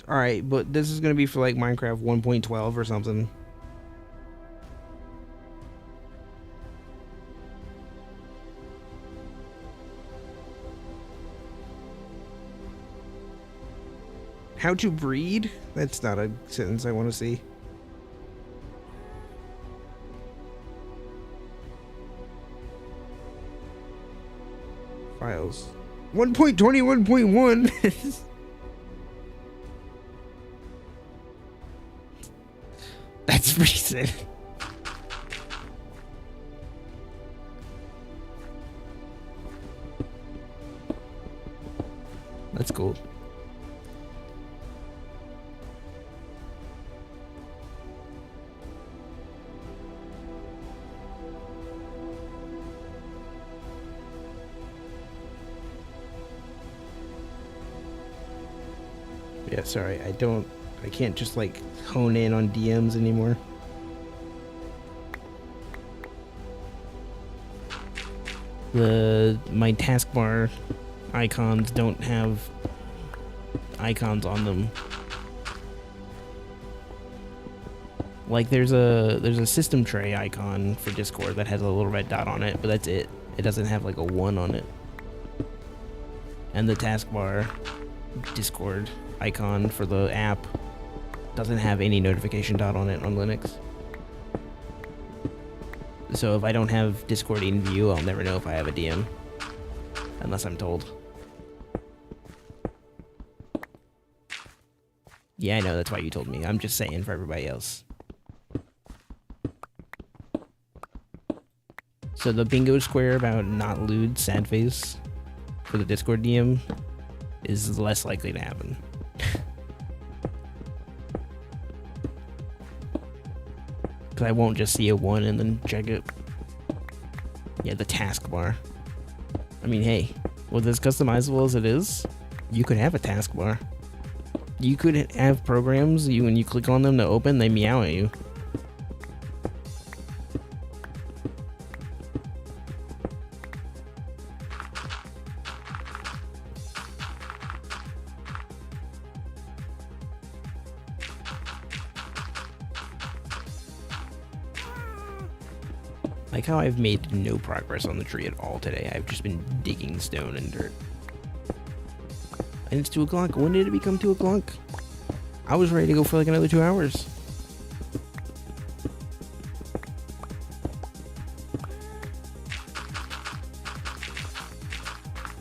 Alright, but this is gonna be for like Minecraft 1.12 or something. How to breed? That's not a sentence I want to see. Files. 1.21.1. That's recent. That's cool. Yeah, sorry, I can't just like hone in on DMs anymore. My taskbar icons don't have icons on them. Like there's a system tray icon for Discord that has a little red dot on it, but that's it. It doesn't have like a 1 on it. And the taskbar Discord icon for the app doesn't have any notification dot on it on Linux. So if I don't have Discord in view, I'll never know if I have a DM. Unless I'm told. Yeah, I know, that's why you told me. I'm just saying for everybody else. So the bingo square about not lewd sad face for the Discord DM is less likely to happen. Because I won't just see a 1 and then check it. Yeah, the taskbar. I mean, hey, with as customizable as it is, you could have a taskbar. You could have programs, when you click on them to open, they meow at you. Like how I've made no progress on the tree at all today. I've just been digging stone and dirt. And it's 2 o'clock. When did it become 2 o'clock? I was ready to go for like another 2 hours.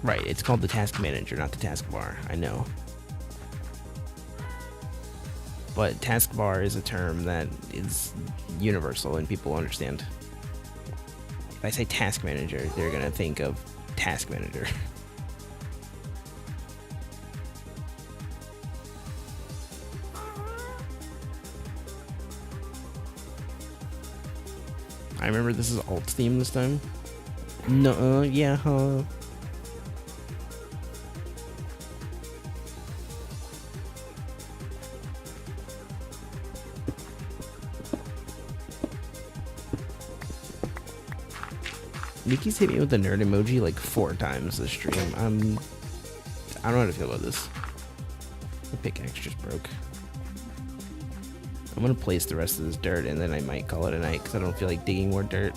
Right, it's called the task manager, not the taskbar. I know. But taskbar is a term that is universal and people understand. If I say task manager, they're gonna think of task manager. I remember this is Alt's theme this time. No, yeah, huh. Mickey's hit me with the nerd emoji like 4 times this stream. I don't know how to feel about this. The pickaxe just broke. I'm gonna place the rest of this dirt and then I might call it a night because I don't feel like digging more dirt.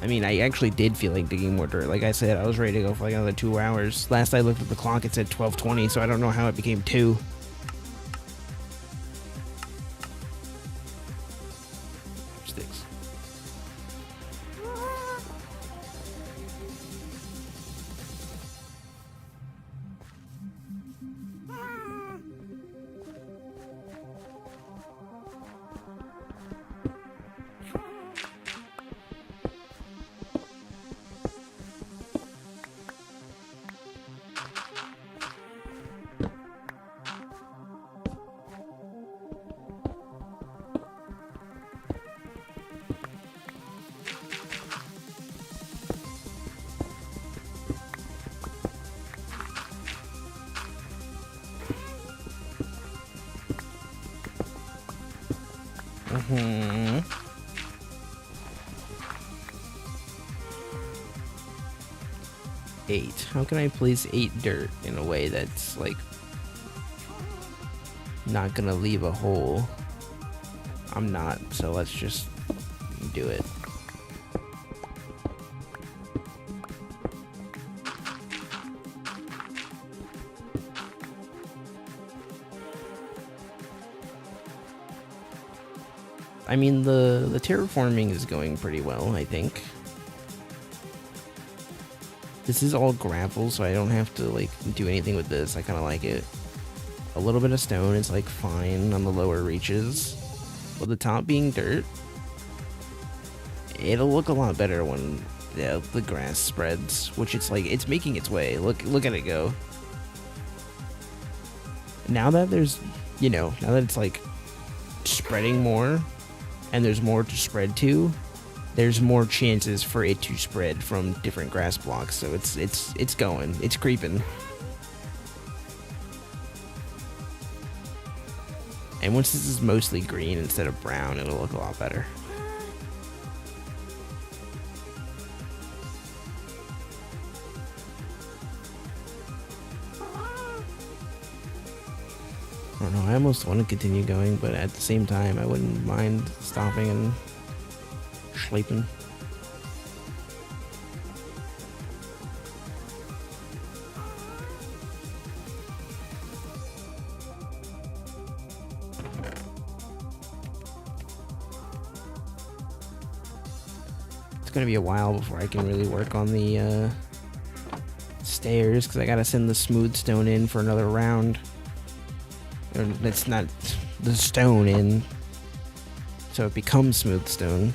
I mean, I actually did feel like digging more dirt. Like I said, I was ready to go for like another 2 hours. Last I looked at the clock, it said 12:20, so I don't know how it became 2. Sticks. Mm-hmm. Eight. How can I place 8 dirt in a way that's like not gonna leave a hole? I'm not, so let's just do it. I mean, the terraforming is going pretty well, I think. This is all gravel, so I don't have to, like, do anything with this. I kind of like it. A little bit of stone is, like, fine on the lower reaches. With the top being dirt, it'll look a lot better when the grass spreads, which it's, like, it's making its way. Look at it go. Now that there's, you know, now that it's, like, spreading more, and there's more to spread to, there's more chances for it to spread from different grass blocks. So it's going, it's creeping. And once this is mostly green instead of brown, it'll look a lot better. I don't know, I almost want to continue going, but at the same time, I wouldn't mind stopping and sleeping. It's gonna be a while before I can really work on the stairs, because I gotta send the smooth stone in for another round. Or it's not the stone in, so it becomes smooth stone.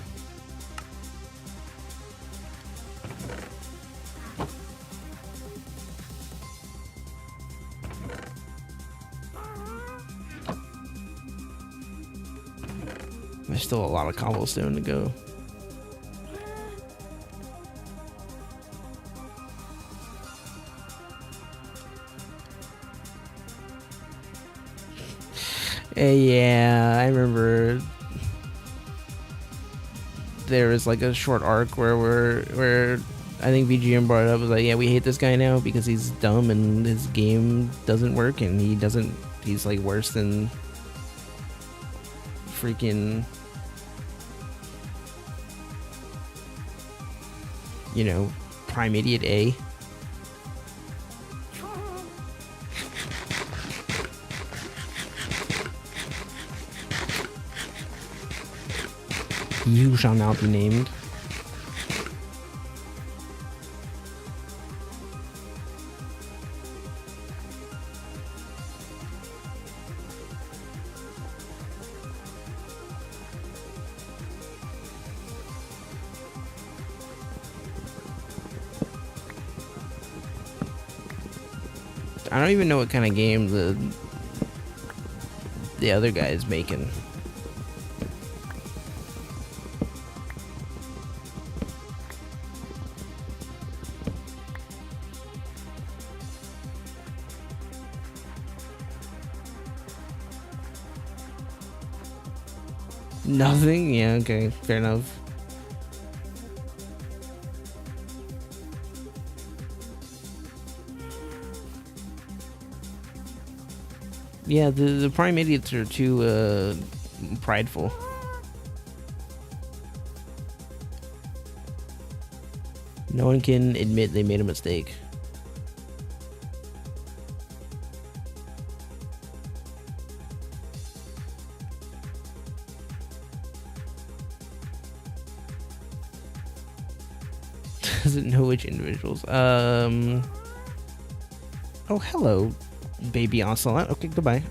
There's still a lot of cobblestone to go. Yeah, I remember there was like a short arc where I think VGM brought it up, was like, yeah, we hate this guy now because he's dumb and his game doesn't work, and he's like worse than freaking, you know, Prime Idiot A. You shall not be named. I don't even know what kind of game the other guy is making. Nothing? Yeah, okay, fair enough. Yeah, the Prime Idiots are too prideful. No one can admit they made a mistake. Doesn't know which individuals. Oh, hello, baby ocelot. Okay, goodbye.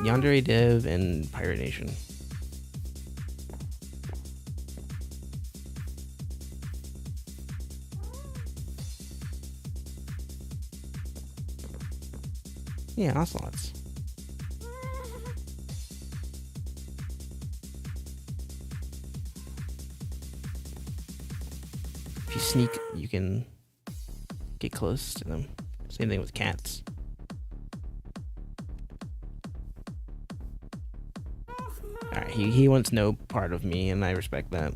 Yandere Dev and Pirate Nation. Yeah, ocelots. If you sneak, you can get close to them. Same thing with cats. Alright, he wants no part of me, and I respect that.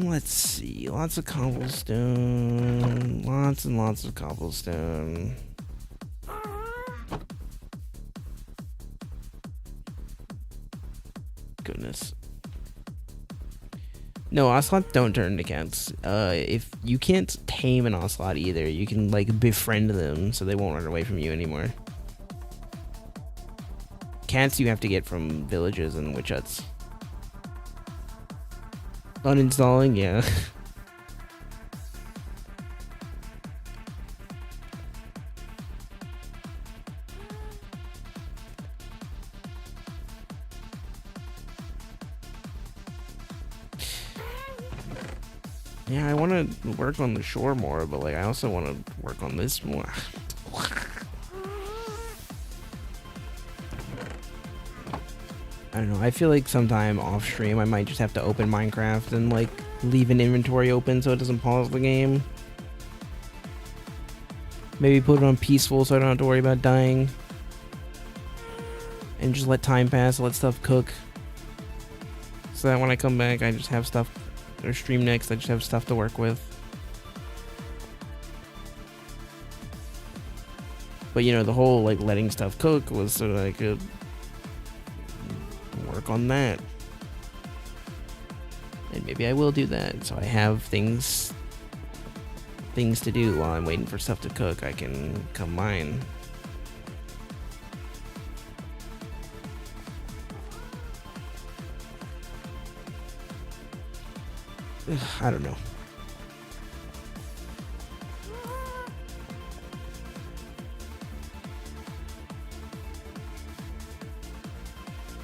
Let's see. Lots of cobblestone. Lots and lots of cobblestone. Goodness. No, ocelots don't turn into cats. If you can't tame an ocelot either, you can like befriend them so they won't run away from you anymore. Cats you have to get from villages and witch huts. Uninstalling, yeah. Yeah, I want to work on the shore more, but like I also want to work on this more. I don't know. I feel like sometime off stream I might just have to open Minecraft and like leave an inventory open so it doesn't pause the game. Maybe put it on peaceful so I don't have to worry about dying. And just let time pass, let stuff cook. So that when I come back I just have stuff, or stream next, I just have stuff to work with. But you know, the whole like letting stuff cook was so that I could work on that. And maybe I will do that, so I have things to do while I'm waiting for stuff to cook. I can come mine. Ugh, I don't know.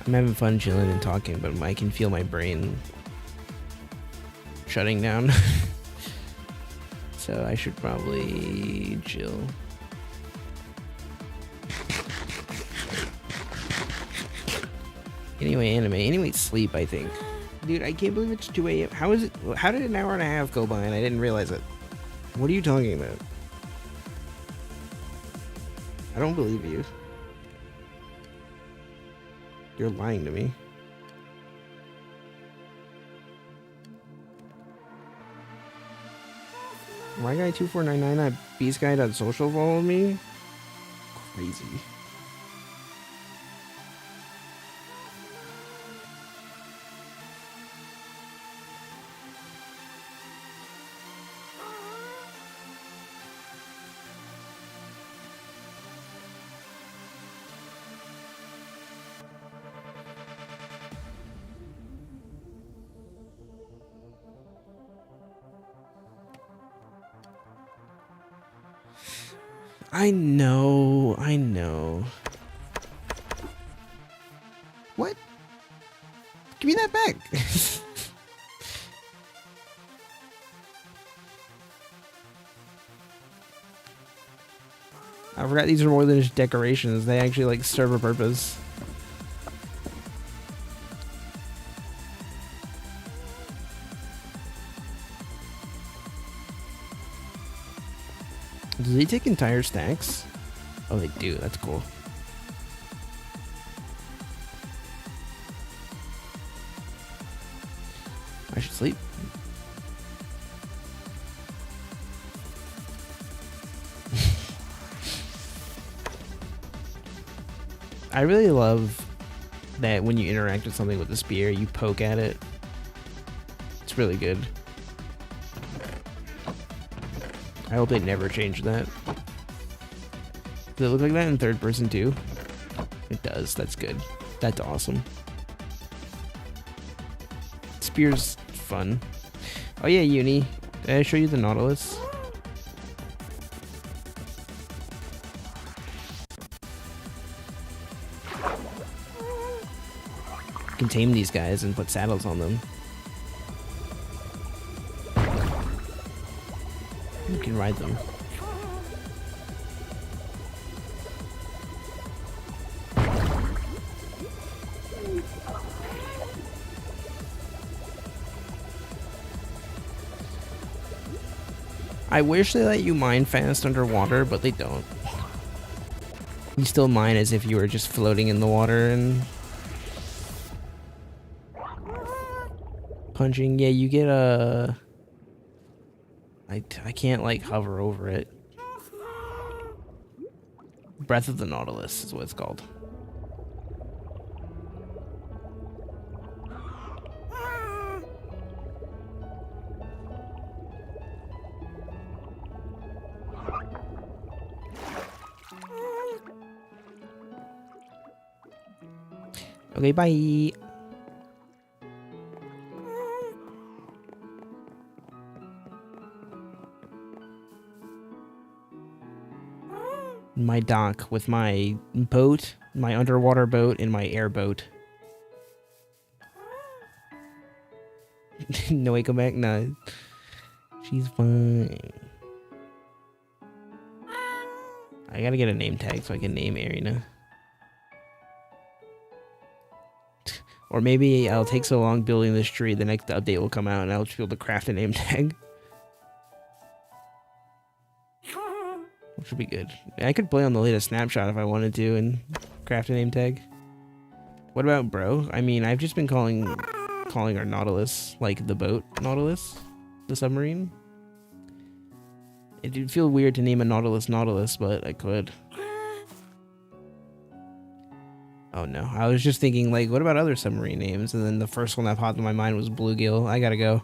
I'm having fun chilling and talking, but I can feel my brain shutting down. So I should probably chill. Anyway, sleep, I think. Dude, I can't believe it's 2 a.m. How did an hour and a half go by and I didn't realize it? What are you talking about? I don't believe you. You're lying to me. My guy 2499 at beastguy.social followed me? Crazy. I know. What? Give me that back. I forgot these are more than just decorations. They actually like serve a purpose. Do they take entire stacks? Oh, they do. That's cool. I should sleep. I really love that when you interact with something with the spear, you poke at it. It's really good. I hope they never change that. Does it look like that in third person too? It does. That's good. That's awesome. Spear's fun. Oh yeah, Uni. Did I show you the Nautilus? You can tame these guys and put saddles on them. You can ride them. I wish they let you mine fast underwater, but they don't. You still mine as if you were just floating in the water and punching. Yeah, you get a... I can't, like, hover over it. Breath of the Nautilus is what it's called. Okay, bye. My dock with my boat, my underwater boat, and my airboat. No way, come back? No. She's fine. I gotta get a name tag so I can name Arena. Or maybe I'll take so long building this tree, the next update will come out and I'll just be able to craft a name tag. Which would be good. I could play on the latest snapshot if I wanted to and craft a name tag. What about bro? I mean, I've just been calling our Nautilus, like the boat Nautilus, the submarine. It'd feel weird to name a Nautilus Nautilus, but I could. Oh no, I was just thinking, like, what about other submarine names? And then the first one that popped in my mind was Bluegill. I gotta go.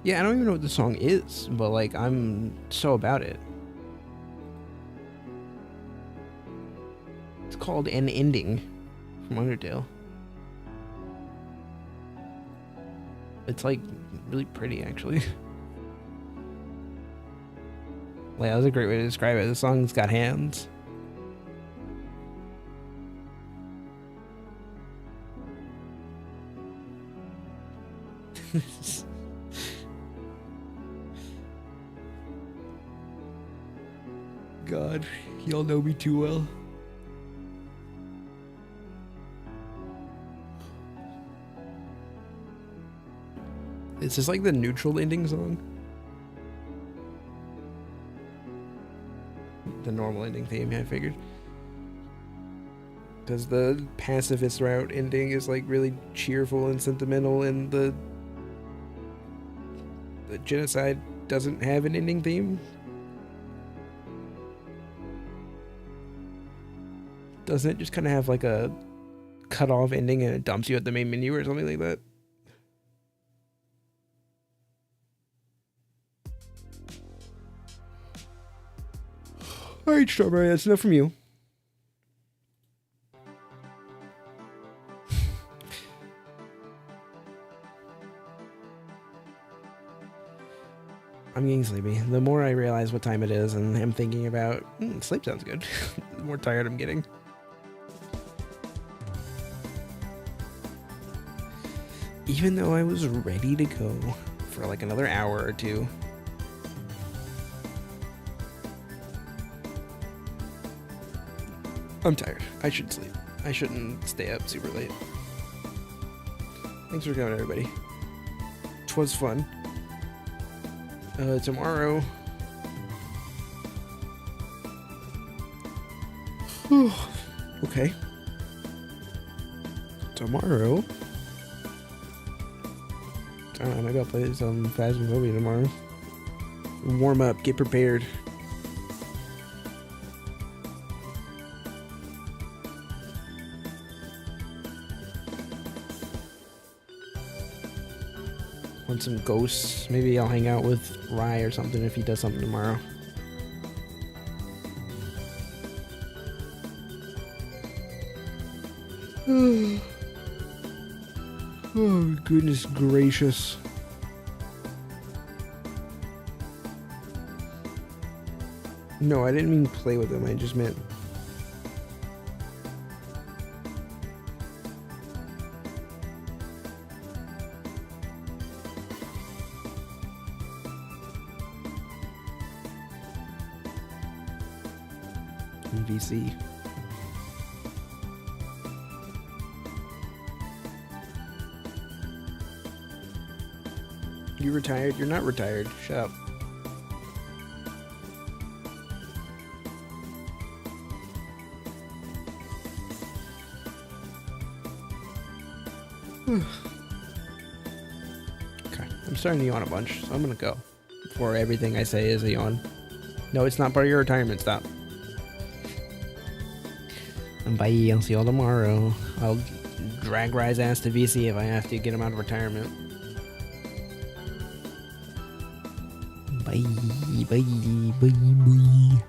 Yeah, I don't even know what the song is, but, like, I'm so about it. It's called An Ending from Undertale. It's, like, really pretty, actually. Like, that was a great way to describe it. The song's got hands. God, y'all know me too well. Is this like the neutral ending song? The normal ending theme, yeah, I figured. Because the pacifist route ending is like really cheerful and sentimental, and the genocide doesn't have an ending theme. Doesn't it just kind of have like a cut-off ending and it dumps you at the main menu or something like that? Alright, Strawberry, that's enough from you. I'm getting sleepy. The more I realize what time it is and I'm thinking about, sleep sounds good, the more tired I'm getting. Even though I was ready to go for like another hour or two. I'm tired. I should sleep. I shouldn't stay up super late. Thanks for coming, everybody. 'Twas fun. Tomorrow... Okay. Tomorrow... I don't know, maybe I'll play some Phasmophobia tomorrow. Warm up, get prepared. on some ghosts. Maybe I'll hang out with Rye or something if he does something tomorrow. Oh, goodness gracious. No, I didn't mean play with him. I just meant... VC. You retired? You're not retired. Shut up. Okay, I'm starting to yawn a bunch, so I'm gonna go before everything I say is a yawn. No, it's not part of your retirement. Stop. Bye. I'll see y'all tomorrow. I'll drag Rye's ass to VC if I have to get him out of retirement. Bye. Bye. Bye. Bye.